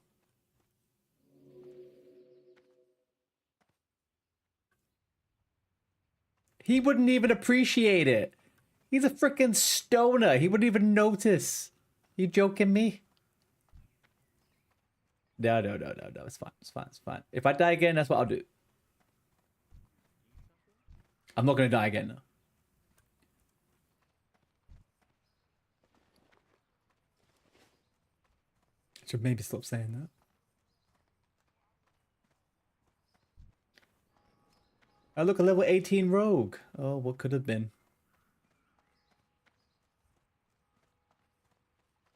He wouldn't even appreciate it. He's a freaking stoner. He wouldn't even notice. You joking me? No. It's fine. It's fine. It's fine. If I die again, that's what I'll do. I'm not going to die again, though. I should maybe stop saying that. Oh, look, a level 18 rogue. Oh, what could have been?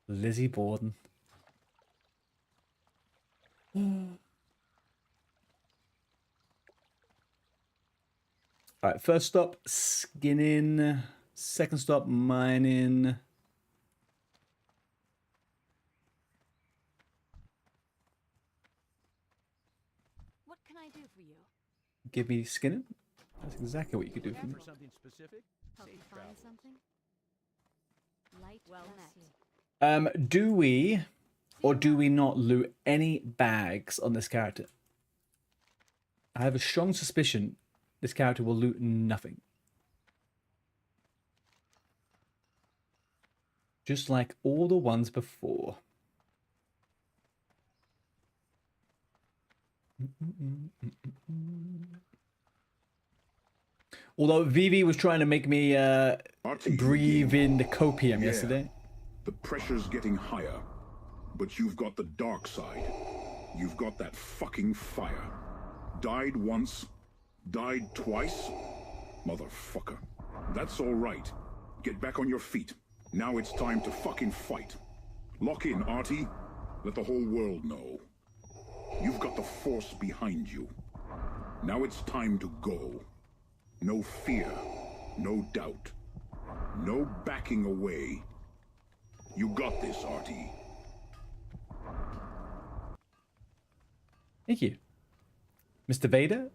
Lizzie Borden. Alright, first stop, skinning. Second stop, mining. What can I do for you? Give me skinning? That's exactly what you could do for me. Something specific? Help you find something? Light well met. Do we or do we not loot any bags on this character? I have a strong suspicion this character will loot nothing. Just like all the ones before. Although Vivi was trying to make me breathe in the copium yesterday. The pressure's getting higher, but you've got the dark side. You've got that fucking fire. Died once, died twice. Motherfucker. That's all right. Get back on your feet. Now it's time to fucking fight. Lock in, Artie. Let the whole world know. You've got the force behind you. Now it's time to go. No fear, No doubt. No backing away. You got this, Artie. Thank you. Mr. Vader,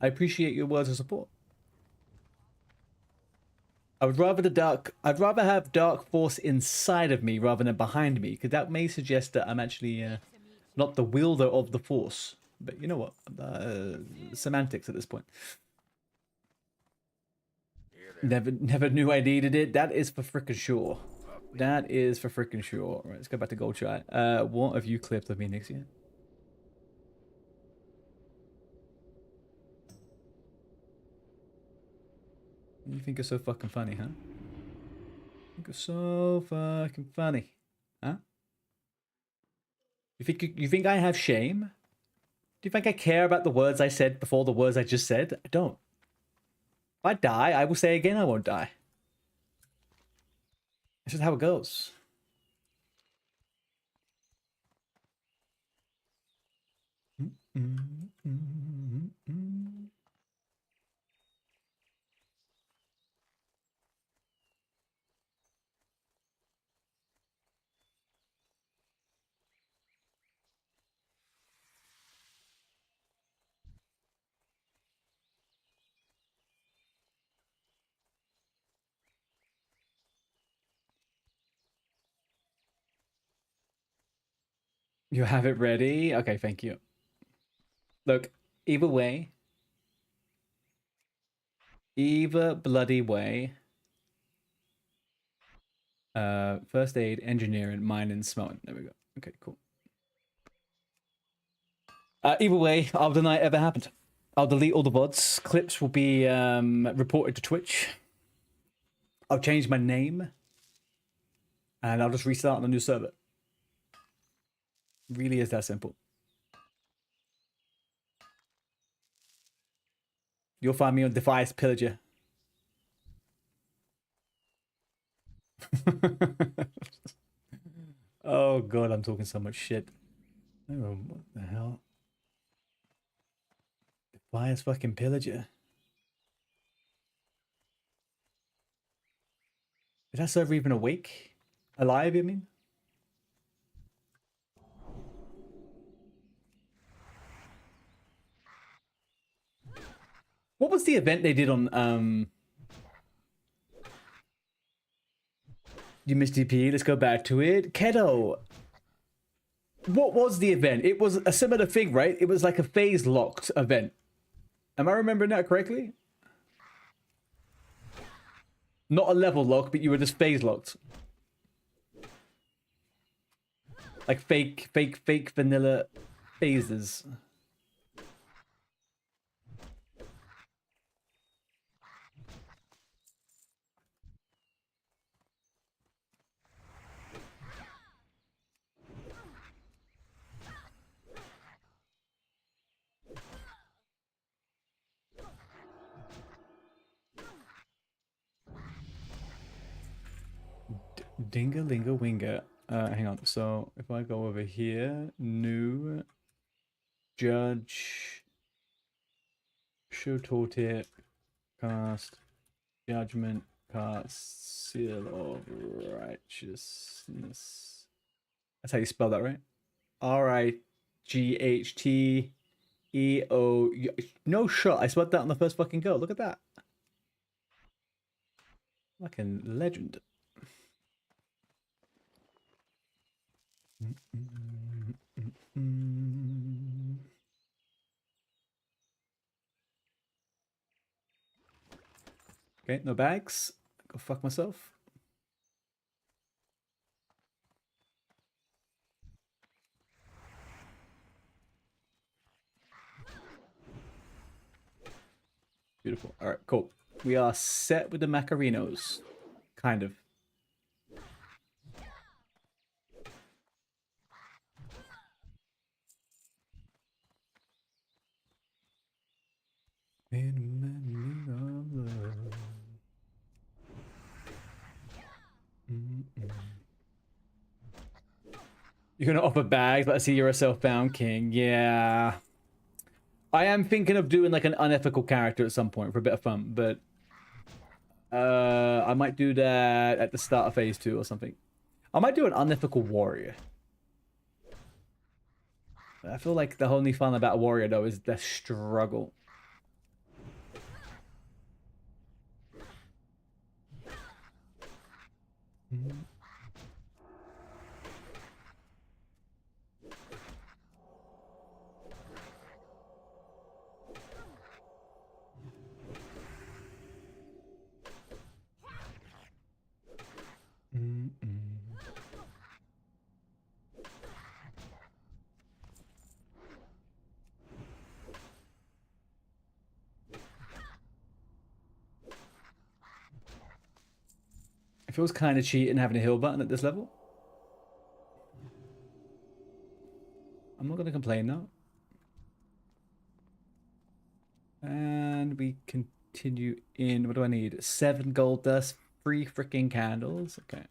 I appreciate your words of support. I'd rather have Dark Force inside of me rather than behind me, because that may suggest that I'm actually not the wielder of the Force. But you know what? Semantics at this point. Never knew I needed it. That is for frickin' sure. That is for frickin' sure. Right, let's go back to Gold Chat. What have you clipped of me next year? You think you're so fucking funny, huh? You think you're so fucking funny, huh? You think I have shame? Do you think I care about the words I said before the words I just said? I don't. If I die, I will say again I won't die. That's just how it goes. You have it ready? Okay, thank you. Look, either way. Either bloody way. First aid, engineering, mining, smelting. There we go. Okay, cool. Either way, I'll deny it ever happened. I'll delete all the VODs. Clips will be reported to Twitch. I'll change my name. And I'll just restart on a new server. Really is that simple. You'll find me on Defiance Pillager. Oh god, I'm talking so much shit. Oh, what the hell? Defiance fucking Pillager. Is that server even awake? Alive, you mean? What was the event they did on you missed DP, let's go back to it. Keto. What was the event? It was a similar thing, right? It was like a phase locked event. Am I remembering that correctly? Not a level lock, but you were just phase locked. Like fake vanilla phases. Dinga winga. Hang on. So if I go over here, new judge, show tooltip, cast, judgment, cast, seal of righteousness. That's how you spell that, right? RIGHTEO. No shot. I spelled that on the first fucking go. Look at that. Fucking legend. Okay, no bags. Go fuck myself. Beautiful. All right, cool. We are set with the Macarinos. Kind of. You're gonna offer bags, but I see you're a self-bound king. Yeah. I am thinking of doing like an unethical character at some point for a bit of fun, but I might do that at the start of phase 2 or something. I might do an unethical warrior. I feel like the only fun about a warrior though is the struggle. It feels kind of cheating having a heal button at this level. I'm not going to complain now. And we continue in. What do I need? 7 gold dust, 3 freaking candles. Okay.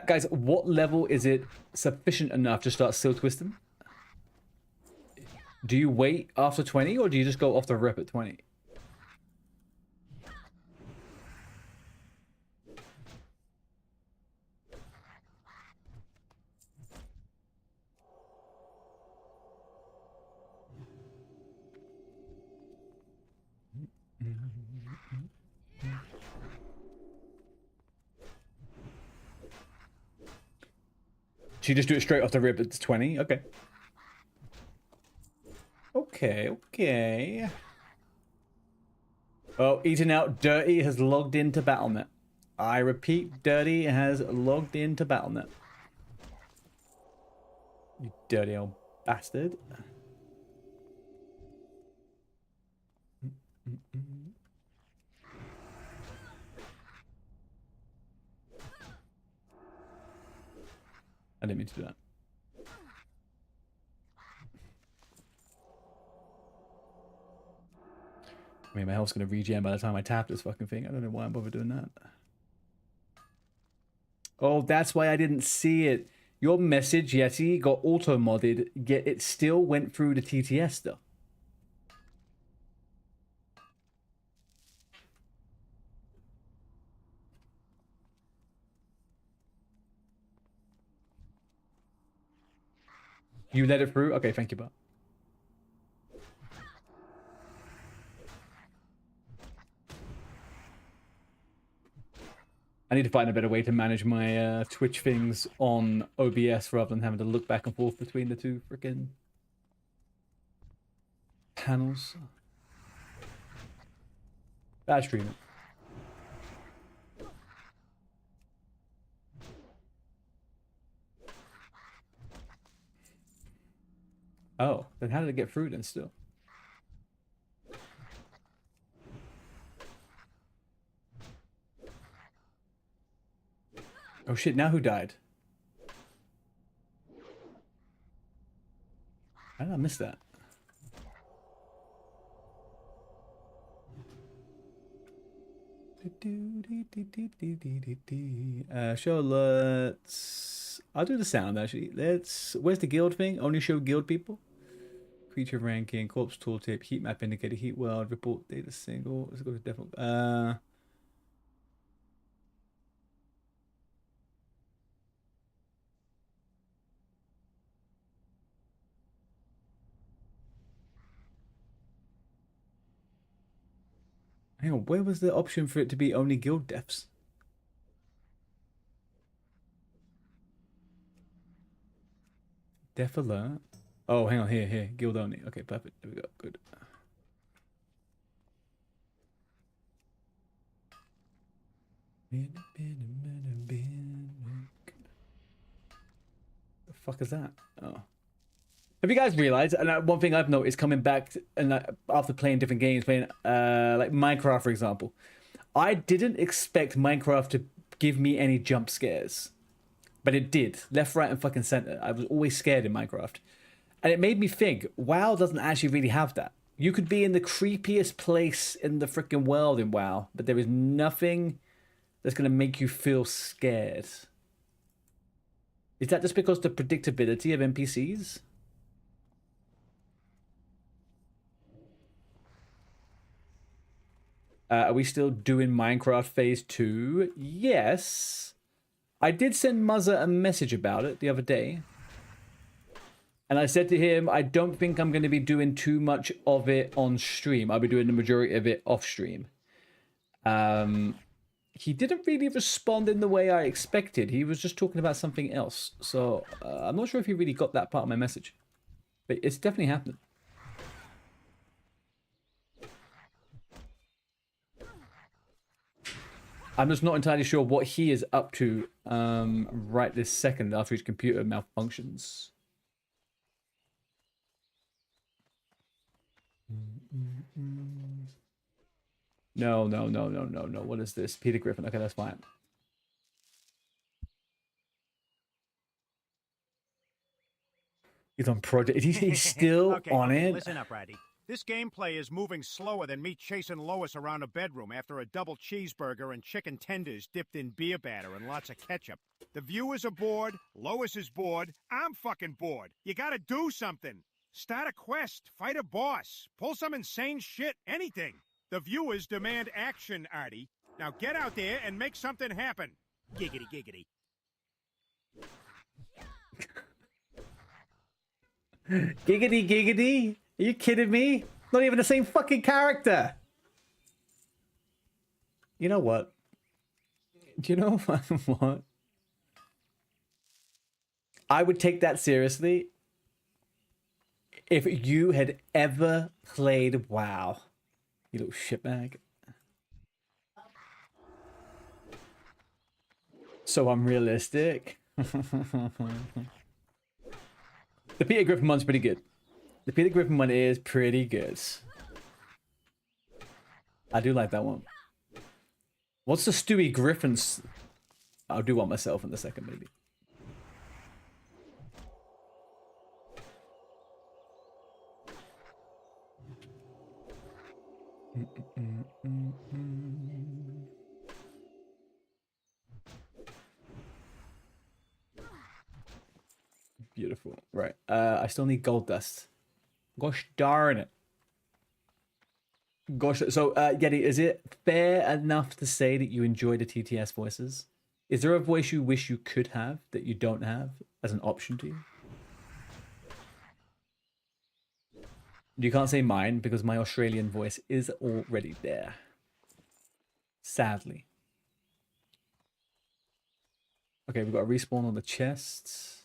Guys, what level is it sufficient enough to start still twisting? Do you wait after 20 or do you just go off the rip at 20? So you just do it straight off the rip at 20? Okay. Okay. Oh, Eating Out Dirty has logged into Battle.net. I repeat, Dirty has logged into Battle.net. You dirty old bastard. I didn't mean to do that. I mean, my health's going to regen by the time I tap this fucking thing. I don't know why I'm bothered doing that. Oh, that's why I didn't see it. Your message, Yeti, got auto-modded, yet it still went through the TTS though. You let it through? Okay, thank you, bud. I need to find a better way to manage my Twitch things on OBS rather than having to look back and forth between the two freaking panels. Bad streaming. Oh, then how did it get through then still? Oh shit, now who died? How did I miss that? Sure, let's... I'll do the sound actually. Let's... Where's the guild thing? Only show guild people? Creature ranking, corpse tooltip, heat map indicator, heat world, report data single. Let's go to default. Hang on, where was the option for it to be only guild deaths? Death alert. Oh, hang on, here, guild only. Okay, perfect. There we go. Good. The fuck is that? Oh. Have you guys realized, and one thing I've noticed coming back and after playing different games, playing like Minecraft, for example, I didn't expect Minecraft to give me any jump scares, but it did. Left, right, and fucking center. I was always scared in Minecraft. And it made me think, WoW doesn't actually really have that. You could be in the creepiest place in the freaking world in WoW, but there is nothing that's going to make you feel scared. Is that just because the predictability of NPCs? Are we still doing Minecraft Phase 2? Yes. I did send Muzza a message about it the other day. And I said to him, I don't think I'm going to be doing too much of it on stream. I'll be doing the majority of it off stream. He didn't really respond in the way I expected. He was just talking about something else. So I'm not sure if he really got that part of my message. But it's definitely happening. I'm just not entirely sure what he is up to right this second after his computer malfunctions. No. What is this? Peter Griffin. Okay, that's fine. He's on project. He's still on it. Listen up, Ratty. This gameplay is moving slower than me chasing Lois around a bedroom after a double cheeseburger and chicken tenders dipped in beer batter and lots of ketchup. The viewers are bored, Lois is bored, I'm fucking bored. You gotta do something. Start a quest, fight a boss, pull some insane shit, anything. The viewers demand action, Artie. Now get out there and make something happen. Giggity, giggity. Giggity, giggity? Are you kidding me? Not even the same fucking character. You know what? Do you know what? I would take that seriously if you had ever played WoW. You little shitbag. So unrealistic. The Peter Griffin one's pretty good. The Peter Griffin one is pretty good. I do like that one. What's the Stewie Griffin's? I'll do one myself in a second, maybe. Beautiful. Right. I still need gold dust. Gosh darn it. Gosh. So, Yeti, is it fair enough to say that you enjoy the TTS voices? Is there a voice you wish you could have that you don't have as an option to you? You can't say mine because my Australian voice is already there. Sadly. Okay, we've got a respawn on the chest.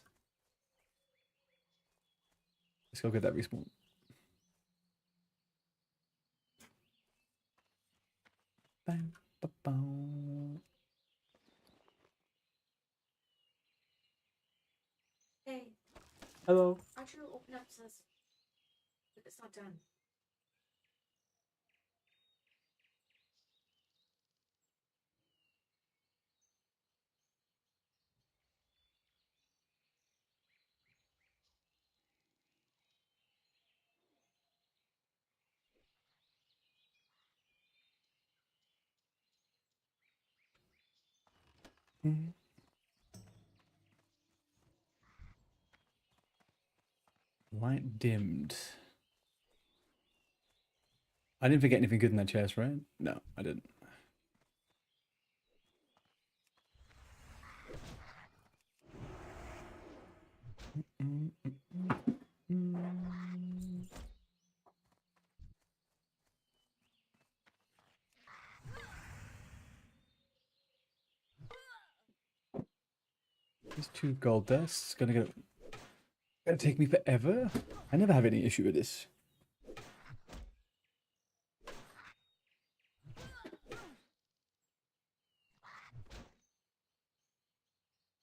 Let's go get that respawn. Bang, ba, bow. Hey. Hello. Aren't you open up this? It's not done. Light dimmed. I didn't forget anything good in that chest, right? No, I didn't. These 2 gold dusts gonna take me forever. I never have any issue with this.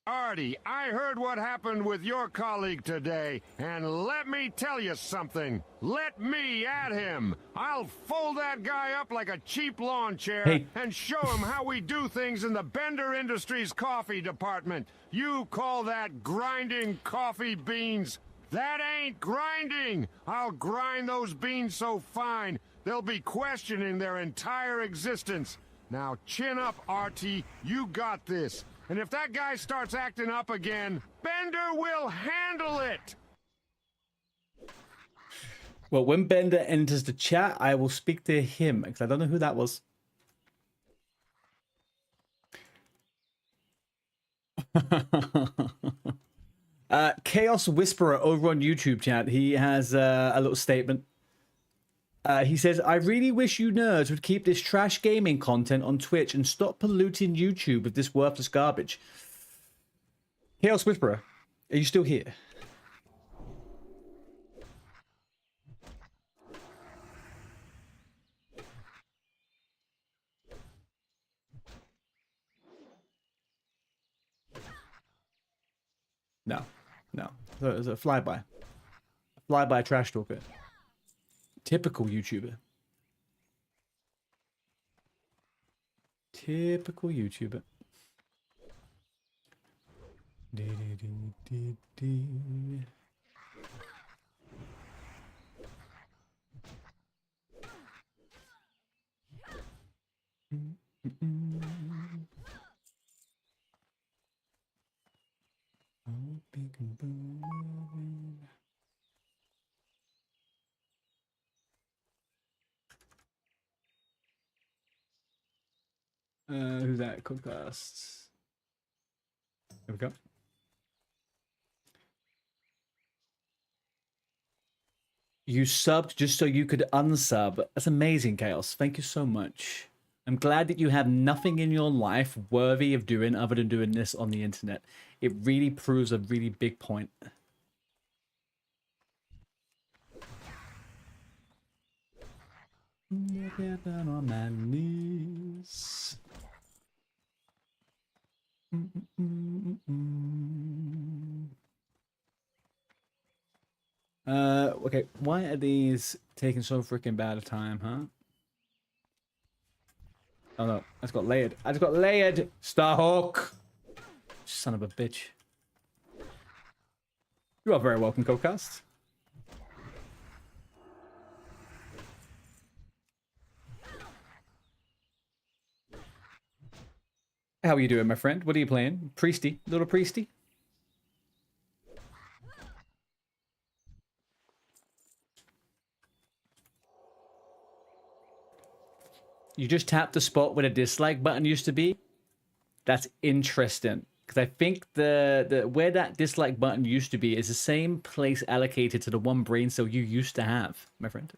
Artie, I heard what happened with your colleague today, and let me tell you something. Let me at him. I'll fold that guy up like a cheap lawn chair and show him how we do things in the Bender Industries coffee department. You call that grinding coffee beans? That ain't grinding. I'll grind those beans so fine, they'll be questioning their entire existence. Now chin up, Artie. You got this. And if that guy starts acting up again, Bender will handle it! Well, when Bender enters the chat, I will speak to him, because I don't know who that was. Chaos Whisperer over on YouTube chat. He has a little statement. He says, I really wish you nerds would keep this trash gaming content on Twitch and stop polluting YouTube with this worthless garbage. Chaos Whisperer, are you still here? No, no. It's a flyby. A flyby trash talker. Typical YouTuber. Typical YouTuber. Who's that? Codecast. There we go. You subbed just so you could unsub. That's amazing, Chaos. Thank you so much. I'm glad that you have nothing in your life worthy of doing other than doing this on the internet. It really proves a really big point. Get down on my knees. Okay, why are these taking so freaking bad a time, huh? Oh no, I just got layered. I just got layered! Starhawk! Son of a bitch. You are very welcome, Codecast. How are you doing, my friend? What are you playing? Priesty? Little Priesty? You just tapped the spot where the dislike button used to be? That's interesting. Because I think the where that dislike button used to be is the same place allocated to the one brain cell you used to have, my friend.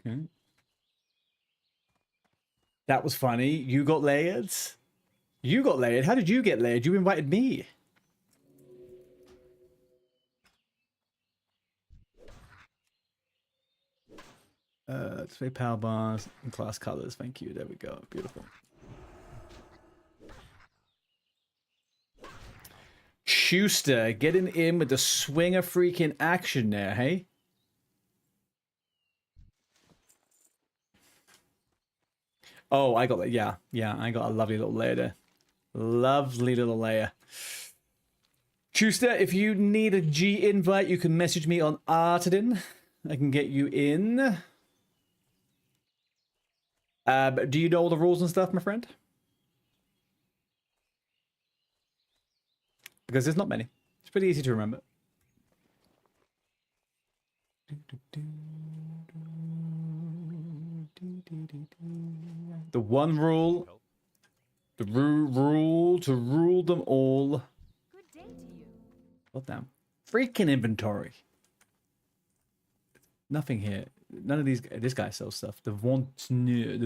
Okay. That was funny. You got layered? You got layered? How did you get layered? You invited me. Display power bars and class colors. Thank you. There we go. Beautiful. Schuster getting in with the swinger freaking action there, hey? Oh, I got that. Yeah, I got a lovely little layer there. Lovely little layer. Schuster, if you need a G invite, you can message me on Artedin. I can get you in. Do you know all the rules and stuff, my friend? Because there's not many. It's pretty easy to remember. The one rule. The rule to rule them all. Good day to you. Well, damn. Freaking inventory. Nothing here. None of these. This guy sells stuff. The Vintner.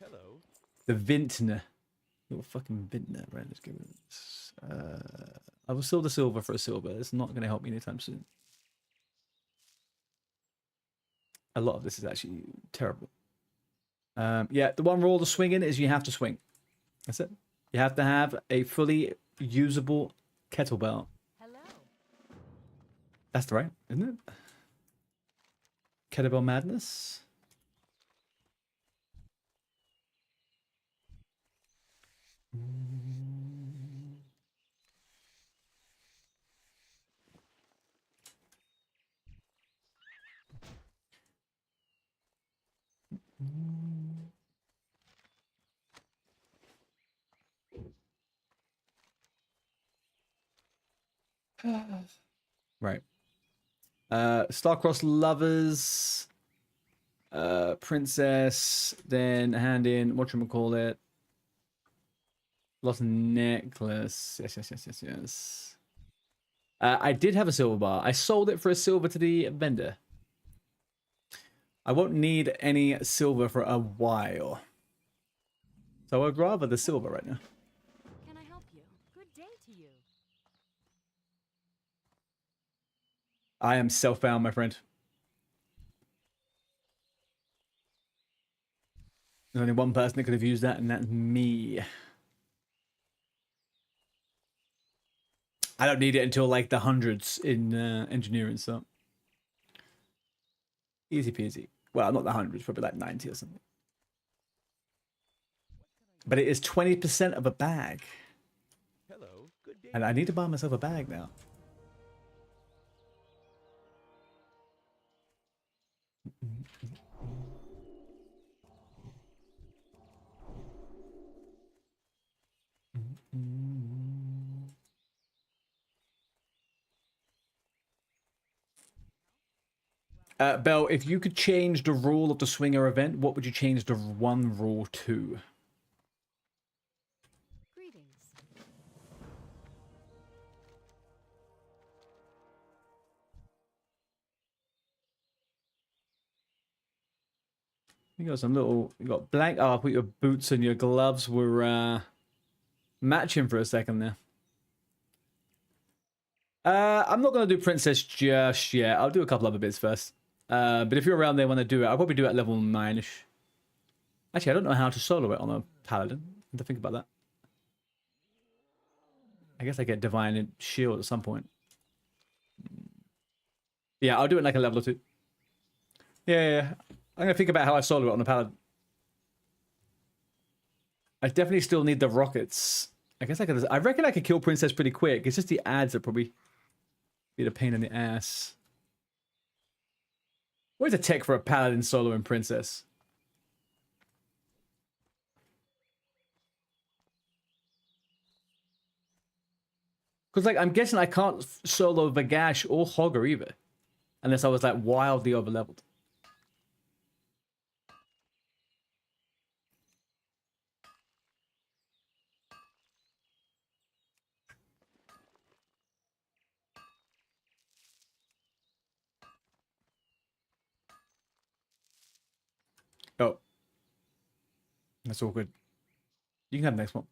Hello. The Vintner. Little fucking Vintner. Right, let's give it this. I will sell the silver for a silver. It's not going to help me anytime soon. A lot of this is actually terrible. Yeah, the one rule to swinging is you have to swing. That's it. You have to have a fully usable kettlebell. Hello. That's the right, isn't it? Kettlebell madness. Right. Star-crossed lovers. Princess. Then hand in, whatchamacallit. Lost necklace. Yes. I did have a silver bar. I sold it for a silver to the vendor. I won't need any silver for a while. So I'd rather the silver right now. Can I help you? Good day to you. I am self-bound, my friend. There's only one person that could have used that, and that's me. I don't need it until like the hundreds in engineering, so easy peasy. Well, not the hundreds, probably like 90 or something. But it is 20% of a bag. Hello, good day. And I need to buy myself a bag now. Belle, if you could change the rule of the swinger event, what would you change the one rule to? Greetings. You got some little, you got blank. Oh, I put your boots and your gloves were matching for a second there. I'm not going to do Princess just yet. I'll do a couple other bits first. But if you're around there when I do it, I'll probably do it at level 9-ish. Actually, I don't know how to solo it on a paladin. I have to think about that. I guess I get Divine Shield at some point. Yeah, I'll do it like a level or 2. Yeah. I'm going to think about how I solo it on a paladin. I definitely still need the rockets. I guess I reckon I could kill Princess pretty quick. It's just the ads that probably be a pain in the ass. What is a tech for a paladin solo and Princess? Because, like, I'm guessing I can't solo Vagash or Hogger either. Unless I was, like, wildly overleveled. Oh. That's all good. You can have the next one.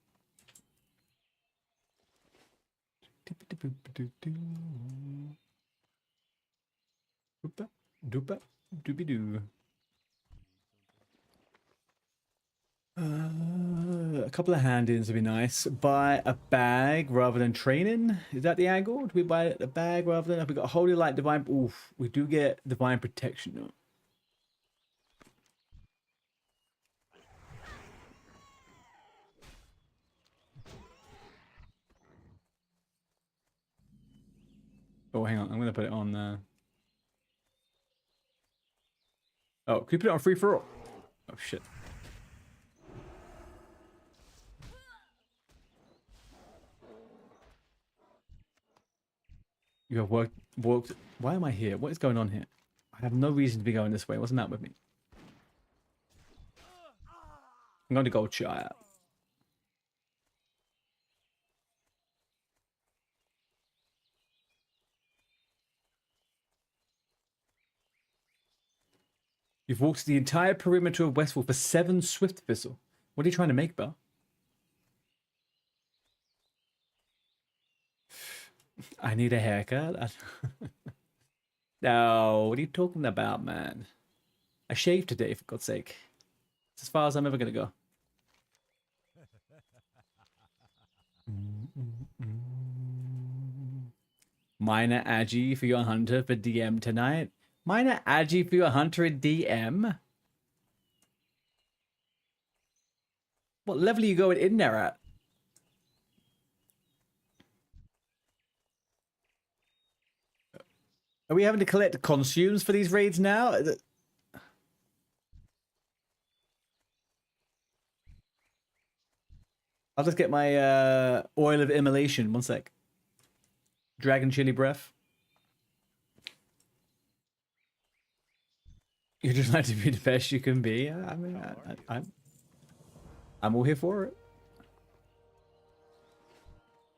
Doopa, doopy doo. A couple of hand-ins would be nice. Buy a bag rather than training. Is that the angle? Do we buy a bag rather than... Have we got Holy Light, Divine... Oof, we do get Divine Protection though. Oh, hang on. I'm going to put it on... Oh, can you put it on free for all? Oh, shit. You have walked... Why am I here? What is going on here? I have no reason to be going this way. What's the matter with me? I'm going to go Goldshire. You've walked the entire perimeter of Westfall for 7 Swift Thistle. What are you trying to make, Belle? I need a haircut. No, what are you talking about, man? I shaved today, for God's sake. It's as far as I'm ever going to go. Minor Agi for your hunter for DM tonight. Minor Agi for your hunter in DM? What level are you going in there at? Are we having to collect consumes for these raids now? I'll just get my oil of immolation. One sec. Dragon chili breath. You just like to be the best you can be. I mean, I'm all here for it.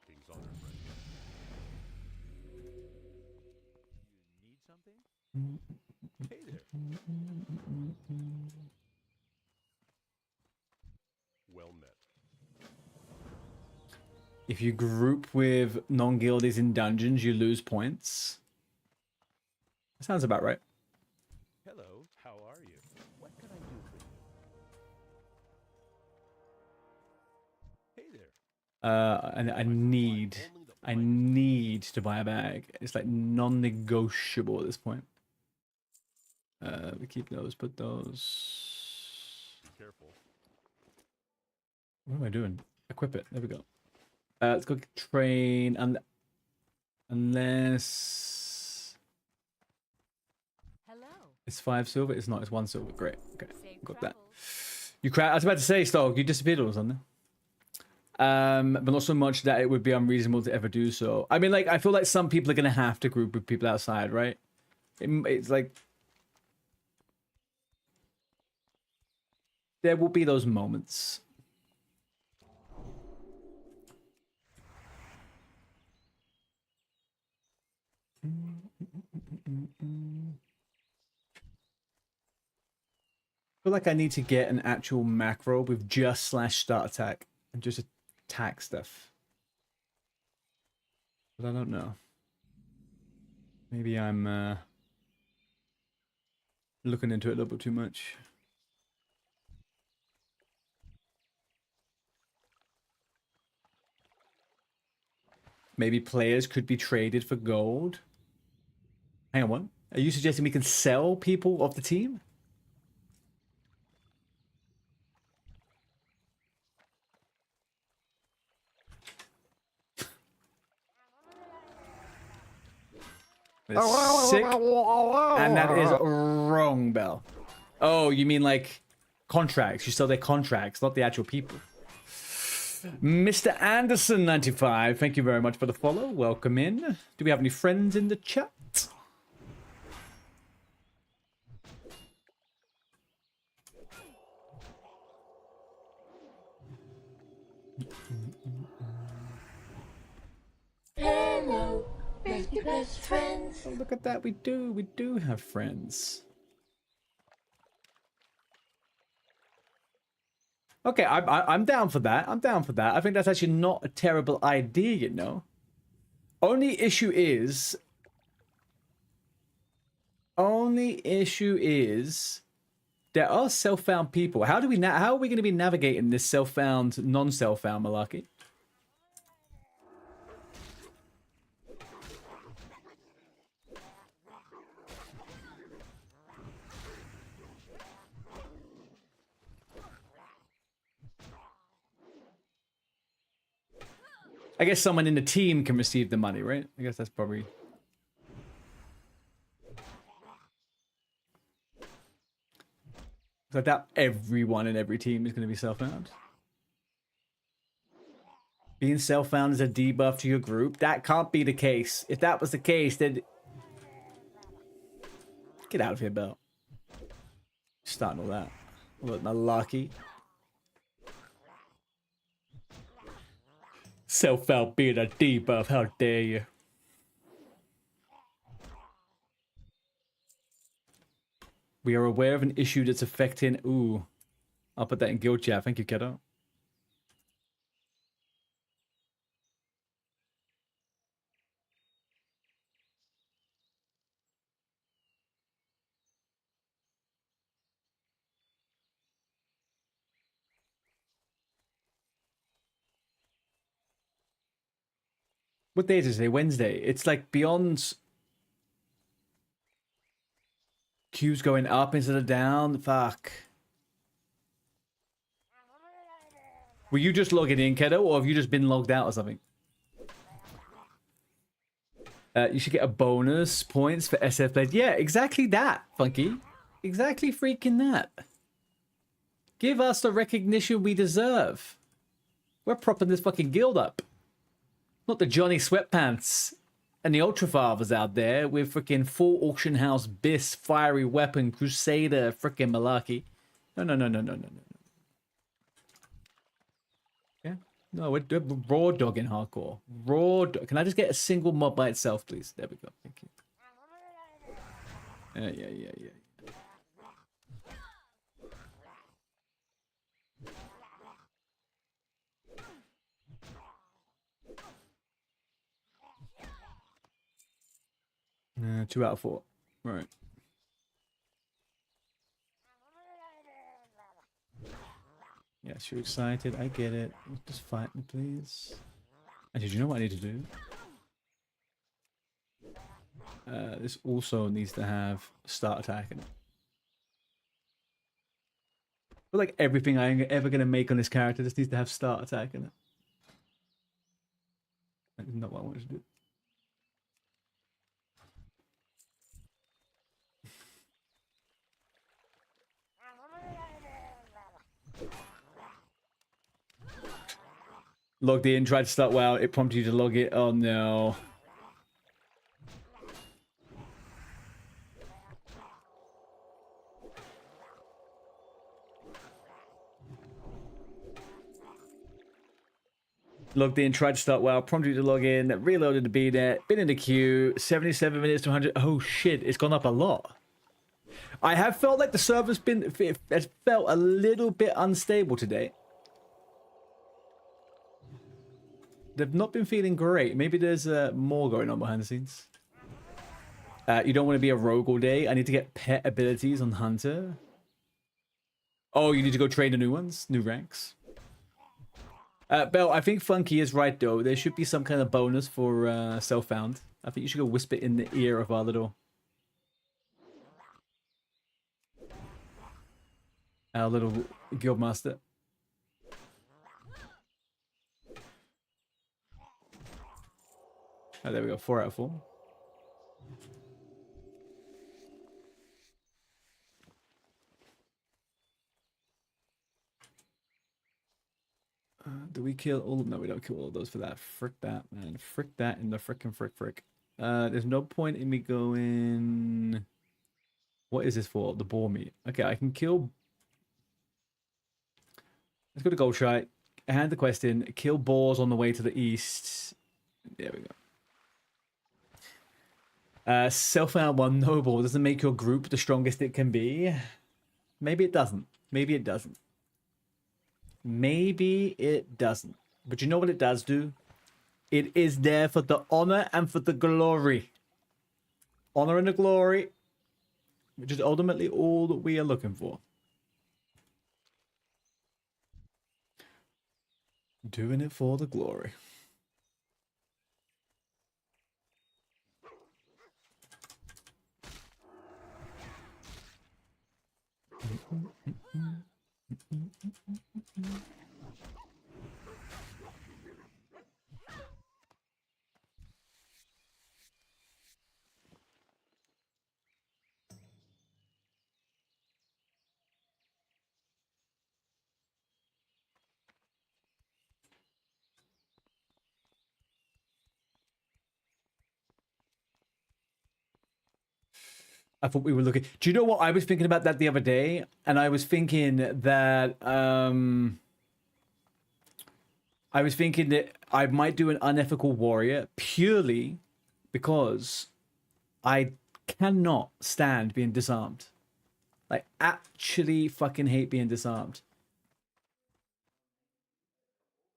King's honor, friend. You need something? Hey there. Well met. If you group with non-guildies in dungeons, you lose points. That sounds about right. Hello, how are you? What can I do for you? Hey there. And I need to buy a bag. It's like non-negotiable at this point. We keep those, put those. Be careful. What am I doing? Equip it. There we go. Let's go train. Unless it's 5 silver. It's not. It's 1 silver. Great. Okay, got that. You I was about to say, Stog, you disappeared all of a sudden. But not so much that it would be unreasonable to ever do so. I mean, like, I feel like some people are gonna have to group with people outside, right? It's like there will be those moments. I feel like I need to get an actual macro with just /start attack and just attack stuff. But I don't know. Maybe I'm looking into it a little bit too much. Maybe players could be traded for gold. Hang on, what? Are you suggesting we can sell people off the team? That's sick. And that is wrong, Bell. Oh, you mean like contracts? You sell their contracts, not the actual people. Mr. Anderson 95, thank you very much for the follow. Welcome in. Do we have any friends in the chat? Hello, best best friends. Oh, look at that. We do have friends. Okay, I'm down for that. I'm down for that. I think that's actually not a terrible idea, you know. Only issue is there are self-found people. How are we going to be navigating this self-found, non-self-found malarkey? I guess someone in the team can receive the money, right? I guess that's probably... So I doubt everyone in every team is going to be self-found. Being self-found is a debuff to your group. That can't be the case. If that was the case, then... Get out of here, Bell. Starting all that. What, malarkey? Self-found being a debuff, how dare you? We are aware of an issue that's affecting... Ooh. I'll put that in guild chat. Thank you, kiddo. What day is it today? Wednesday. It's like beyond... Queues going up instead of down. Fuck. Were you just logging in, kiddo, or have you just been logged out or something? You should get a bonus points for SF played. Yeah, exactly that, Funky. Exactly freaking that. Give us the recognition we deserve. We're propping this fucking guild up. Not the Johnny Sweatpants And the Ultra Fathers out there with freaking full auction house bis, fiery weapon, crusader, freaking malarkey. No. Yeah. No, we're raw dogging hardcore. Can I just get a single mob by itself, please? There we go. Thank you. Yeah. 2 out of 4. Right. Yes, you're excited. I get it. Just fight me, please. And did you know what I need to do? This also needs to have start attack in it. I feel like everything I'm ever going to make on this character just needs to have start attack in it. That is not what I wanted to do. Logged in, tried to start WoW, it prompted you to log it. Oh no. Logged in, tried to start WoW, prompted you to log in, reloaded the BNet, been in the queue, 77 minutes to 100. Oh shit, it's gone up a lot. I have felt like the server's has felt a little bit unstable today. They've not been feeling great. Maybe there's more going on behind the scenes. You don't want to be a rogue all day. I need to get pet abilities on Hunter. Oh, you need to go train the new ones? New ranks? Bell, I think Funky is right, though. There should be some kind of bonus for self-found. I think you should go whisper in the ear of our little guildmaster. Oh, there we go. 4 out of 4. Do we kill all? No, we don't kill all of those for that. Frick that, man. Frick that and the frickin' frick. There's no point in me going. What is this for? The boar meat. Okay, I can kill. Let's go to Goldshite. Hand the quest in. Kill boars on the way to the east. There we go. Self-found one noble doesn't make your group the strongest it can be. Maybe it doesn't. Maybe it doesn't. Maybe it doesn't. But you know what it does do? It is there for the honor and for the glory. Honor and the glory, which is ultimately all that we are looking for. Doing it for the glory. I thought we were looking. Do you know what? I was thinking about that the other day, and I was thinking that I might do an unethical warrior purely because I cannot stand being disarmed. Like, actually fucking hate being disarmed.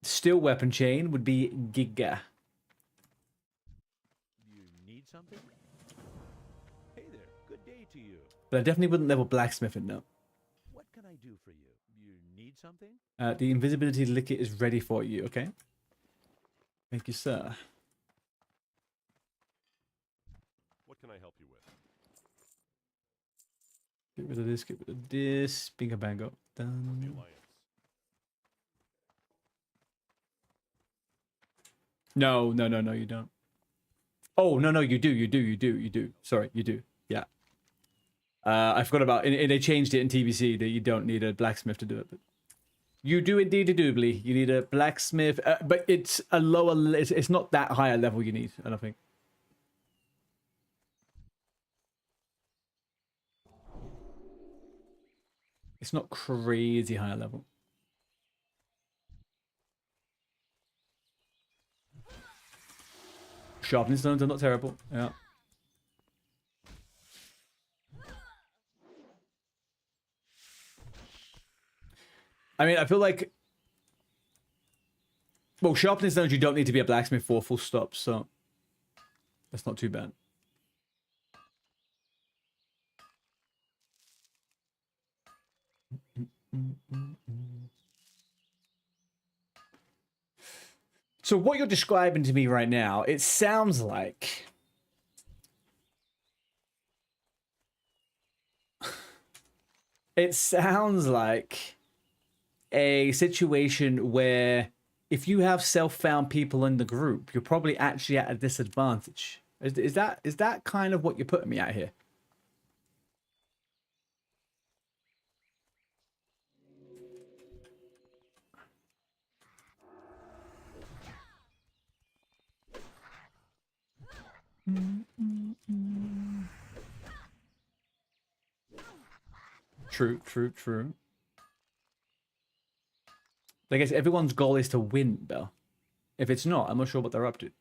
Steel weapon chain would be giga. You need something? Hey there, good day to you. But I definitely wouldn't level blacksmithing, no. What can I do for you? You need something? The invisibility licket is ready for you, okay? Thank you, sir. What can I help you with? Get rid of this, get rid of this. Bingo bango. Done. No, you don't. Oh, no, you do. Sorry, you do. Yeah. I forgot about it. They changed it in TBC that you don't need a blacksmith to do it. But you do indeed, doobly. You need a blacksmith, but it's a lower. It's not that high a level you need, I don't think. It's not crazy high level. Sharpening stones are not terrible. Yeah. I mean, I feel like, well, sharpening stones you don't need to be a blacksmith for, full stop, so that's not too bad. So what you're describing to me right now, it sounds like a situation where if you have self-found people in the group, you're probably actually at a disadvantage. Is that kind of what you're putting me at here? True. I guess everyone's goal is to win, though. If it's not, I'm not sure what they're up to.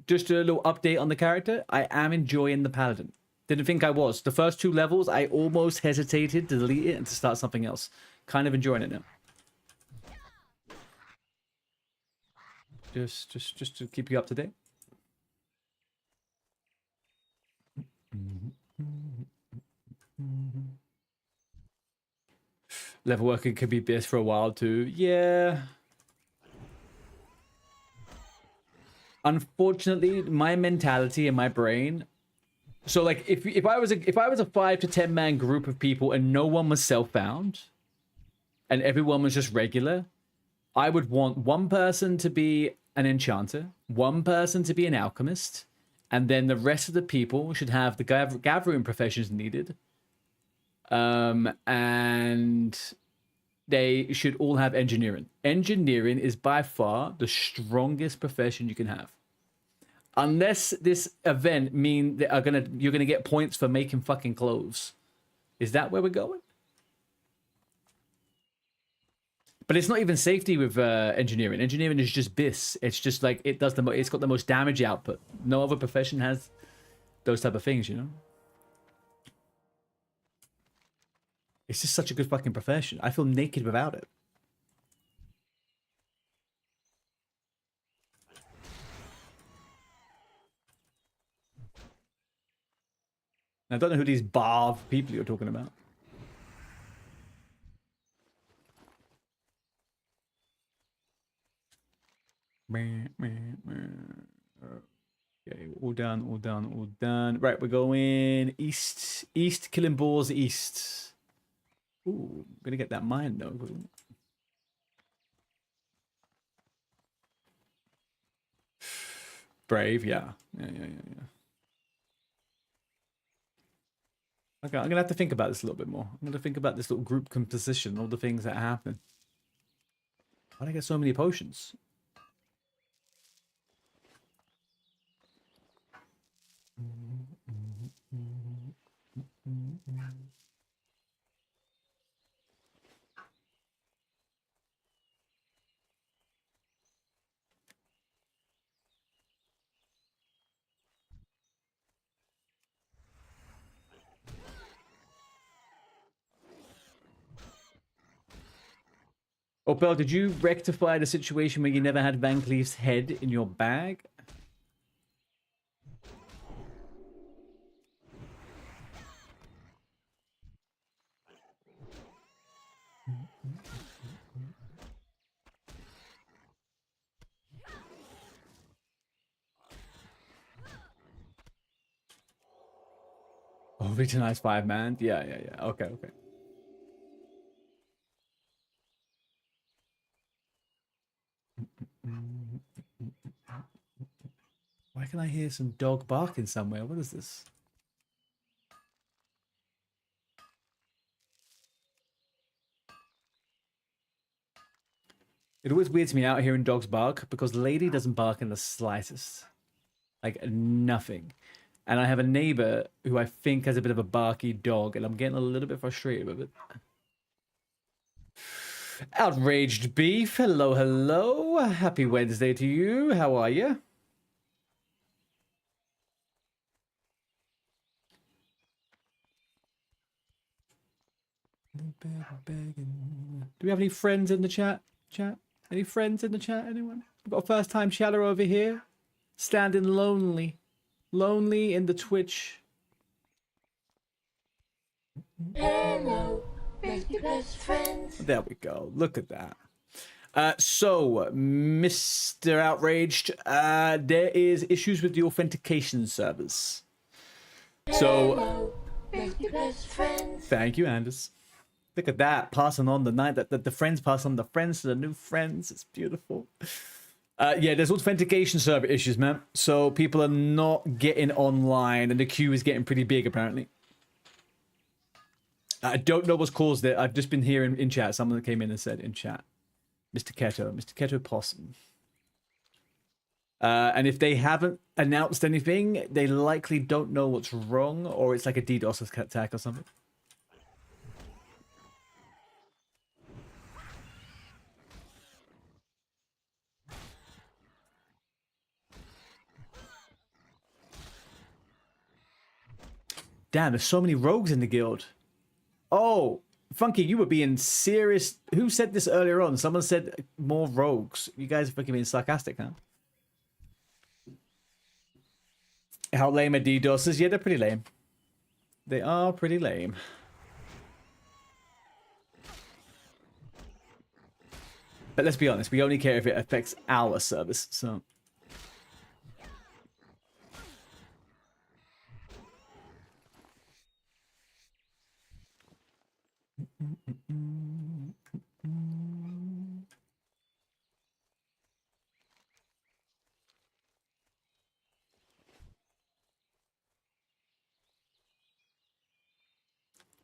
Just a little update on the character. I am enjoying the paladin. Didn't think I was. The first 2 levels, I almost hesitated to delete it and to start something else. Kind of enjoying it now. Just to keep you up to date. Level working could be best for a while too. Yeah. Unfortunately, my mentality and my brain. So like if I was a 5 to 10 man group of people and no one was self-found and everyone was just regular, I would want one person to be an enchanter, one person to be an alchemist, and then the rest of the people should have the gathering professions needed. And they should all have engineering. Engineering is by far the strongest profession you can have. Unless this event mean that you're gonna get points for making fucking clothes. Is that where we're going? But it's not even safety with engineering. Engineering is just BIS. It's just like it's got the most damage output. No other profession has those type of things, you know? It's just such a good fucking profession. I feel naked without it. I don't know who these Barv people you're talking about. Okay, all done. Right, we're going east. Killing balls east. Ooh, I'm gonna get that mine though. Brave, yeah. Okay, I'm gonna have to think about this a little bit more. I'm gonna think about this little group composition, all the things that happen. Why did I get so many potions? Oh, Belle, did you rectify the situation where you never had Van Cleef's head in your bag? Oh, Victimize 5 man. Yeah. Okay. Why can I hear some dog barking somewhere? What is this? It always weirds me out hearing dogs bark because Lady doesn't bark in the slightest. Like, nothing. And I have a neighbor who I think has a bit of a barky dog, and I'm getting a little bit frustrated with it. Outraged Beef, hello, hello. Happy Wednesday to you. How are you? Do we have any friends in the chat? Any friends in the chat? Anyone? We've got a first-time chatter over here. Standing lonely. Lonely in the Twitch. Hello, best friends. There we go. Look at that. So, Mr. Outraged, there is issues with the authentication servers. So, Best friends. Thank you, Anders. Look at that, passing on the night that the friends pass on the friends to the new friends. It's beautiful. Yeah, there's authentication server issues, man. So people are not getting online, and the queue is getting pretty big, apparently. I don't know what's caused it. I've just been hearing in chat. Someone came in and said in chat, Mr. Keto Possum. And if they haven't announced anything, they likely don't know what's wrong, or it's like a DDoS attack or something. Damn, there's so many rogues in the guild. Oh, Funky, you were being serious. Who said this earlier on? Someone said more rogues. You guys are fucking being sarcastic, huh? How lame are DDoSes? Yeah, they're pretty lame. They are pretty lame. But let's be honest, we only care if it affects our service, so...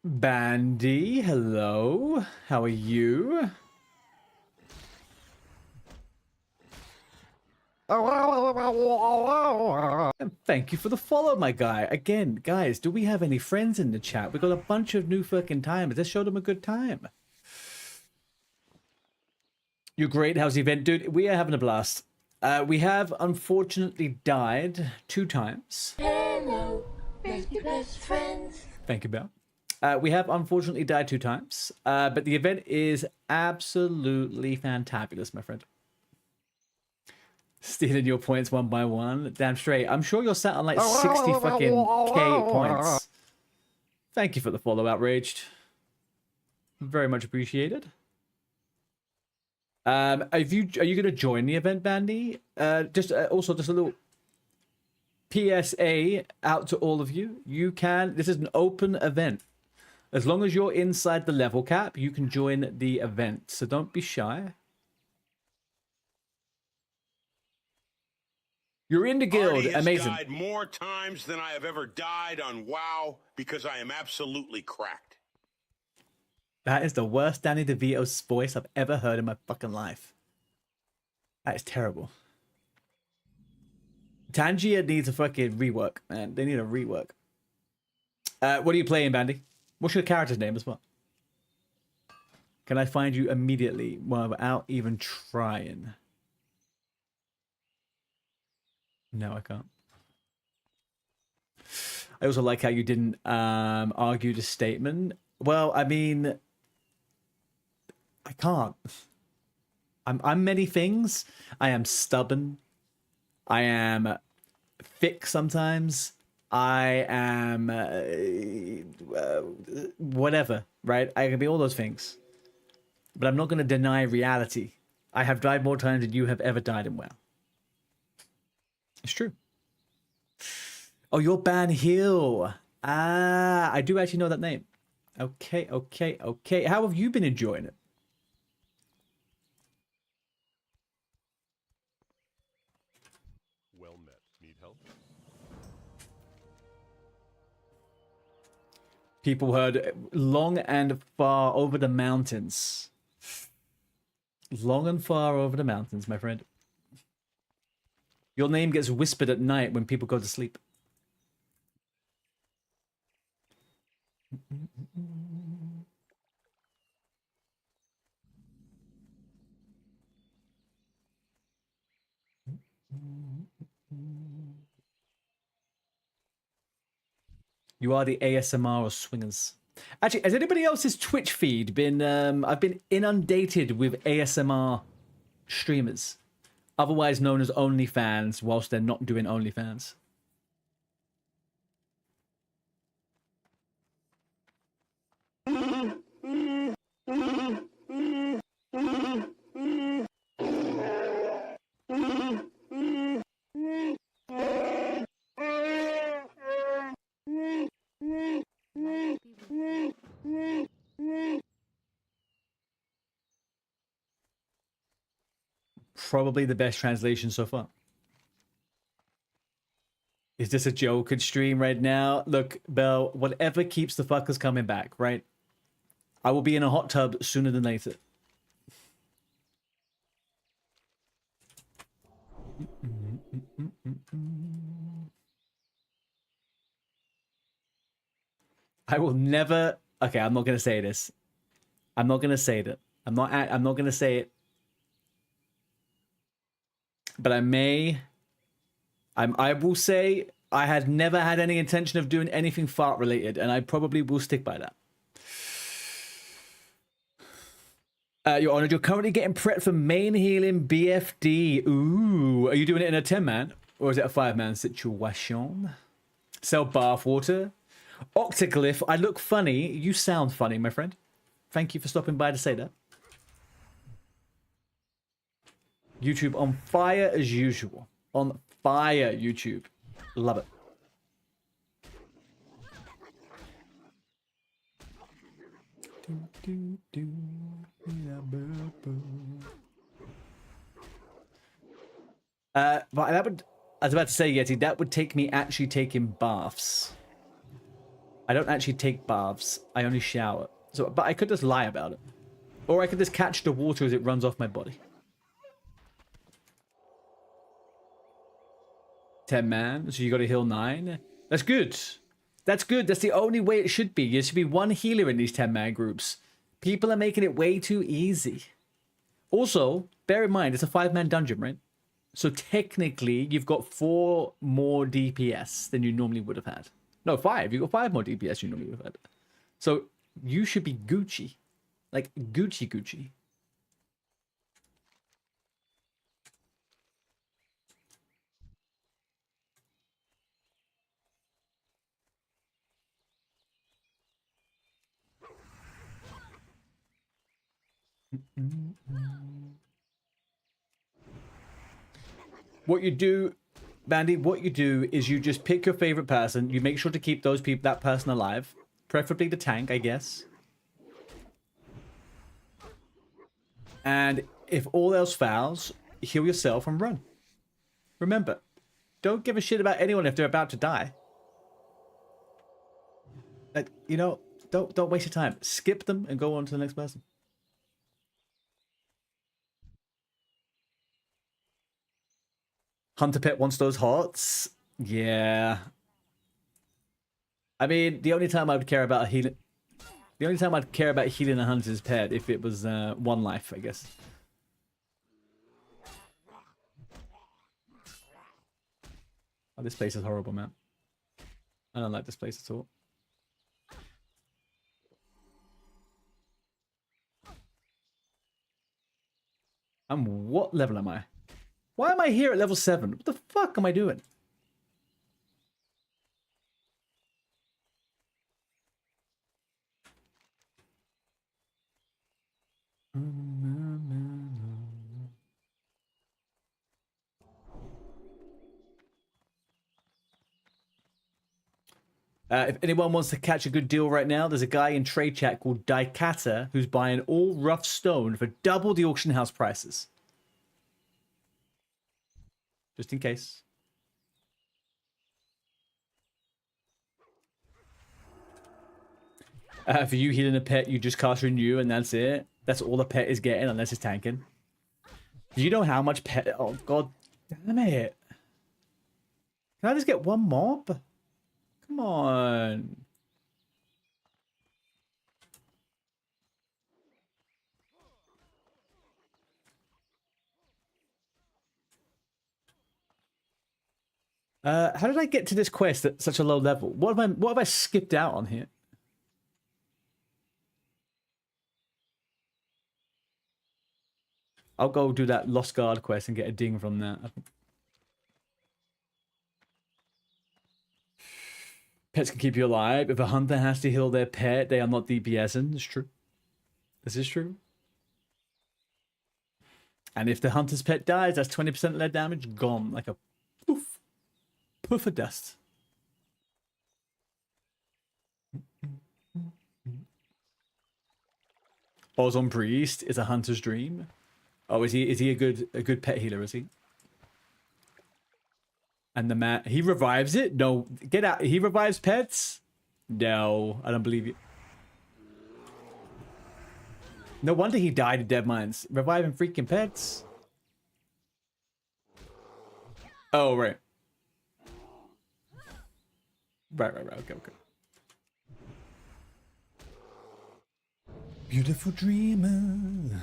Bandy, hello. How are you? And thank you for the follow, my guy. Again, guys, do we have any friends in the chat? We got a bunch of new fucking timers. Let's show them a good time. You're great. How's the event, dude? We are having a blast. We have unfortunately died 2 times. Hello, best friends. Thank you, Belle. We have unfortunately died 2 times, but the event is absolutely fantabulous, my friend. Stealing your points one by one. Damn straight. I'm sure you're sat on like 60 fucking K points. Thank you for the follow, Outraged. Very much appreciated. Are you going to join the event, Bandy? Also just a little PSA out to all of you. You can. This is an open event. As long as you're inside the level cap, you can join the event. So don't be shy. You're in the guild. Artie has amazing. Died more times than I have ever died on WoW because I am absolutely cracked. That is the worst Danny DeVito's voice I've ever heard in my fucking life. That is terrible. Tangia needs a fucking rework, man. They need a rework. What are you playing, Bandy? What's your character's name as well? Can I find you immediately without even trying? No, I can't. I also like how you didn't argue the statement. Well, I mean, I can't. I'm many things. I am stubborn. I am thick sometimes. I am whatever, right? I can be all those things. But I'm not going to deny reality. I have died more times than you have ever died in WoW. It's true. Oh, you're Ban Hill. Ah, I do actually know that name. Okay. How have you been enjoying it? Well met. Need help? People heard long and far over the mountains. Long and far over the mountains, my friend. Your name gets whispered at night when people go to sleep. You are the ASMR of swingers. Actually, has anybody else's Twitch feed been... I've been inundated with ASMR streamers. Otherwise known as OnlyFans, whilst they're not doing OnlyFans. Probably the best translation so far. Is this a joking stream right now? Look, Belle, whatever keeps the fuckers coming back, right? I will be in a hot tub sooner than later. I will never... Okay, I'm not going to say this. I'm not going to say that. I'm not going to say it. But I will say I had never had any intention of doing anything fart related, and I probably will stick by that. Your Honor, you're currently getting prepped for main healing BFD. Ooh, are you doing it in a 10-man? Or is it a 5-man situation? Sell bathwater. Octoglyph, I look funny. You sound funny, my friend. Thank you for stopping by to say that. YouTube on fire as usual. On fire, YouTube. Love it. But that would... I was about to say, Yeti, that would take me actually taking baths. I don't actually take baths. I only shower. So, but I could just lie about it. Or I could just catch the water as it runs off my body. 10 man, so you got to heal 9. That's good. That's good. That's the only way it should be. There should be one healer in these 10-man groups. People are making it way too easy. Also, bear in mind, it's a 5-man dungeon, right? So technically, you've got 4 more DPS than you normally would have had. No, 5. You've got 5 more DPS you normally would have had. So you should be Gucci. Like, Gucci. What you do, Bandy, what you do is you just pick your favorite person. You make sure to keep that person alive. Preferably the tank, I guess. And if all else fails, heal yourself and run. Remember, don't give a shit about anyone if they're about to die. Like, you know, don't waste your time. Skip them and go on to the next person. Hunter Pet wants those hearts. Yeah. I mean, the only time I would care about healing a hunter's pet if it was 1 life, I guess. Oh, this place is horrible, man. I don't like this place at all. And what level am I? Why am I here at level 7? What the fuck am I doing? If anyone wants to catch a good deal right now, there's a guy in trade chat called Daikata who's buying all rough stone for double the auction house prices. Just in case. For you healing a pet, you just cast Renew and that's it. That's all the pet is getting unless it's tanking. Do you know how much pet? Oh god, damn it! Can I just get one mob? Come on. How did I get to this quest at such a low level? What have I skipped out on here? I'll go do that Lost Guard quest and get a ding from that. Pets can keep you alive. If a hunter has to heal their pet, they are not DPSing. It's true. This is true. And if the hunter's pet dies, that's 20% lead damage gone. Like a poof. Poof of dust. Ozone Priest is a hunter's dream. Oh, is he a good pet healer, is he? And the man, he revives it? No, get out. He revives pets? No, I don't believe you. No wonder he died in Dead Mines. Reviving freaking pets. Oh, right. Right. Okay. Beautiful dreamer.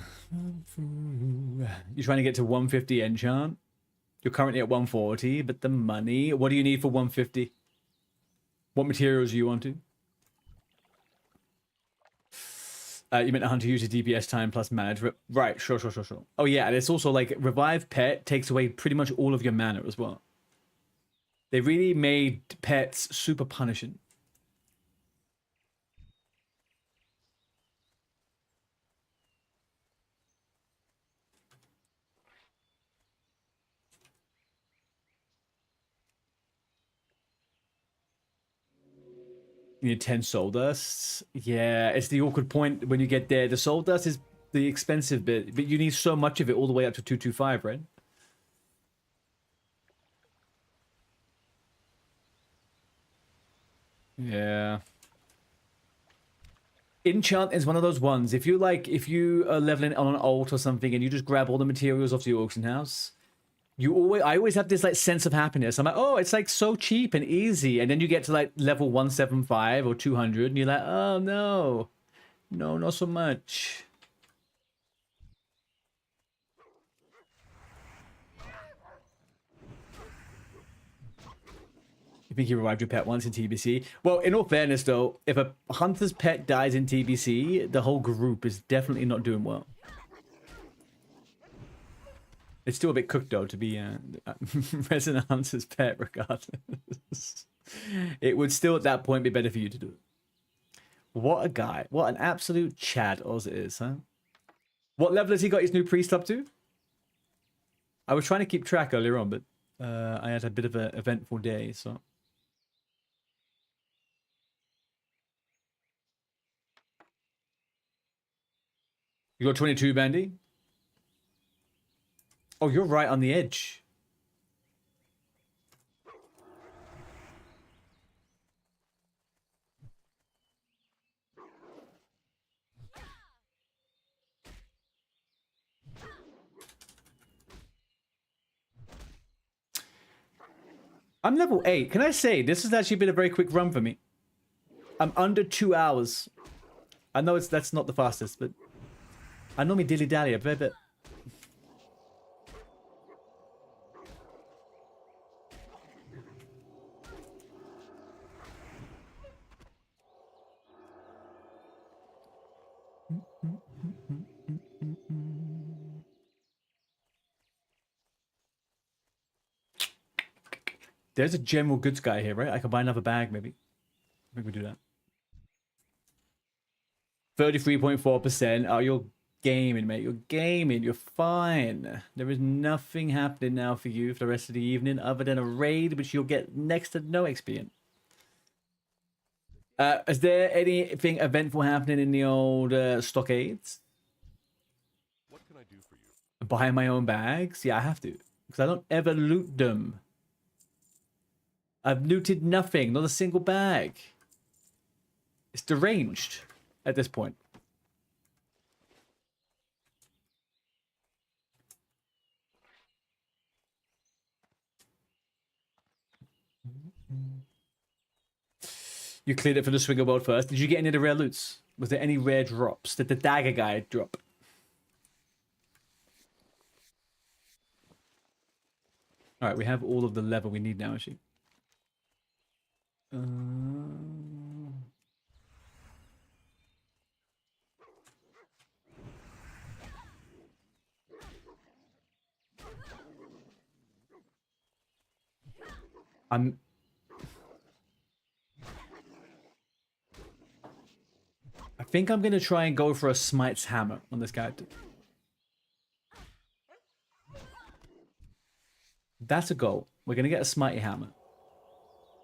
You're trying to get to 150 enchant? You're currently at 140, but the money... What do you need for 150? What materials do you want to? You meant a hunter uses DPS time plus mana. Right, sure. Oh yeah, and it's also like Revive Pet takes away pretty much all of your mana as well. They really made pets super punishing. You need 10 soul dusts. Yeah, it's the awkward point when you get there. The soul dust is the expensive bit, but you need so much of it all the way up to 225, right? Yeah. Enchant is one of those ones. If you are leveling on an alt or something and you just grab all the materials off the auction house, I always have this like sense of happiness. I'm like, oh, it's like so cheap and easy. And then you get to like level 175 or 200 and you're like, oh no, not so much. You think you revived your pet once in TBC? Well, in all fairness though, if a hunter's pet dies in TBC, the whole group is definitely not doing well. It's still a bit cooked though to be Resident Hunter's pet regardless. It would still at that point be better for you to do it. What a guy. What an absolute Chad Oz is, huh? What level has he got his new priest up to? I was trying to keep track earlier on, but I had a bit of an eventful day, so... You got 22, Bandy? Oh, you're right on the edge. I'm level 8. Can I say, this has actually been a very quick run for me. I'm under 2 hours. I know that's not the fastest, but I normally dilly-dally a fair bit. There's a general goods guy here, right? I can buy another bag, maybe. Maybe we do that. 33.4%. Oh, you're gaming, mate. You're gaming. You're fine. There is nothing happening now for you for the rest of the evening other than a raid, which you'll get next to no experience. Is there anything eventful happening in the old stockades? What can I do for you? Buy my own bags? Yeah, I have to. Because I don't ever loot them. I've looted nothing, not a single bag. It's deranged at this point. You cleared it for the Swinger World first. Did you get any of the rare loots? Was there any rare drops? Did the dagger guy drop? Alright, we have all of the level we need now, actually. I think I'm going to try and go for a Smite's Hammer on this character. That's a goal. We're going to get a Smitey Hammer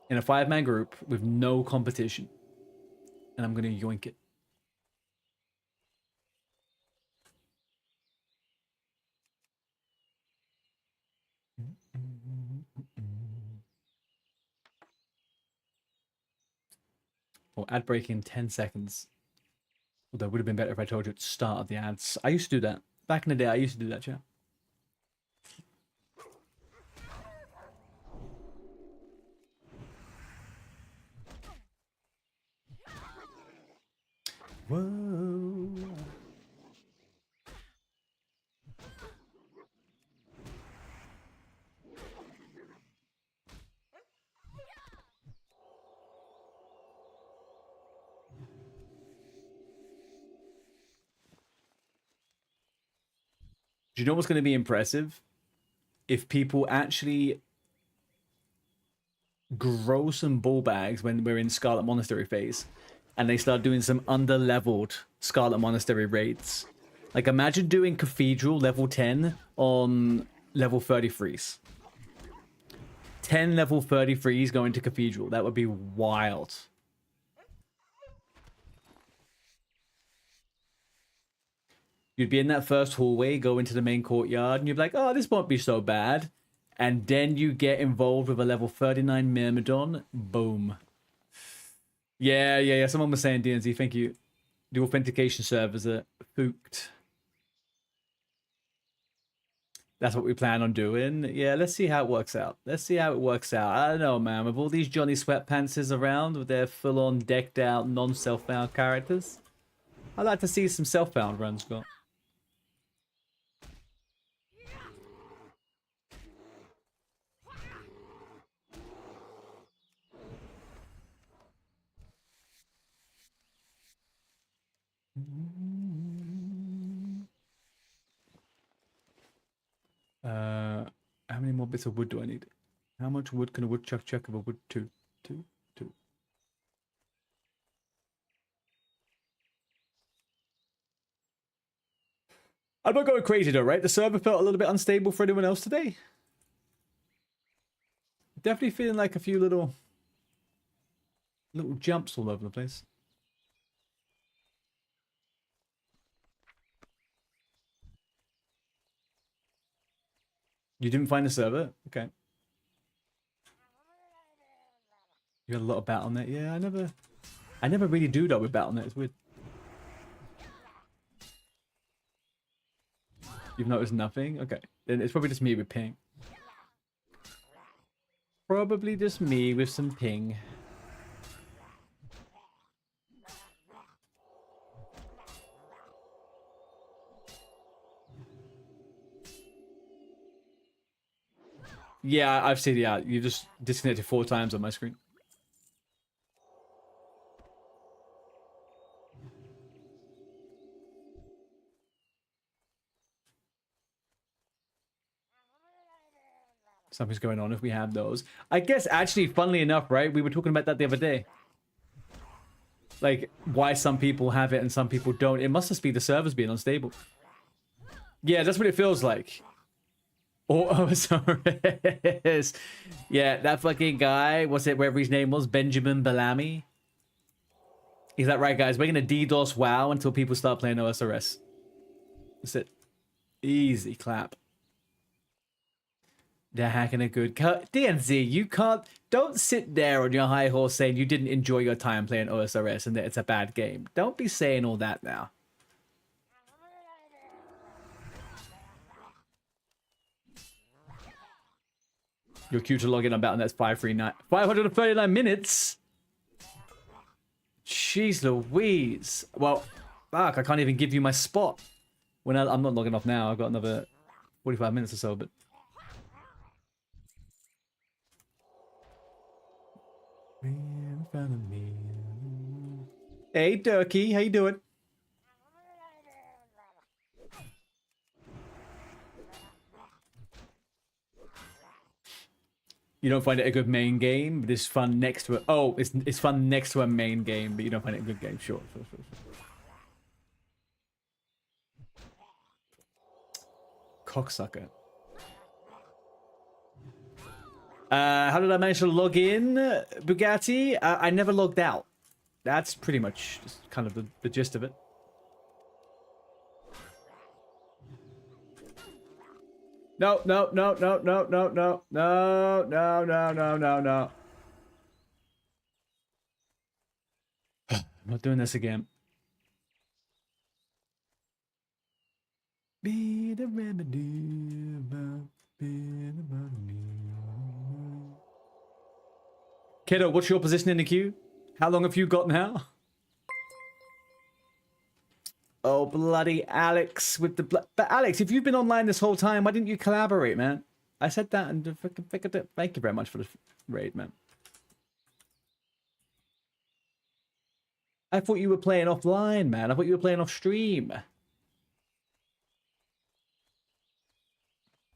in a 5-man group with no competition. And I'm going to yoink it. Or ad break in 10 seconds. Although it would have been better if I told you at the start of the ads. I used to do that. Back in the day, I used to do that, chat. Whoa. Do you know what's going to be impressive? If people actually grow some ball bags when we're in Scarlet Monastery phase, and they start doing some under-leveled Scarlet Monastery raids. Like, imagine doing Cathedral level 10 on level 33s. 10 level 33s going to Cathedral. That would be wild. You'd be in that first hallway, go into the main courtyard, and you'd be like, oh, this won't be so bad. And then you get involved with a level 39 Myrmidon. Boom. Yeah. Someone was saying, DNZ, thank you. The authentication servers are fooked. That's what we plan on doing. Yeah, let's see how it works out. I don't know, man. With all these Johnny Sweatpantses around with their full-on decked-out, non-self-bound characters, I'd like to see some self-bound runs, Scott. How many more bits of wood do I need? How much wood can a woodchuck chuck of a wood? Two. I'm not going crazy though, right? The server felt a little bit unstable for anyone else today. Definitely feeling like a few little jumps all over the place. You didn't find the server? Okay. You got a lot of Battle.net? Yeah, I never really do that with Battle.net. It's weird. You've noticed nothing? Okay. Then it's probably just me with ping. Probably just me with some ping. Yeah, I've seen it. Yeah, you just disconnected 4 times on my screen. Something's going on if we have those. I guess actually, funnily enough, right? We were talking about that the other day. Like, why some people have it and some people don't. It must just be the servers being unstable. Yeah, that's what it feels like. Oh, sorry. Yeah, that fucking guy, what's it, whatever his name was, Benjamin Bellamy. He's like, right, guys, we're going to DDoS WoW until people start playing OSRS. That's it. Easy clap. They're hacking a good DNZ, you can't... Don't sit there on your high horse saying you didn't enjoy your time playing OSRS and that it's a bad game. Don't be saying all that now. Your queue to log in on Battle.net's 539 minutes. Jeez Louise. Well, fuck, I can't even give you my spot. When I'm not logging off now. I've got another 45 minutes or so, but... In front of me. Hey, Turkey, how you doing? You don't find it a good main game, but it's fun next to it. Oh, it's fun next to a main game, but you don't find it a good game. Sure. Cocksucker. How did I manage to log in, Bugatti? I never logged out. That's pretty much just kind of the gist of it. No. I'm not doing this again. Be the remedy about being about me. Kiddo, what's your position in the queue? How long have you got now? Oh, bloody Alex with the But Alex, if you've been online this whole time, why didn't you collaborate, man? I said that and figured it. Thank you very much for the raid, man. I thought you were playing offline, man. I thought you were playing off stream.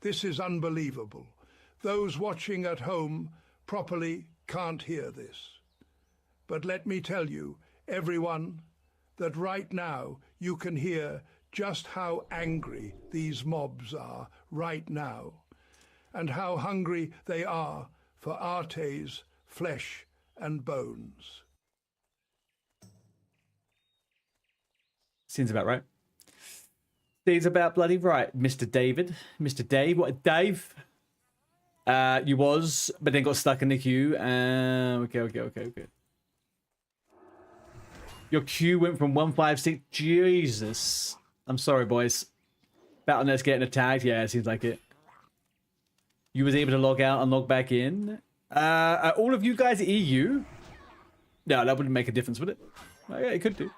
This is unbelievable. Those watching at home properly can't hear this. But let me tell you, everyone, that right now you can hear just how angry these mobs are right now, and how hungry they are for Arte's flesh and bones. Seems about right. Seems about bloody right, Mr. David. Mr. Dave, what, Dave? You was, but then got stuck in the queue. Okay. Your queue went from 156. Jesus. I'm sorry, boys. Battle.net's getting attacked. Yeah, it seems like it. You was able to log out and log back in. Are all of you guys EU? No, that wouldn't make a difference, would it? Oh, yeah, it could do.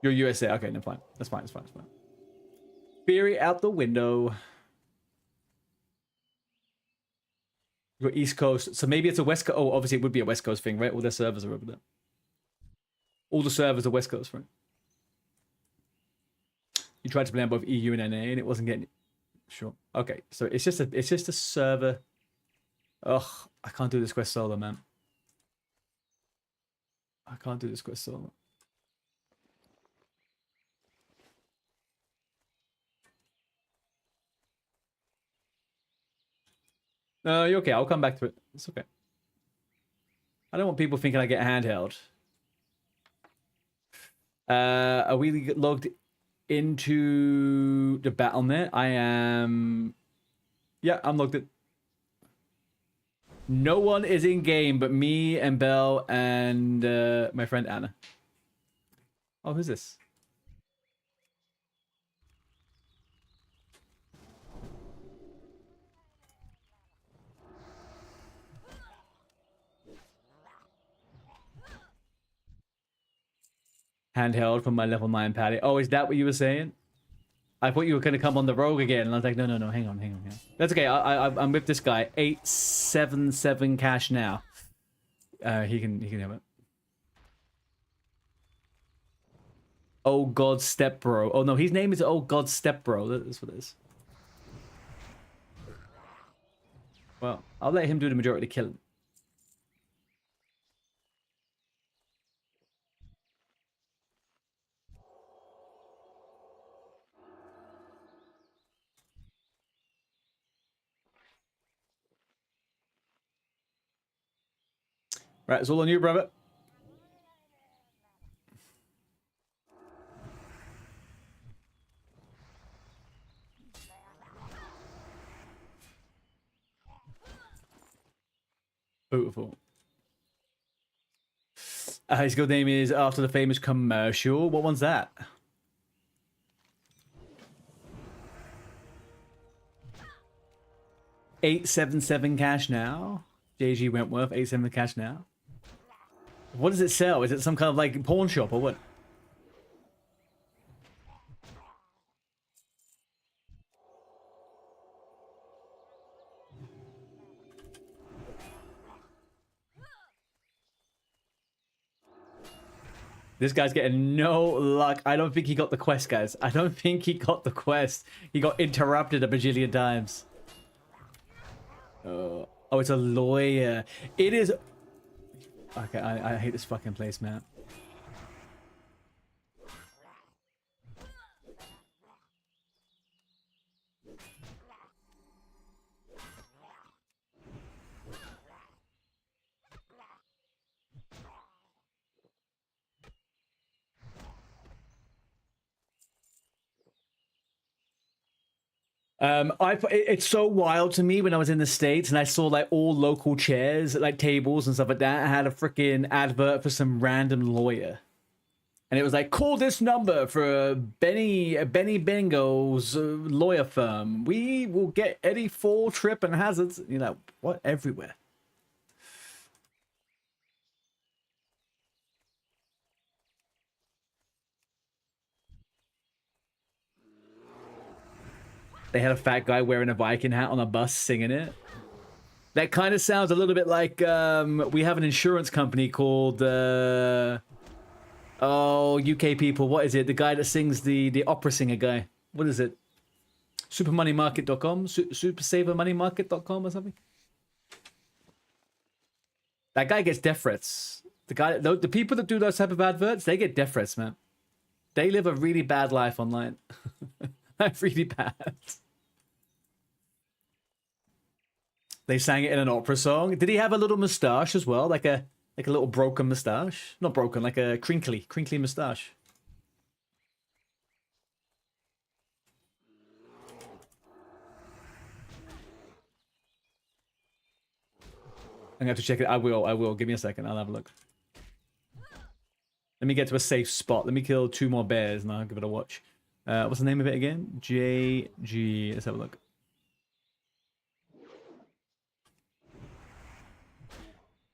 You're USA. Okay, no, fine. That's fine. Theory out the window. You got East Coast. So maybe it's a West Coast. Oh, obviously it would be a West Coast thing, right? All their servers are over there. All the servers are West Coast, right? You tried to blame both EU and NA and it wasn't getting... Sure. Okay, so it's just a server. Ugh, I can't do this quest solo, man. I can't do this quest solo. No, you're okay. I'll come back to it. It's okay. I don't want people thinking I get handheld. Are we logged into the Battle.net? I am... Yeah, I'm logged in. No one is in game but me and Belle and my friend Anna. Oh, who's this? Handheld from my level 9 Patty. Oh, is that what you were saying? I thought you were going to come on the rogue again. And I was like, no, hang on. That's okay. I'm with this guy. 877 cash now. He can have it. Oh, God, Step Bro. Oh, no, his name is Oh, God, Step Bro. That's what it is. Well, I'll let him do the majority of the killing. Right, it's all on you, brother. Beautiful. His good name is after the famous commercial. What one's that? 877 cash now. JG Wentworth, 877 cash now. What does it sell? Is it some kind of like pawn shop or what? This guy's getting no luck. I don't think he got the quest, guys. I don't think he got the quest. He got interrupted a bajillion times. Oh, it's a lawyer. It is... Okay, I hate this fucking place, man. It's so wild to me when I was in the States and I saw like all local chairs, like tables and stuff like that. I had a freaking advert for some random lawyer. And it was like, call this number for Benny Bingo's lawyer firm. We will get any fall, trip, and hazards. You know, what? Everywhere. They had a fat guy wearing a Viking hat on a bus singing it. That kind of sounds a little bit like we have an insurance company called oh, UK people, what is it? The guy that sings the opera singer guy. What is it? Supermoneymarket.com? Supersavermoneymarket.com or something? That guy gets death threats. The people that do those type of adverts, they get death threats, man. They live a really bad life online. Like, really bad. They sang it in an opera song. Did he have a little mustache as well? Like a little broken mustache? Not broken, like a crinkly mustache. I'm gonna have to check it. I will. Give me a second. I'll have a look. Let me get to a safe spot. Let me kill 2 more bears and I'll give it a watch. What's the name of it again? JG. Let's have a look.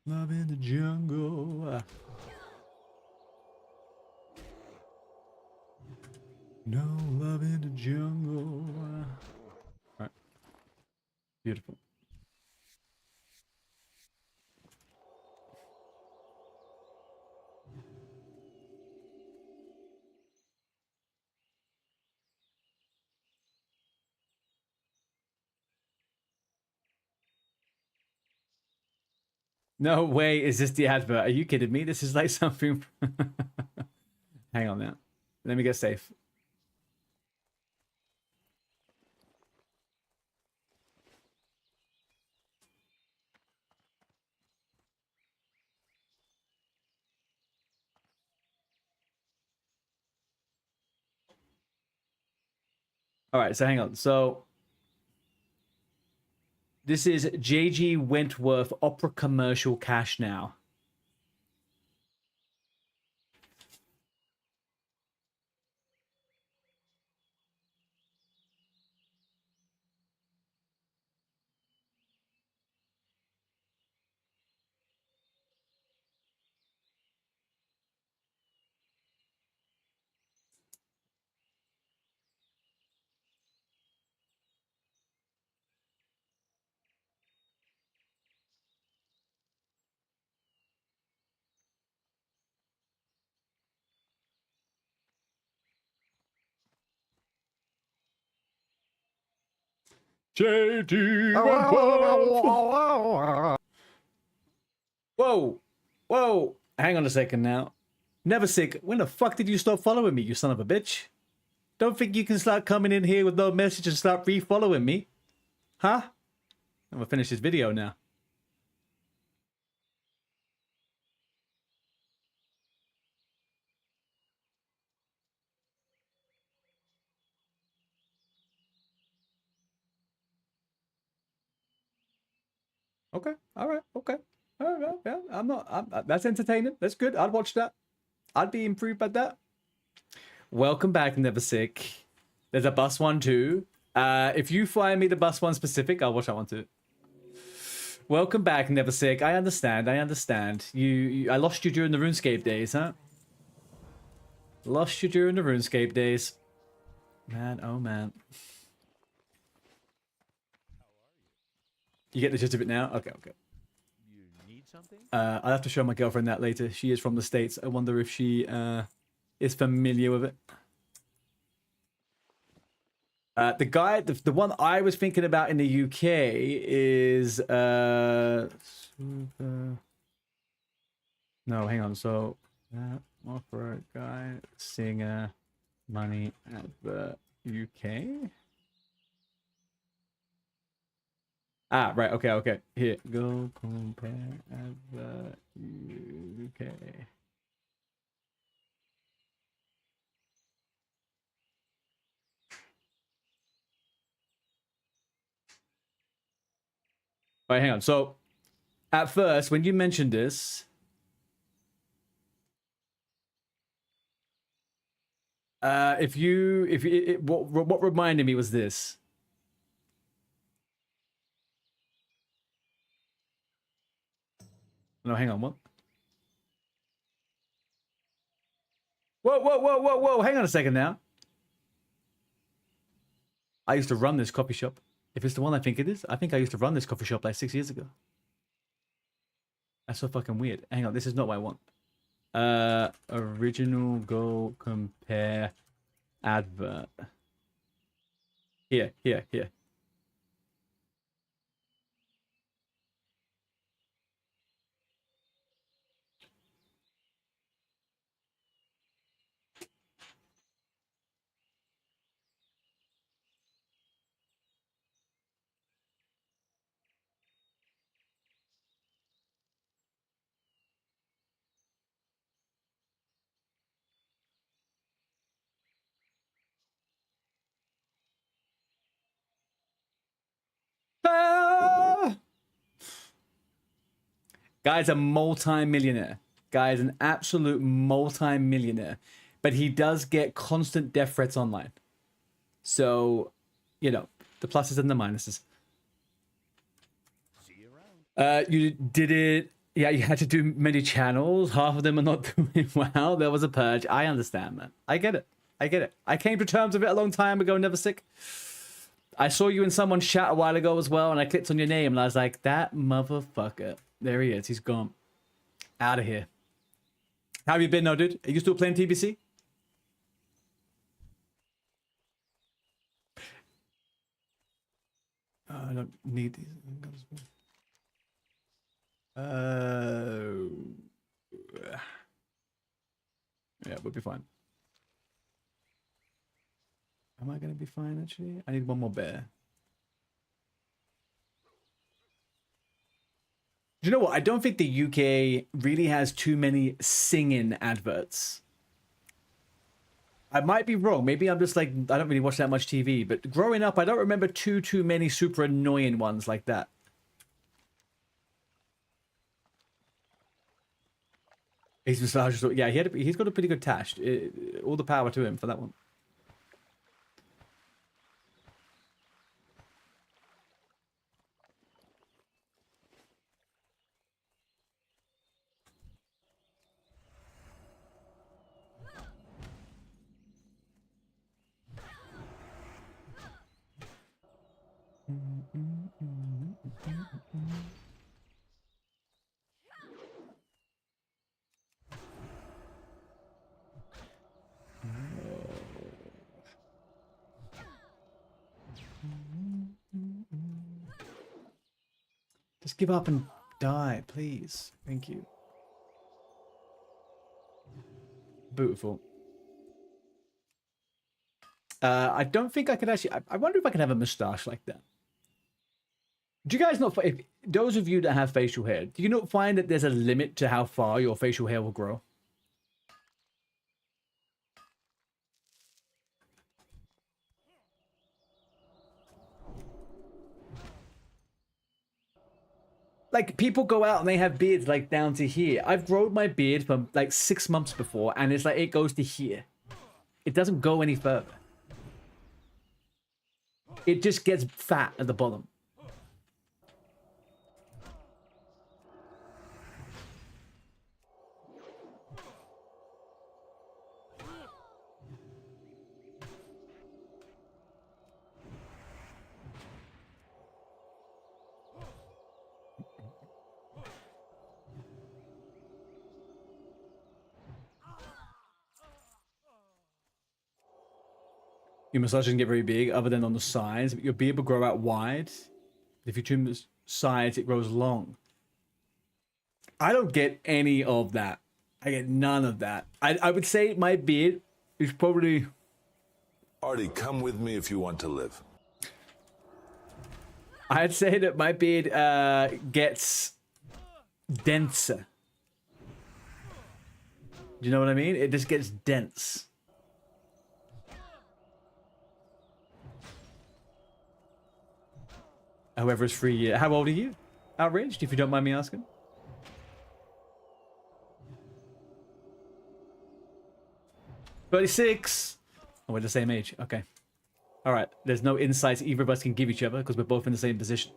Love in the jungle. No love in the jungle. All right. Beautiful. No way is this the advert. Are you kidding me? This is like something... Hang on now. Let me get safe. All right, so hang on. So... This is JG Wentworth Opera Commercial Cash Now. JD Wentworth. Whoa. Whoa. Hang on a second now. Never sick. When the fuck did you stop following me, you son of a bitch? Don't think you can start coming in here with no message and start re-following me? Huh? I'm gonna finish this video now. Okay. All right. Okay. All right. Yeah. That's entertaining. That's good. I'd watch that. I'd be improved by that. Welcome back, Never Sick. There's a bus one too. If you fire me the bus one specific, I'll watch that one too. Welcome back, Never Sick. I understand. I understand. I lost you during the RuneScape days, huh? Lost you during the RuneScape days. Man, oh man. You get the gist of it now? Okay, okay. You need something? I'll have to show my girlfriend that later. She is from the States. I wonder if she is familiar with it. The guy, the one I was thinking about in the UK is super... No, hang on. So, offer guy, singer, money at the UK. Ah, right. Okay, okay. Here, go compare at the UK. All right, hang on. So, at first, when you mentioned this, what reminded me was this. No, hang on. What? Whoa, whoa, whoa, whoa, whoa! Hang on a second now. I used to run this coffee shop. If it's the one I think it is, I think I used to run this coffee shop like 6 years ago. That's so fucking weird. Hang on, this is not what I want. Original go compare advert. Here. Guy's a multi-millionaire. Guy's an absolute multi-millionaire. But he does get constant death threats online. So, you know, the pluses and the minuses. You did it. Yeah, you had to do many channels. Half of them are not doing well. There was a purge. I understand, man. I get it. I came to terms with it a long time ago, Never Sick. I saw you in someone's chat a while ago as well, and I clicked on your name, and I was like, that motherfucker. There he is. He's gone. Out of here. How have you been, though, dude? Are you still playing TBC? I don't need these. Yeah, we'll be fine. Am I going to be fine, actually? I need one more bear. Do you know what? I don't think the UK really has too many singing adverts. I might be wrong. Maybe I'm just like, I don't really watch that much TV. But growing up, I don't remember too many super annoying ones like that. He's massaged. Yeah, he's got a pretty good tash. All the power to him for that one. Just give up and die, please. Thank you. Beautiful. I don't think I could actually... I wonder if I can have a moustache like that. Do you guys not... If those of you that have facial hair, do you not find that there's a limit to how far your facial hair will grow? Like, people go out and they have beards, like, down to here. I've grown my beard for, like, 6 months before, and it's like, it goes to here. It doesn't go any further. It just gets fat at the bottom. your moustache doesn't get very big other than on the sides. But your beard will grow out wide. If you trim the sides, it grows long. I don't get any of that. I get none of that. I would say my beard is probably... Artie, come with me if you want to live. I'd say that my beard gets denser. Do you know what I mean? It just gets dense. However, it's 3 years. How old are you? Outraged, if you don't mind me asking. "36. Oh, we're the same age. Okay. All right. There's no insights either of us can give each other because we're both in the same position.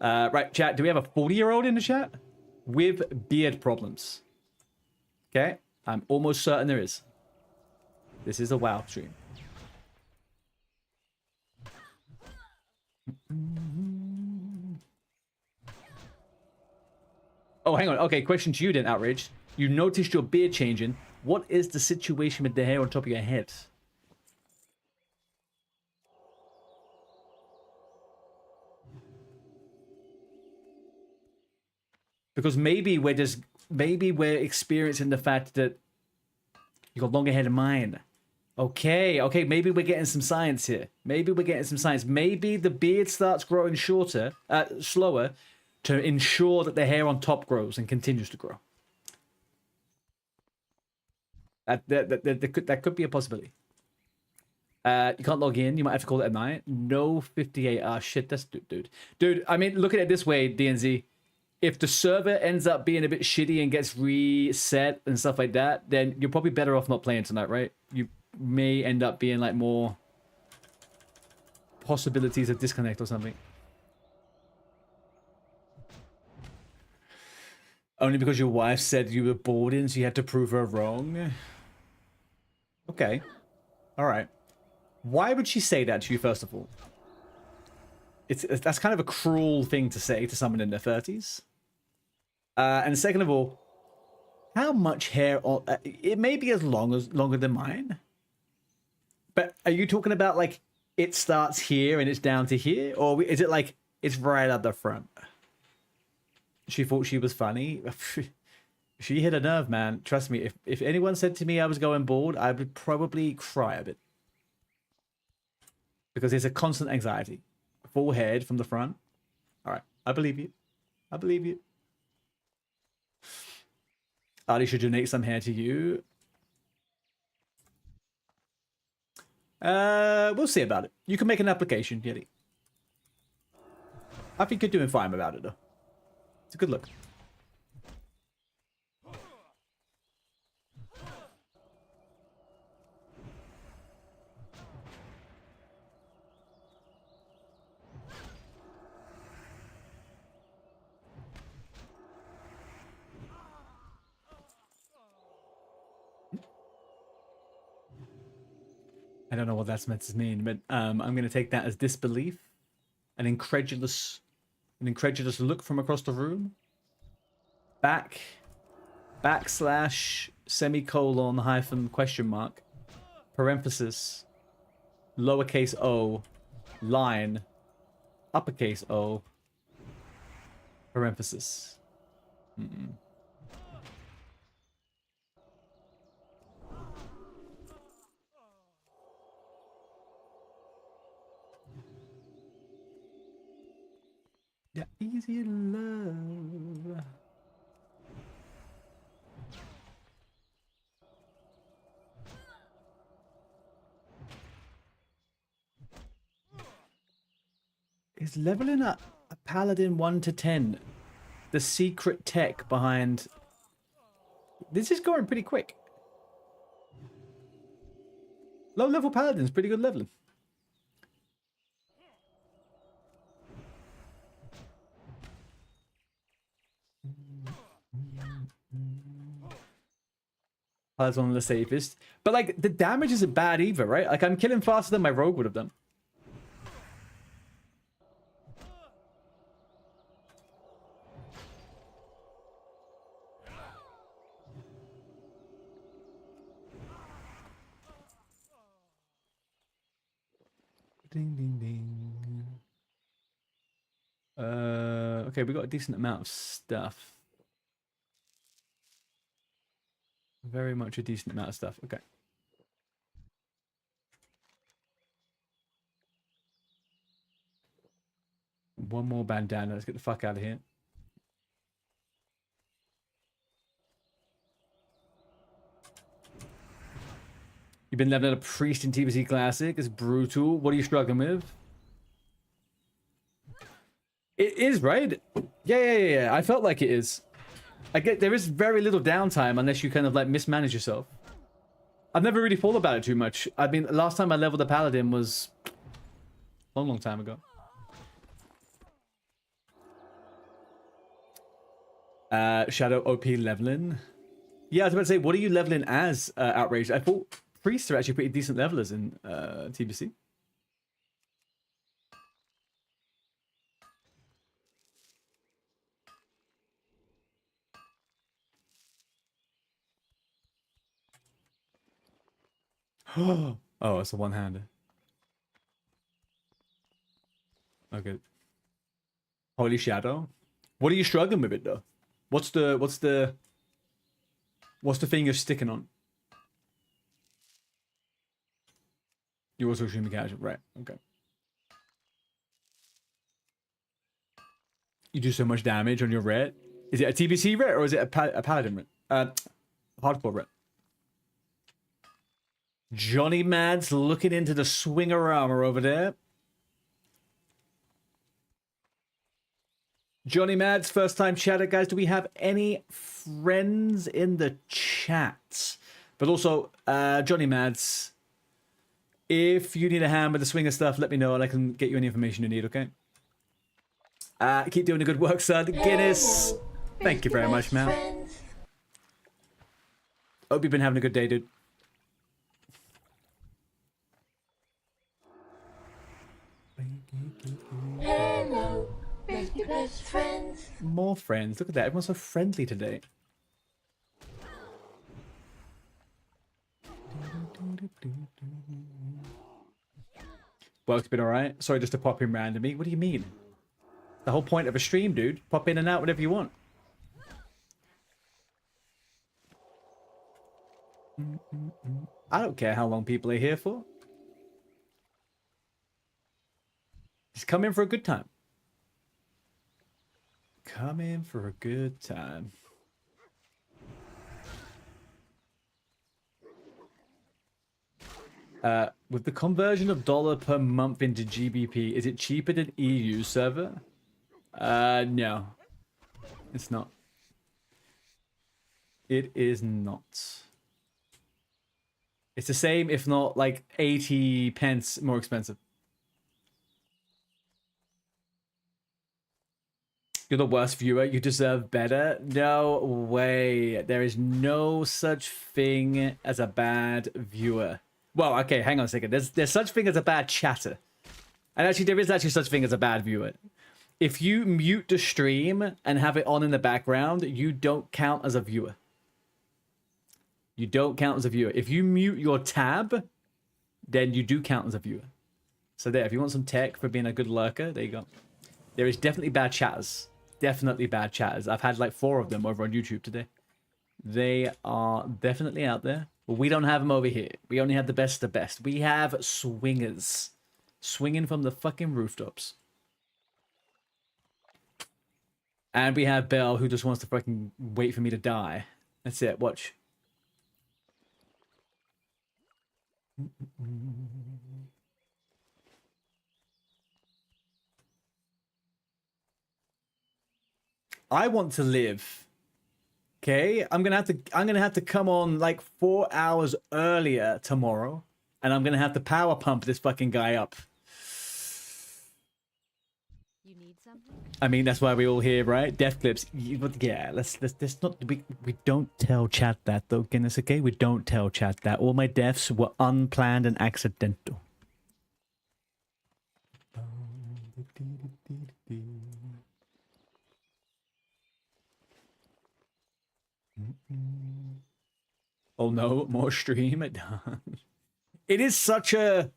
Right, chat. Do we have a 40-year-old in the chat with beard problems? Okay. I'm almost certain there is. This is a WoW stream. Oh, hang on. Okay, question to you then, Outraged. You noticed your beard changing. What is the situation with the hair on top of your head? Because maybe we're experiencing the fact that you got longer hair than mine. Okay, maybe we're getting some science here. Maybe the beard starts growing slower to ensure that the hair on top grows and continues to grow. That could be a possibility. You can't log in. You might have to call it at night. No 58. Ah, shit. That's dude. Dude, I mean, look at it this way, DNZ. If the server ends up being a bit shitty and gets reset and stuff like that, then you're probably better off not playing tonight, right? You may end up being like more possibilities of disconnect or something. Only because your wife said you were boarding, so you had to prove her wrong. Okay. All right. Why would she say that to you, first of all? That's kind of a cruel thing to say to someone in their 30s. And second of all, how much hair on... it may be longer than mine. But are you talking about, like, it starts here and it's down to here? Or is it like, it's right at the front? She thought she was funny. She hit a nerve, man. Trust me, if anyone said to me I was going bald, I would probably cry a bit. Because there's a constant anxiety. Full head from the front. All right, I believe you. I believe you. Artie should donate some hair to you. We'll see about it. You can make an application, Yeti. I think you're doing fine about it, though. It's a good look. I don't know what that's meant to mean, but I'm going to take that as disbelief, an incredulous look from across the room. Backslash semicolon hyphen question mark parenthesis lowercase o line uppercase O parenthesis. Yeah, easy love. Is leveling up a paladin 1 to 10 the secret tech behind... This is going pretty quick. Low level paladins, pretty good leveling. That's one of the safest. But like the damage isn't bad either, right? Like I'm killing faster than my rogue would have done. Ding, ding, ding. Okay, we got a decent amount of stuff. Very much a decent amount of stuff. Okay. One more bandana. Let's get the fuck out of here. You've been leveling a priest in TBC Classic. It's brutal. What are you struggling with? It is, right? Yeah. I felt like it is. I get there is very little downtime unless you kind of like mismanage yourself. I've never really thought about it too much. I mean, last time I leveled a paladin was a long time ago. Shadow OP leveling. Yeah, I was about to say, what are you leveling as, Outrage? I thought priests are actually pretty decent levelers in TBC. Oh, it's a one-hander. Okay. Holy Shadow. What are you struggling with it though? What's the thing you're sticking on? You're also extremely casual, right? Okay. You do so much damage on your ret. Is it a TBC ret or is it a paladin ret? Hardcore ret. Johnny Mads looking into the swinger armor over there. Johnny Mads, first time chatter, guys. Do we have any friends in the chat? But also, Johnny Mads, if you need a hand with the swinger stuff, let me know and I can get you any information you need, okay? Keep doing the good work, son. Guinness, thank you very much, man. Hope you've been having a good day, dude. Hello, best friends. More friends. Look at that. Everyone's so friendly today. Work's been alright. Sorry just to pop in randomly. What do you mean? The whole point of a stream, dude. Pop in and out whenever you want. I don't care how long people are here for. Just come in for a good time. Come in for a good time. With the conversion of dollar per month into GBP, is it cheaper than EU server? No. It's not. It is not. It's the same, if not like 80 pence more expensive. You're the worst viewer. You deserve better. No way. There is no such thing as a bad viewer. Well, okay, hang on a second. There's such thing as a bad chatter. And actually, there is actually such thing as a bad viewer. If you mute the stream and have it on in the background, you don't count as a viewer. You don't count as a viewer. If you mute your tab, then you do count as a viewer. So there, if you want some tech for being a good lurker, there you go. There is definitely bad chatters. Definitely bad chatters. I've had like 4 of them over on YouTube today. They are definitely out there. But we don't have them over here. We only have the best of the best. We have swingers. Swinging from the fucking rooftops. And we have Belle who just wants to fucking wait for me to die. That's it. Watch. I want to live. Okay, I'm gonna have to come on like 4 hours earlier tomorrow, and I'm gonna have to power pump this fucking guy up. You need something? I mean, that's why we all here, right? Death clips. Yeah, let's not. We don't tell chat that though, Guinness. Okay, we don't tell chat that. All my deaths were unplanned and accidental. Oh no, more stream. It is such a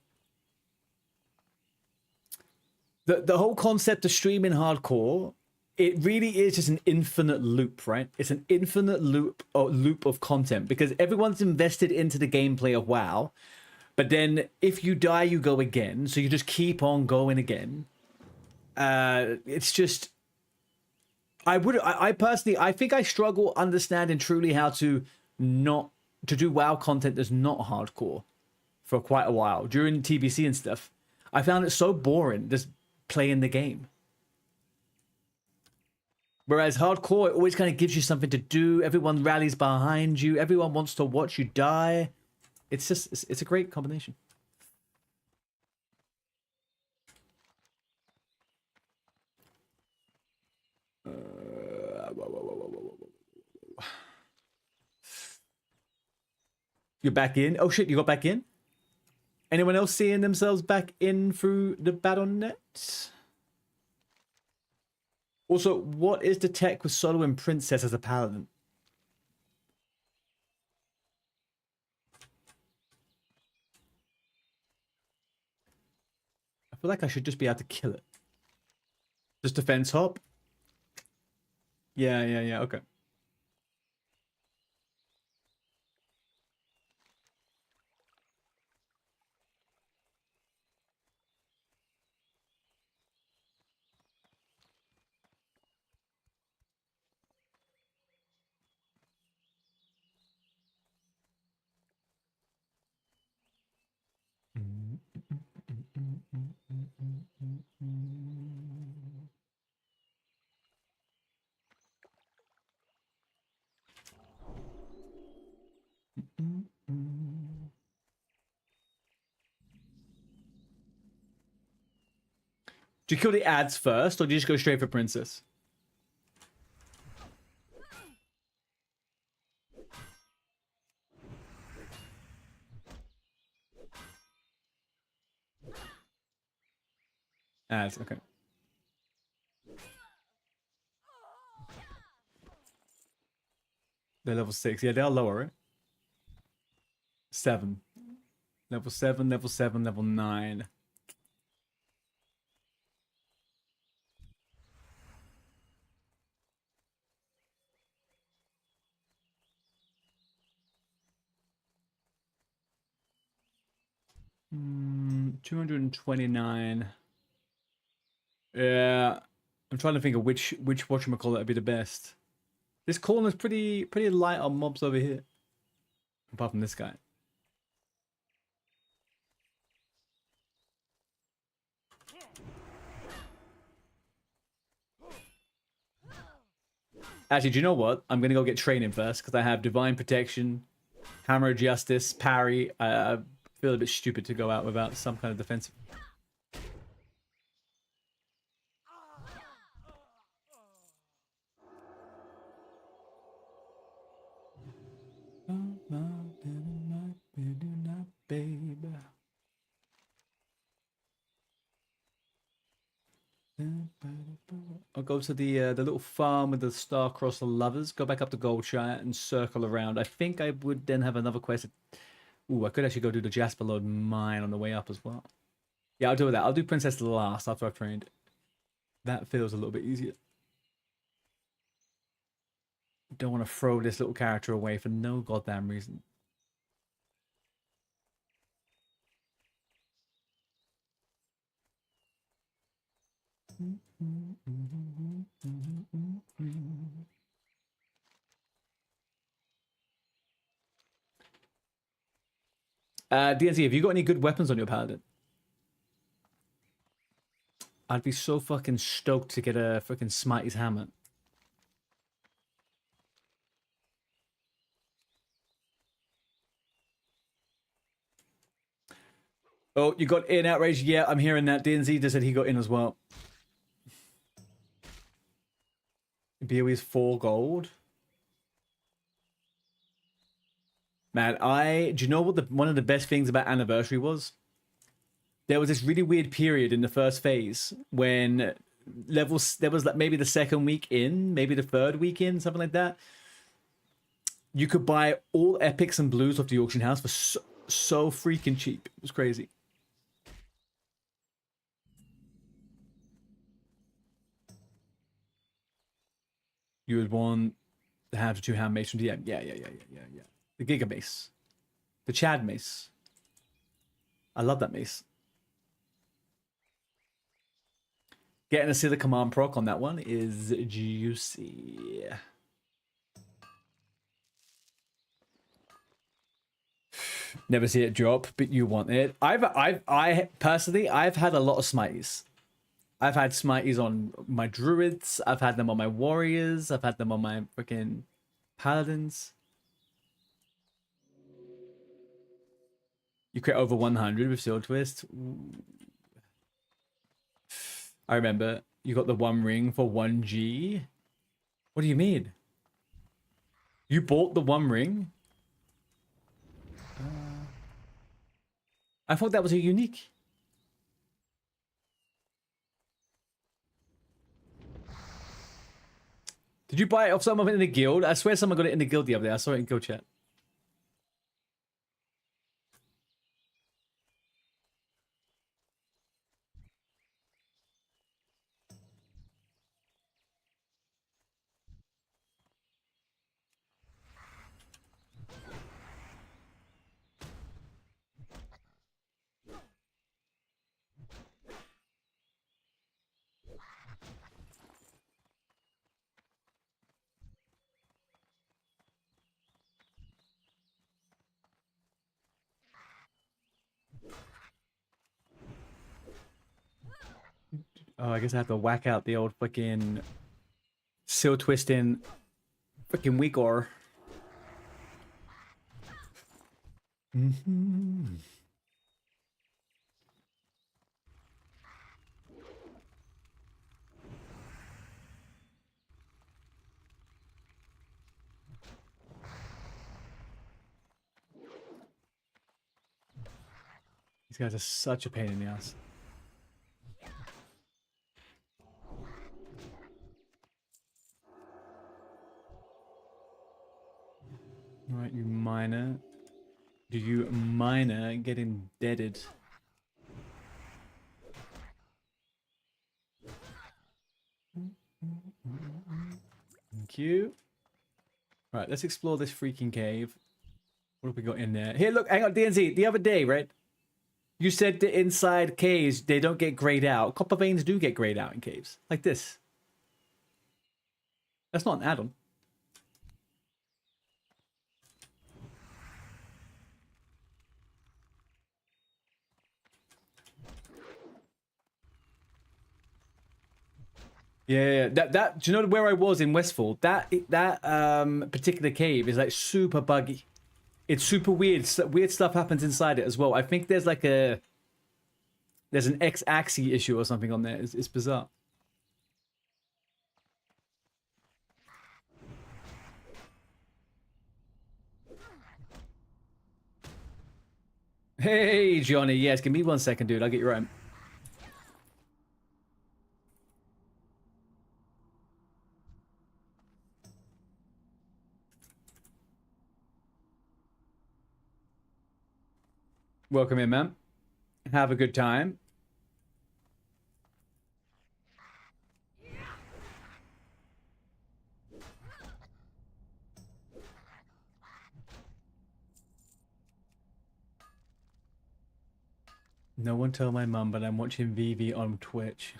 The whole concept of streaming hardcore, it really is just an infinite loop, right? It's an infinite loop of content because everyone's invested into the gameplay of WoW, but then if you die, you go again. So you just keep on going again. It's just, I personally, I think I struggle understanding truly how to do WoW content that's not hardcore for quite a while during TBC and stuff. I found it so boring just playing the game. Whereas hardcore, it always kind of gives you something to do. Everyone rallies behind you. Everyone wants to watch you die. It's just, it's a great combination. You're back in? Oh shit, you got back in? Anyone else seeing themselves back in through the Battle.net? Also, what is the tech with Solo and Princess as a paladin? I feel like I should just be able to kill it. Just defense hop? Yeah, okay. Do you kill the ads first, or do you just go straight for Princess? Ads, okay. They're level 6. Yeah, they are lower, right? 7. Level 7, level 7, level 9. Mm, 229. Yeah, I'm trying to think of which whatchamacallit would be the best. This corner's pretty light on mobs over here. Apart from this guy. Actually, do you know what? I'm gonna go get training first because I have Divine Protection, Hammer of Justice, Parry. I feel a bit stupid to go out without some kind of defensive. I'll go to the little farm with the star-crossed lovers, go back up to Goldshire and circle around. I think I would then have another quest. Ooh, I could actually go do the Jasper Lord mine on the way up as well. Yeah, I'll do that. I'll do Princess last after I've trained. That feels a little bit easier. Don't want to throw this little character away for no goddamn reason. DNC, have you got any good weapons on your paladin? I'd be so fucking stoked to get a fucking Smitey's hammer. Oh, you got in, Outrage? Yeah, I'm hearing that. DNZ just said he got in as well. BOE's 4 gold. Man, do you know what one of the best things about Anniversary was? There was this really weird period in the first phase when there was like maybe the second week in, maybe the third week in, something like that. You could buy all epics and blues off the auction house for so freaking cheap. It was crazy. You would want the half to two hand mace from DM. Yeah. The Giga mace. The Chad mace. I love that mace. Getting a Scylla command proc on that one is juicy. Never see it drop, but you want it. I personally, I've had a lot of smites. I've had smites on my druids. I've had them on my warriors. I've had them on my freaking paladins. You crit over 100 with Seal Twist. Ooh. I remember you got the one ring for 1G. What do you mean? You bought the one ring? I thought that was a unique. Did you buy it off someone in the guild? I swear someone got it in the guild the other day. I saw it in guild chat. Oh, I guess I have to whack out the old fucking seal twisting freaking weak or. These guys are such a pain in the ass. Alright, you miner. Do you miner get embedded? Thank you. Right, let's explore this freaking cave. What have we got in there? Here, look, hang on, DNZ. The other day, right? You said that inside caves, they don't get grayed out. Copper veins do get grayed out in caves. Like this. That's not an add-on. Yeah. That. Do you know where I was in Westfall? That particular cave is like super buggy. It's super weird. Weird stuff happens inside it as well. I think there's like there's an X-axis issue or something on there. It's bizarre. Hey, Johnny. Yes, give me 1 second, dude. I'll get you right. Welcome in, man. Have a good time. No one tell my mum, but I'm watching VV on Twitch.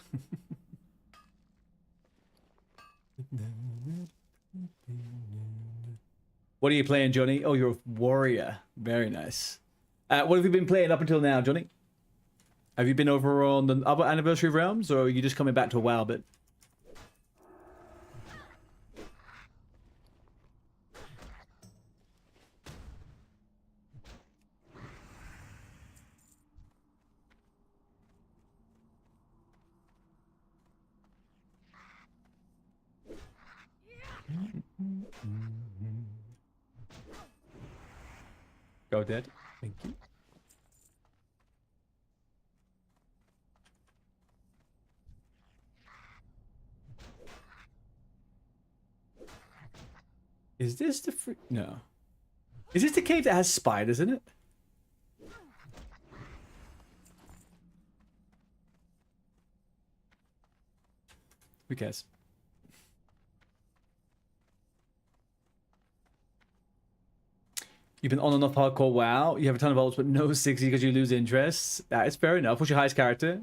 What are you playing, Johnny? Oh, you're a warrior. Very nice. What have you been playing up until now, Johnny? Have you been over on the other Anniversary of Realms, or are you just coming back to a WoW bit? Go dead. Thank you. Is this the no? Is this the cave that has spiders in it? Who cares? You've been on and off hardcore WoW. You have a ton of ults, but no 60 because you lose interest. That is fair enough. What's your highest character?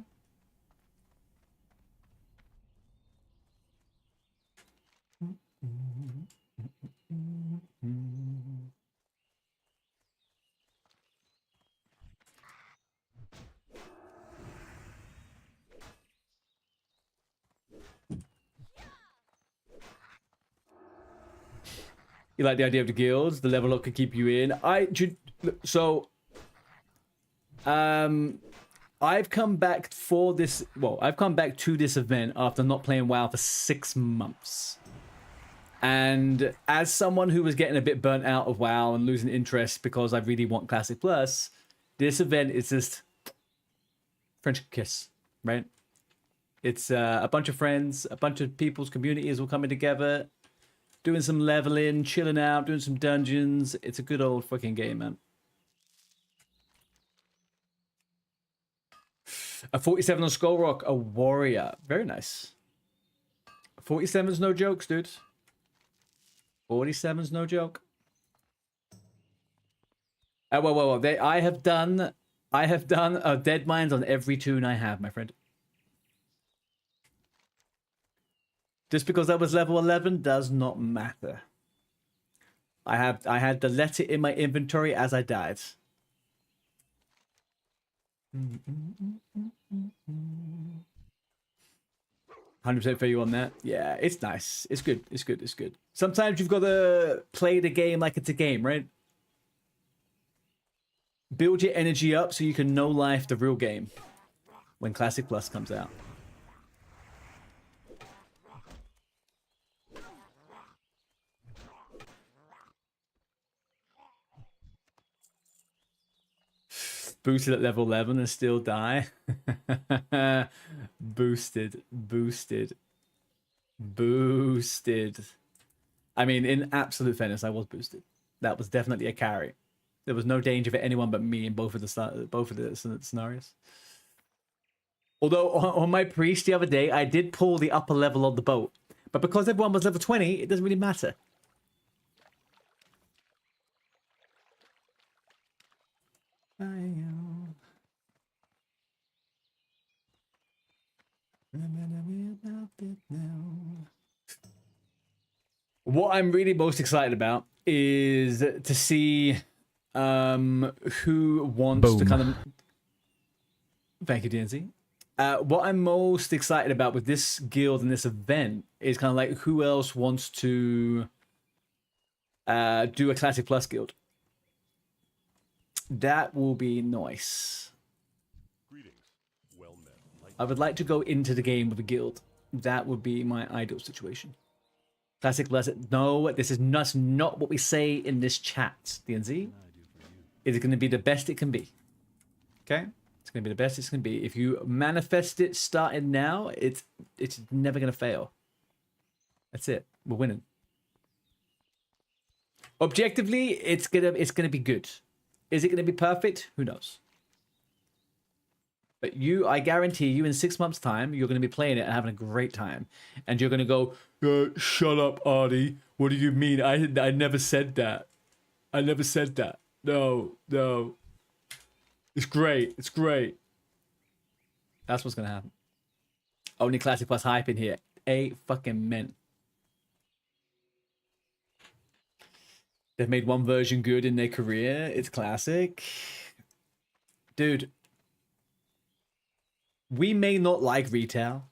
You like the idea of the guilds? The level up could keep you in. I've come back for this. Well, I've come back to this event after not playing WoW for 6 months. And as someone who was getting a bit burnt out of WoW and losing interest because I really want Classic Plus, this event is just French kiss, right? It's a bunch of friends, a bunch of people's communities all coming together, doing some leveling, chilling out, doing some dungeons. It's a good old fucking game, man. A 47 on Skull Rock, a warrior. Very nice. 47's no jokes, dude. 47's no joke. Whoa. I have done dead mines on every tune I have, my friend. Just because I was level 11 does not matter. I had the letter in my inventory as I died. 100% for you on that. Yeah, it's nice. It's good. It's good. It's good. Sometimes you've got to play the game like it's a game, right? Build your energy up so you can know life the real game when Classic Plus comes out. Boosted at level 11 and still die. Boosted. I mean, in absolute fairness, I was boosted. That was definitely a carry. There was no danger for anyone but me in both of the scenarios. Although on my priest the other day, I did pull the upper level of the boat, but because everyone was level 20, it doesn't really matter. What I'm really most excited about is to see who wants to kind of... Thank you, DNC. What I'm most excited about with this guild and this event is kind of like who else wants to do a Classic Plus guild. That will be nice. I would like to go into the game with a guild. That would be my ideal situation. Classic Plus. No, this is not what we say in this chat, DNZ. It is going to be the best it can be. Okay? It's going to be the best it can be. If you manifest it starting now, it's never going to fail. That's it. We're winning. Objectively, it's gonna be good. Is it gonna be perfect? Who knows? But I guarantee you, in 6 months' time, you're gonna be playing it and having a great time, and you're gonna go, "Shut up, Artie. What do you mean? I never said that. I never said that. No. It's great. It's great." That's what's gonna happen. Only Classic Plus hype in here. Fucking men. They've made one version good in their career. It's classic. Dude, we may not like retail,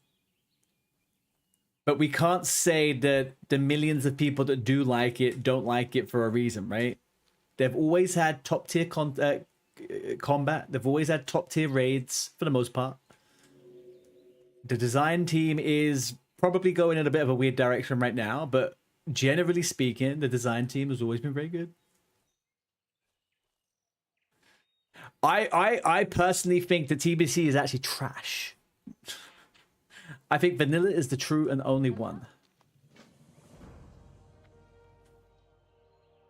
but we can't say that the millions of people that do like it don't like it for a reason, right? They've always had top tier combat. They've always had top tier raids for the most part. The design team is probably going in a bit of a weird direction right now, but generally speaking, the design team has always been very good. I personally think that TBC is actually trash. I think vanilla is the true and only one.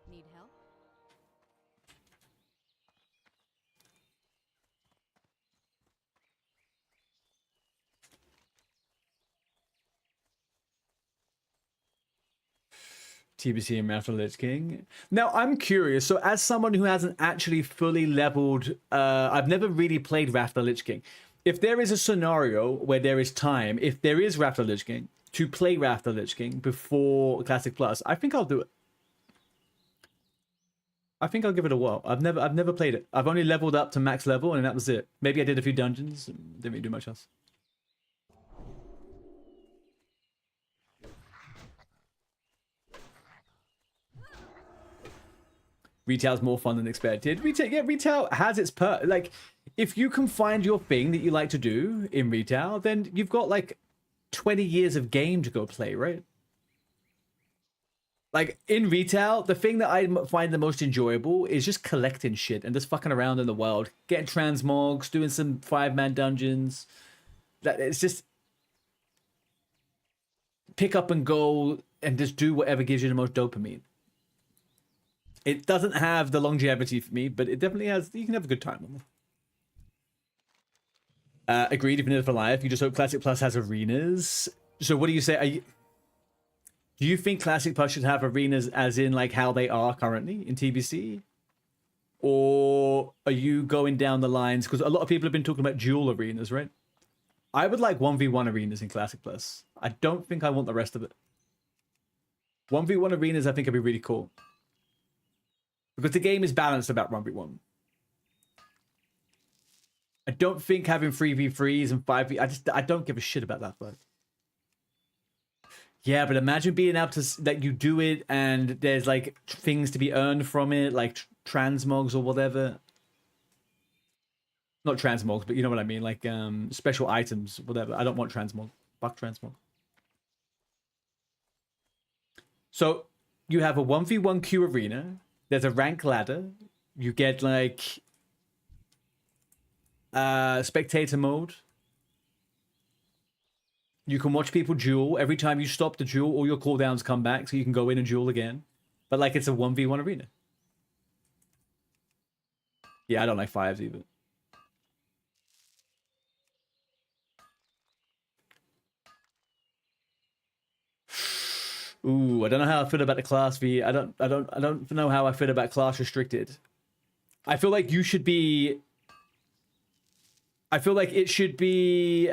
Need help? TBC and Wrath of the Lich King. Now, I'm curious. So, as someone who hasn't actually fully leveled, I've never really played Wrath of the Lich King. If there is a scenario where there is time, if there is Wrath of the Lich King, to play Wrath of the Lich King before Classic Plus, I think I'll do it. I think I'll give it a whirl. I've never played it. I've only leveled up to max level, and that was it. Maybe I did a few dungeons, and didn't really do much else. Retail's more fun than expected. Retail has its like, if you can find your thing that you like to do in retail, then you've got like 20 years of game to go play, right? Like in retail, the thing that I find the most enjoyable is just collecting shit and just fucking around in the world, getting transmogs, doing some 5-man dungeons. That it's just pick up and go and just do whatever gives you the most dopamine. It doesn't have the longevity for me, but it definitely has. You can have a good time with it. Agreed. If you're in it for life, you just hope Classic Plus has arenas. So, what do you say? Do you think Classic Plus should have arenas, as in like how they are currently in TBC, or are you going down the lines? Because a lot of people have been talking about dual arenas, right? I would like 1v1 arenas in Classic Plus. I don't think I want the rest of it. 1v1 arenas, I think, would be really cool. Because the game is balanced about 1v1. I don't think having 3v3s and 5v... I don't give a shit about that, but... Yeah, but imagine being able to... That you do it and there's, like, things to be earned from it, like transmogs or whatever. Not transmogs, but you know what I mean. Like, special items, whatever. I don't want transmog. Fuck transmog. So, you have a 1v1 queue arena... There's a rank ladder. You get like spectator mode. You can watch people duel. Every time you stop the duel, all your cooldowns come back, so you can go in and duel again. But like it's a 1v1 arena. Yeah, I don't like 5s either. Ooh, I don't know how I feel about the class V. I don't know how I feel about class restricted. I feel like you should be... I feel like it should be...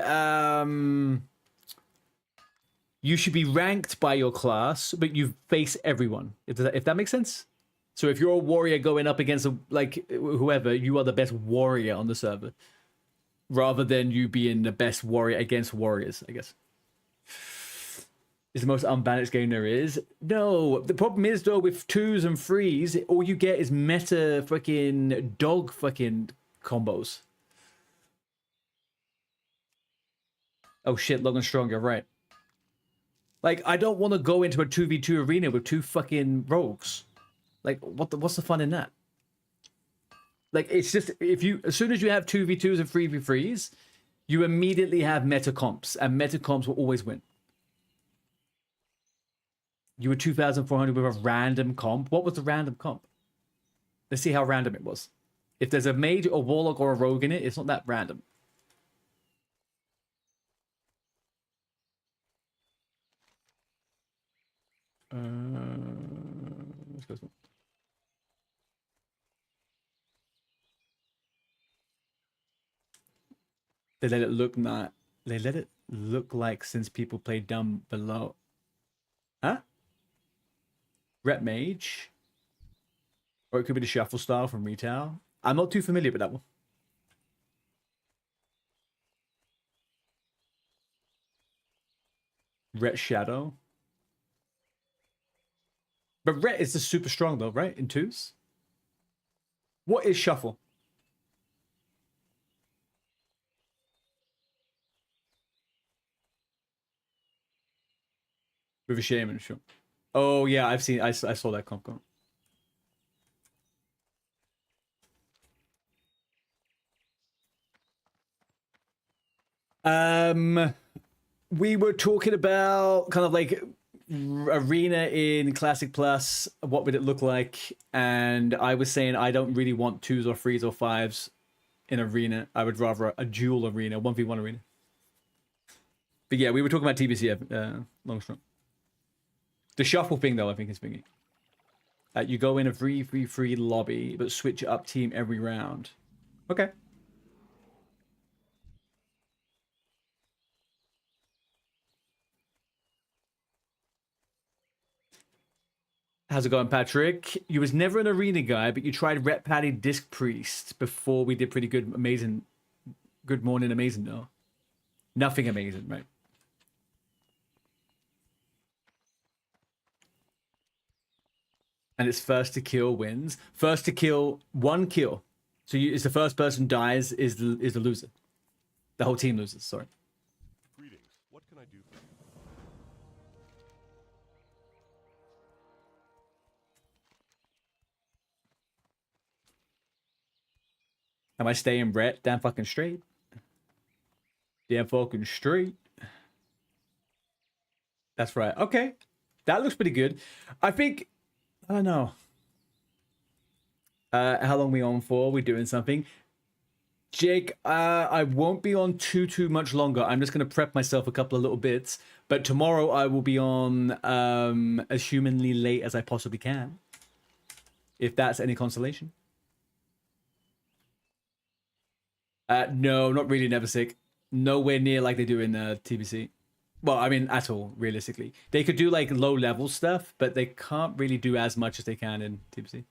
You should be ranked by your class, but you face everyone. If that makes sense? So if you're a warrior going up against like whoever, you are the best warrior on the server. Rather than you being the best warrior against warriors, I guess. Is the most unbalanced game there is. No, the problem is though with 2s and 3s, all you get is meta fucking dog fucking combos. Oh shit, long and strong, you're right. Like, I don't want to go into a 2v2 arena with 2 fucking rogues. Like, what's the fun in that? Like, it's just, as soon as you have 2v2s and 3v3s, you immediately have meta comps, and meta comps will always win. You were 2,400 with a random comp. What was the random comp? Let's see how random it was. If there's a mage, a warlock, or a rogue in it, it's not that random. Let's go. They let it look not. They let it look like since people play dumb below. Huh? Rep Mage. Or it could be the Shuffle style from retail. I'm not too familiar with that one. Ret Shadow. But Ret is just super strong though, right? In 2s? What is Shuffle? With a shaman, sure. Oh yeah, I saw that comp. We were talking about kind of like arena in Classic Plus. What would it look like? And I was saying I don't really want 2s or 3s or 5s in arena. I would rather a dual arena, 1v1 arena. But yeah, we were talking about TBC long strong. The shuffle thing, though, I think is thingy. You go in a 3-3-3 lobby, but switch up team every round. Okay. How's it going, Patrick? You was never an arena guy, but you tried Rep Paddy Disc Priest before we did pretty good, amazing. Good morning, amazing, no? Nothing amazing, right? And it's first to kill wins. First to kill, 1 kill. So it's the first person dies is the loser. The whole team loses, sorry. Greetings. What can I do for you? Am I staying Brett? Damn fucking straight. Damn fucking straight. That's right. Okay. That looks pretty good. I think, I don't know. How long are we on for? We're doing something. Jake, I won't be on too much longer. I'm just going to prep myself a couple of little bits. But tomorrow I will be on as humanly late as I possibly can. If that's any consolation. No, not really Never Sick. Nowhere near like they do in TBC. Well, I mean, at all, realistically. They could do like low-level stuff, but they can't really do as much as they can in TBC.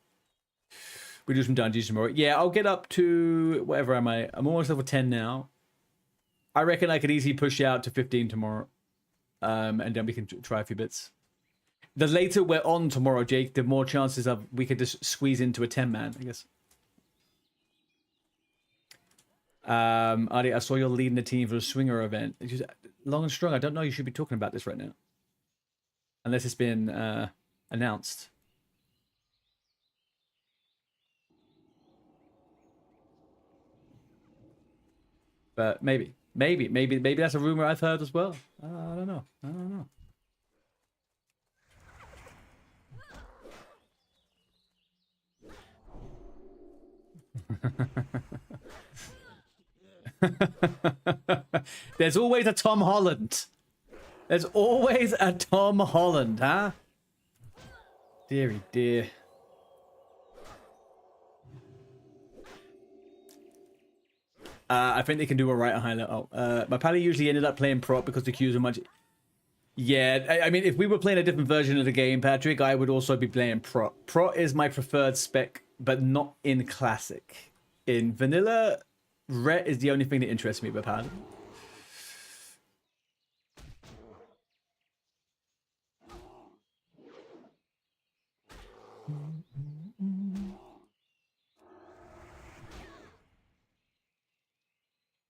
We do some dungeons tomorrow. Yeah, I'll get up to... Whatever am I? I'm almost level 10 now. I reckon I could easily push out to 15 tomorrow. And then we can try a few bits. The later we're on tomorrow, Jake, the more chances of we could just squeeze into a 10-man, I guess. Adi, I saw you're leading the team for a swinger event. It's just, long and strong, I don't know you should be talking about this right now. Unless it's been announced. But maybe that's a rumor I've heard as well. I don't know. There's always a Tom Holland. There's always a Tom Holland, huh? Deary dear. I think they can do a right high level. My pally usually ended up playing prop because the queues are much... Yeah, I mean, if we were playing a different version of the game, Patrick, I would also be playing prop. Prop is my preferred spec, but not in classic. In vanilla, ret is the only thing that interests me about Paladin.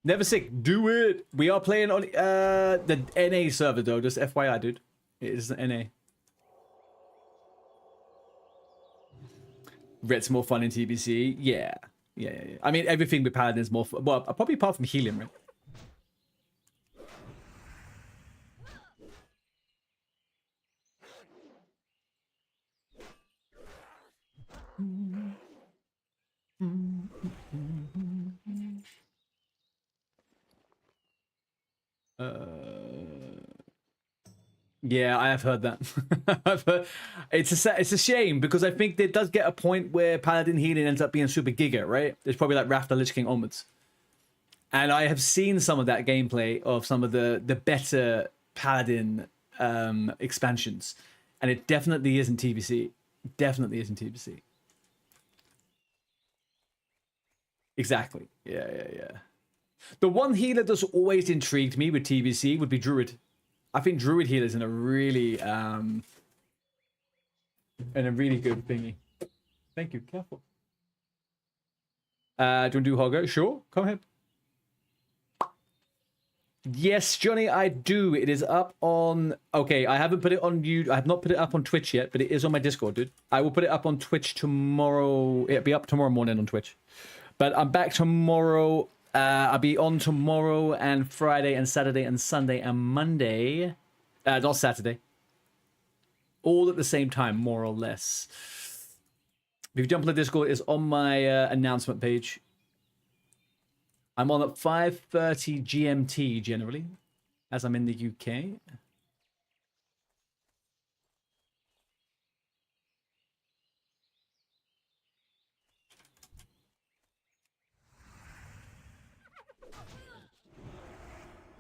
Never Sick, do it. We are playing on the NA server though, just FYI, dude. It is the NA. Ret's more fun in TBC. Yeah. I mean, everything with Paladin is more fun. Well, probably apart from healing, right? Yeah, I have heard that. It's a shame because I think there does get a point where Paladin healing ends up being super giga, right? It's probably like Wrath the Lich King onwards. And I have seen some of that gameplay of some of the better Paladin expansions. And it definitely isn't TBC. Definitely isn't TBC. Exactly. Yeah. The one healer that's always intrigued me with TBC would be Druid. I think Druid healers in a really good thingy. Thank you. Careful. Do you want to do Hogger? Sure. Come ahead. Yes, Johnny, I do. It is up on... Okay, I haven't put it on you. I have not put it up on Twitch yet, but it is on my Discord, dude. I will put it up on Twitch tomorrow. It'll be up tomorrow morning on Twitch. But I'm back tomorrow. I'll be on tomorrow and Friday and Saturday and Sunday and Monday. Not Saturday. All at the same time, more or less. If you jump on the Discord, it's on my announcement page. I'm on at 5:30 GMT generally, as I'm in the UK.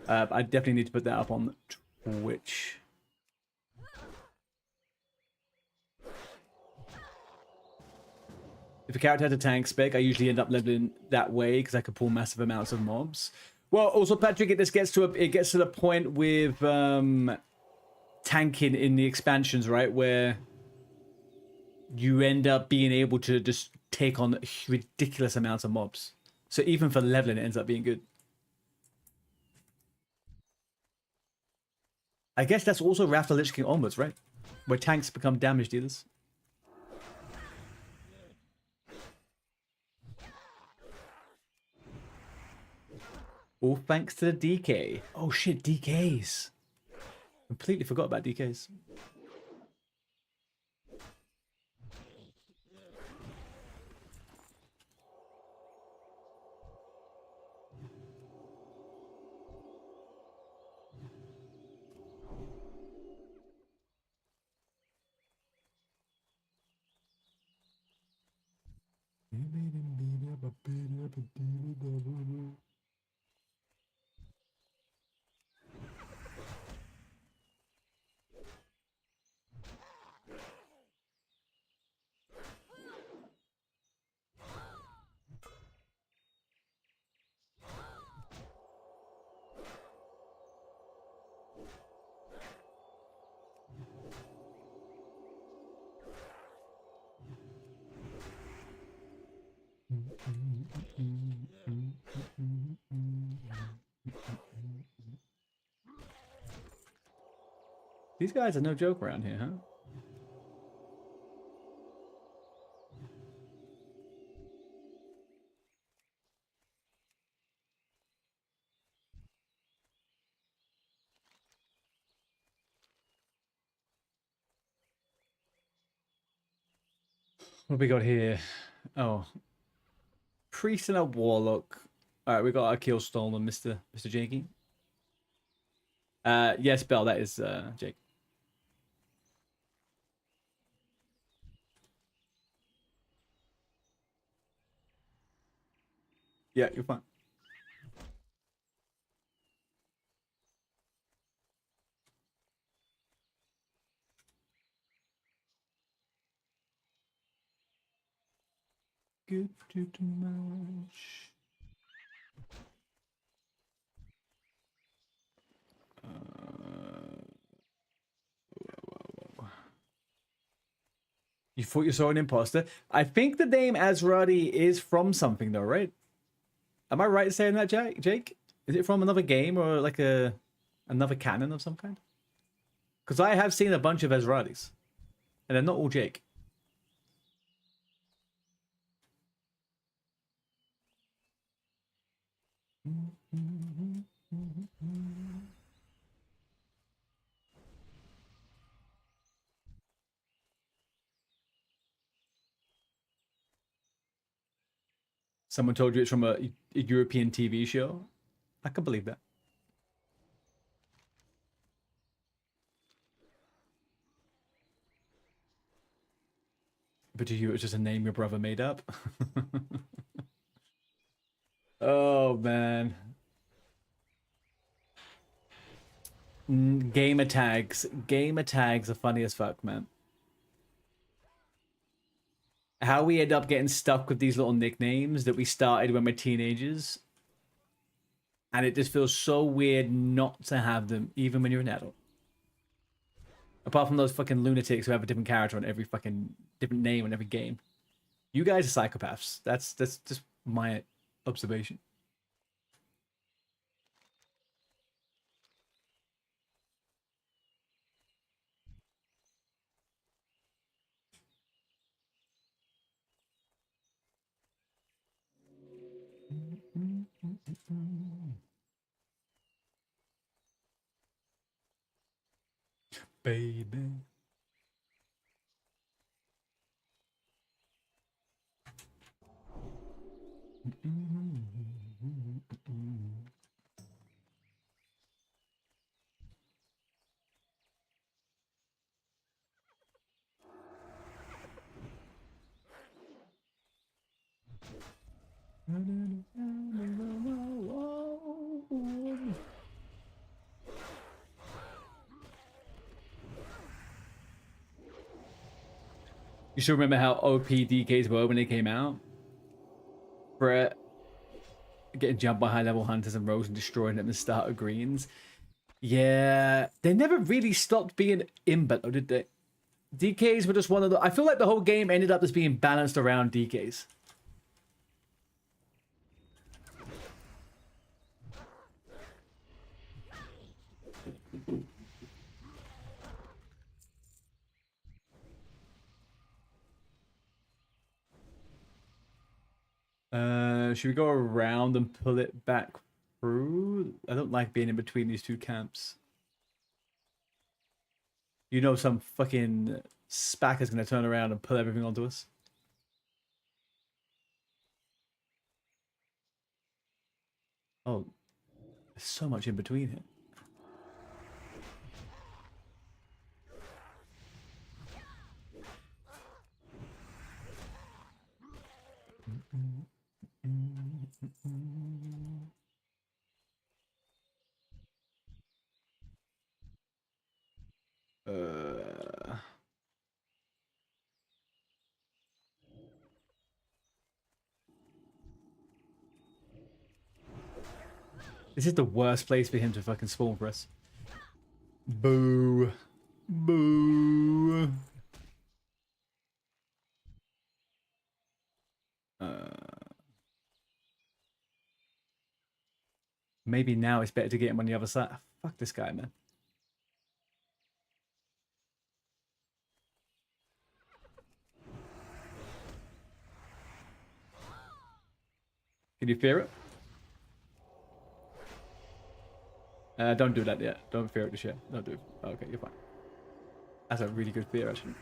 I definitely need to put that up on Twitch. If a character has a tank spec, I usually end up leveling that way because I can pull massive amounts of mobs. Well, also, Patrick, it gets to the point with tanking in the expansions, right, where you end up being able to just take on ridiculous amounts of mobs. So even for leveling, it ends up being good. I guess that's also Wrath of the Lich King onwards, right? Where tanks become damage dealers. All thanks to the DK. Oh shit, DKs. Completely forgot about DKs. These guys are no joke around here, huh? What have we got here? Oh. Priest and a Warlock. Alright, we got our kill stolen, Mr. Jakey. Yes, Bell, that is Jake. Yeah, you're fine. Good too much. You thought you saw an imposter? I think the name Azradi is from something though, right? Am I right in saying that, Jake? Is it from another game or like another canon of some kind? Because I have seen a bunch of Azradis. And they're not all Jake. Someone told you it's from a European TV show? I can believe that. But to you, it's just a name your brother made up. Oh, man. Gamer tags. Gamer tags are funny as fuck, man. How we end up getting stuck with these little nicknames that we started when we're teenagers. And it just feels so weird not to have them, even when you're an adult. Apart from those fucking lunatics who have a different character on every fucking different name in every game. You guys are psychopaths. That's just my observation. Baby. You should remember how OP DKs were when they came out. Brett getting jumped by high-level hunters and rogues and destroying them at the start of greens. Yeah, they never really stopped being imba, though, did they? DKs were just one of the... I feel like the whole game ended up as being balanced around DKs. Should we go around and pull it back through? I don't like being in between these two camps. You know some fucking spacker's gonna turn around and pull everything onto us. Oh, there's so much in between here. This is the worst place for him to fucking spawn for us. Boo. Boo. Maybe now it's better to get him on the other side. Fuck this guy, man. Can you fear it? Don't do that yet. Don't fear it this year. Don't do it. Okay, you're fine. That's a really good fear, actually.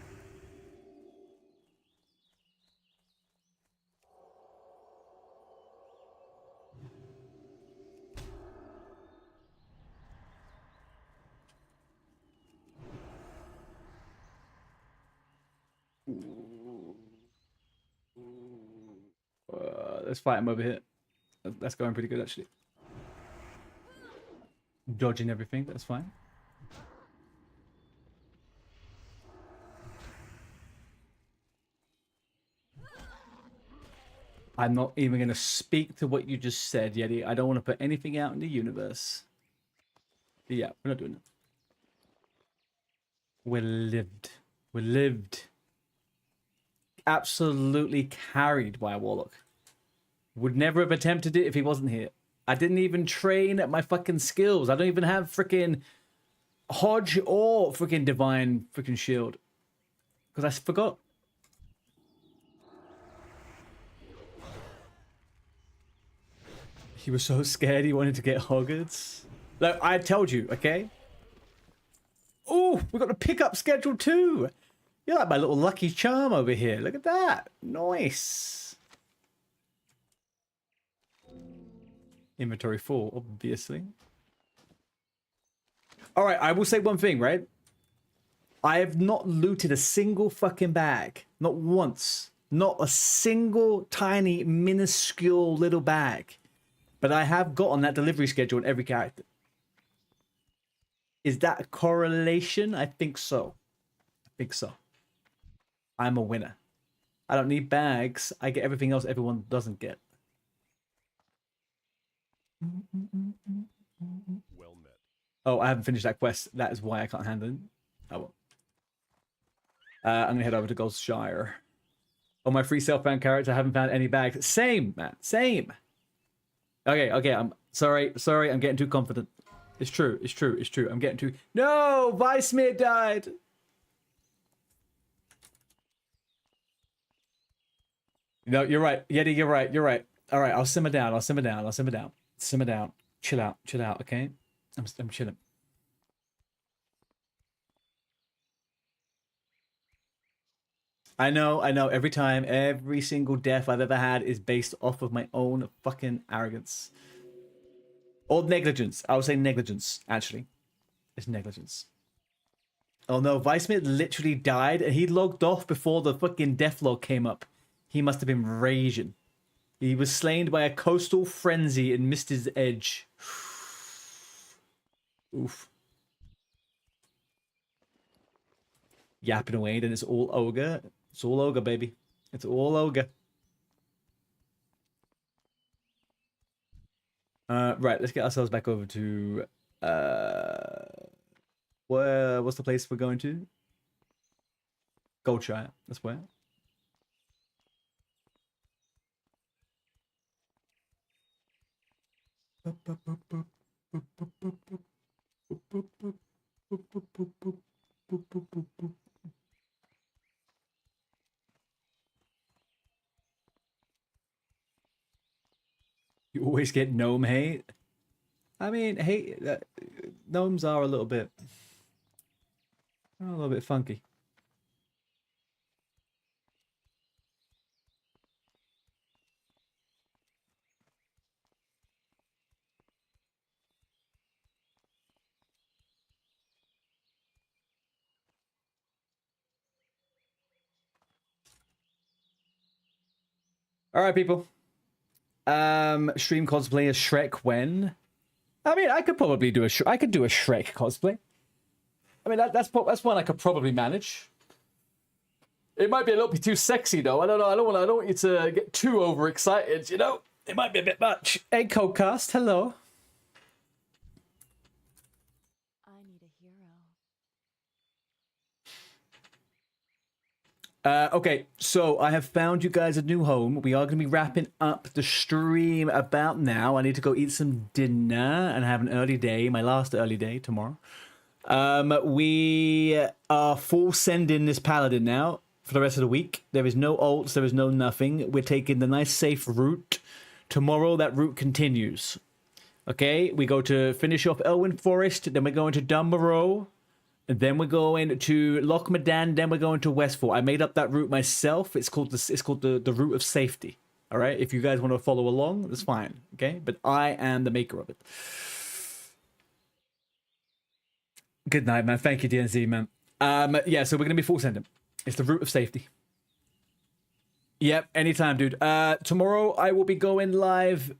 Let's fight him over here. That's going pretty good, actually. Dodging everything, that's fine. I'm not even going to speak to what you just said, Yeti. I don't want to put anything out in the universe. But yeah, we're not doing it. We're lived. We're lived. Absolutely carried by a warlock. Would never have attempted it if he wasn't here. I didn't even train at my fucking skills. I don't even have freaking Hodge or freaking Divine freaking Shield. Because I forgot. He was so scared he wanted to get Hoggarts. Look, I told you, okay? Oh, we got the pickup schedule too. You're like my little lucky charm over here. Look at that. Nice. Inventory full, obviously. All right, I will say one thing, right? I have not looted a single fucking bag. Not once. Not a single tiny, minuscule little bag. But I have got on that delivery schedule on every character. Is that a correlation? I think so. I think so. I'm a winner. I don't need bags. I get everything else everyone doesn't get. Well met. Oh, I haven't finished that quest. That is why I can't handle it. Oh well. I'm gonna head over to Goldshire. On my free self-found character, I haven't found any bags. Same, man. Same. Okay. I'm sorry. I'm getting too confident. It's true. I'm getting too... No! Weissmere died! No, you're right. Yeti, you're right. All right, I'll simmer down. Simmer down. Chill out, okay? I'm chilling. I know. Every single death I've ever had is based off of my own fucking arrogance. Or negligence. I would say negligence, actually. It's negligence. Oh no, Weissmere literally died and he logged off before the fucking death log came up. He must have been raging. He was slain by a coastal frenzy and missed his edge. Oof. Yapping away, then it's all ogre. It's all ogre, baby. It's all ogre. Right, let's get ourselves back over to what's the place we're going to? Goldshire. That's where. You always get gnome hate. I mean, hate gnomes are a little bit funky. All right, people. Stream cosplay as Shrek when? I mean, I could probably do a Shrek cosplay. I mean, that's one I could probably manage. It might be a little bit too sexy though. I don't know. I don't want you to get too overexcited. You know, it might be a bit much. Hey, Codecast, hello. Okay, so I have found you guys a new home. We are going to be wrapping up the stream about now. I need to go eat some dinner and have an early day, my last early day tomorrow. We are full sending this paladin now for the rest of the week. There is no ults, there is no nothing. We're taking the nice safe route. Tomorrow that route continues. Okay, we go to finish off Elwyn Forest, then we're going to Dunbarrow. And then we're going to Lochmadan, then we're going to Westfall. I made up that route myself. It's called the route of safety. All right? If you guys want to follow along, that's fine. Okay? But I am the maker of it. Good night, man. Thank you, DNZ, man. Yeah, so we're going to be full sending. It's the route of safety. Yep, anytime, dude. Tomorrow I will be going live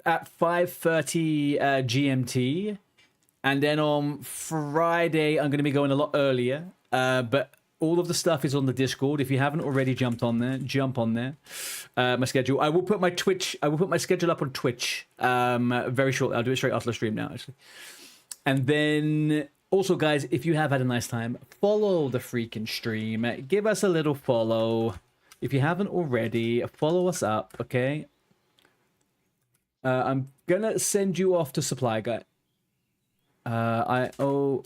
at 5:30 GMT. And then on Friday, I'm going to be going a lot earlier. But all of the stuff is on the Discord. If you haven't already jumped on there, jump on there. My schedule. I will put my schedule up on Twitch very shortly. I'll do it straight after the stream now, actually. And then also, guys, if you have had a nice time, follow the freaking stream. Give us a little follow. If you haven't already, follow us up, okay? I'm going to send you off to Supply Guy. I owe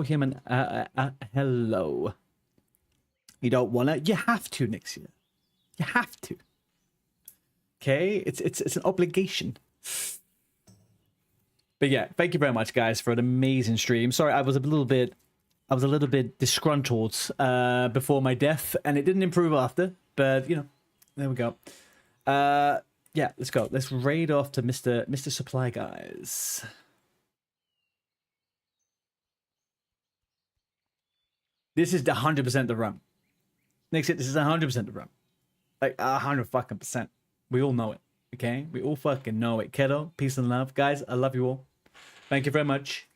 him an hello. You don't wanna? You have to, Nixia. You have to. Okay, it's an obligation. But yeah, thank you very much, guys, for an amazing stream. Sorry, I was a little bit disgruntled before my death, and it didn't improve after. But you know, there we go. Yeah, let's go. Let's raid off to Mr. Supply Guys. This is 100% the run. Next hit, this is 100% the run. Like 100%. We all know it. Okay? We all fucking know it. Kiddo, peace and love. Guys, I love you all. Thank you very much.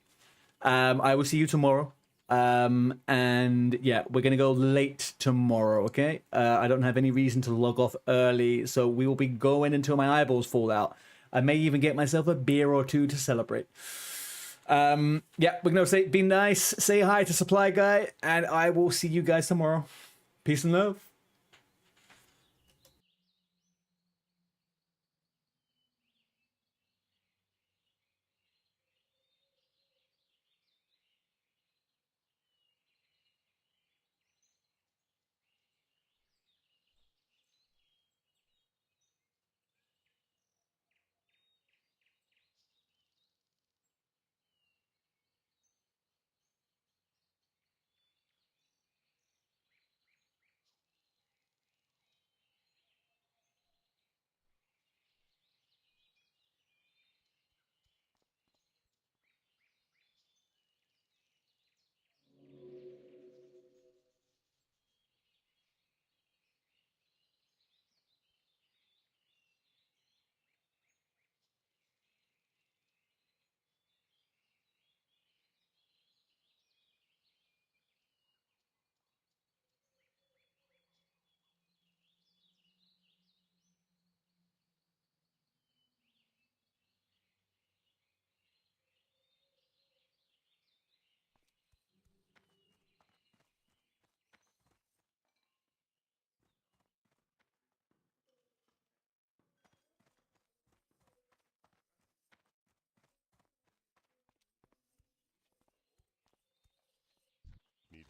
I will see you tomorrow. And yeah, we're gonna go late tomorrow, okay? I don't have any reason to log off early, so we will be going until my eyeballs fall out. I may even get myself a beer or two to celebrate. Yeah, we're gonna say be nice, say hi to Supply Guy, and I will see you guys tomorrow. Peace and love.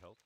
help?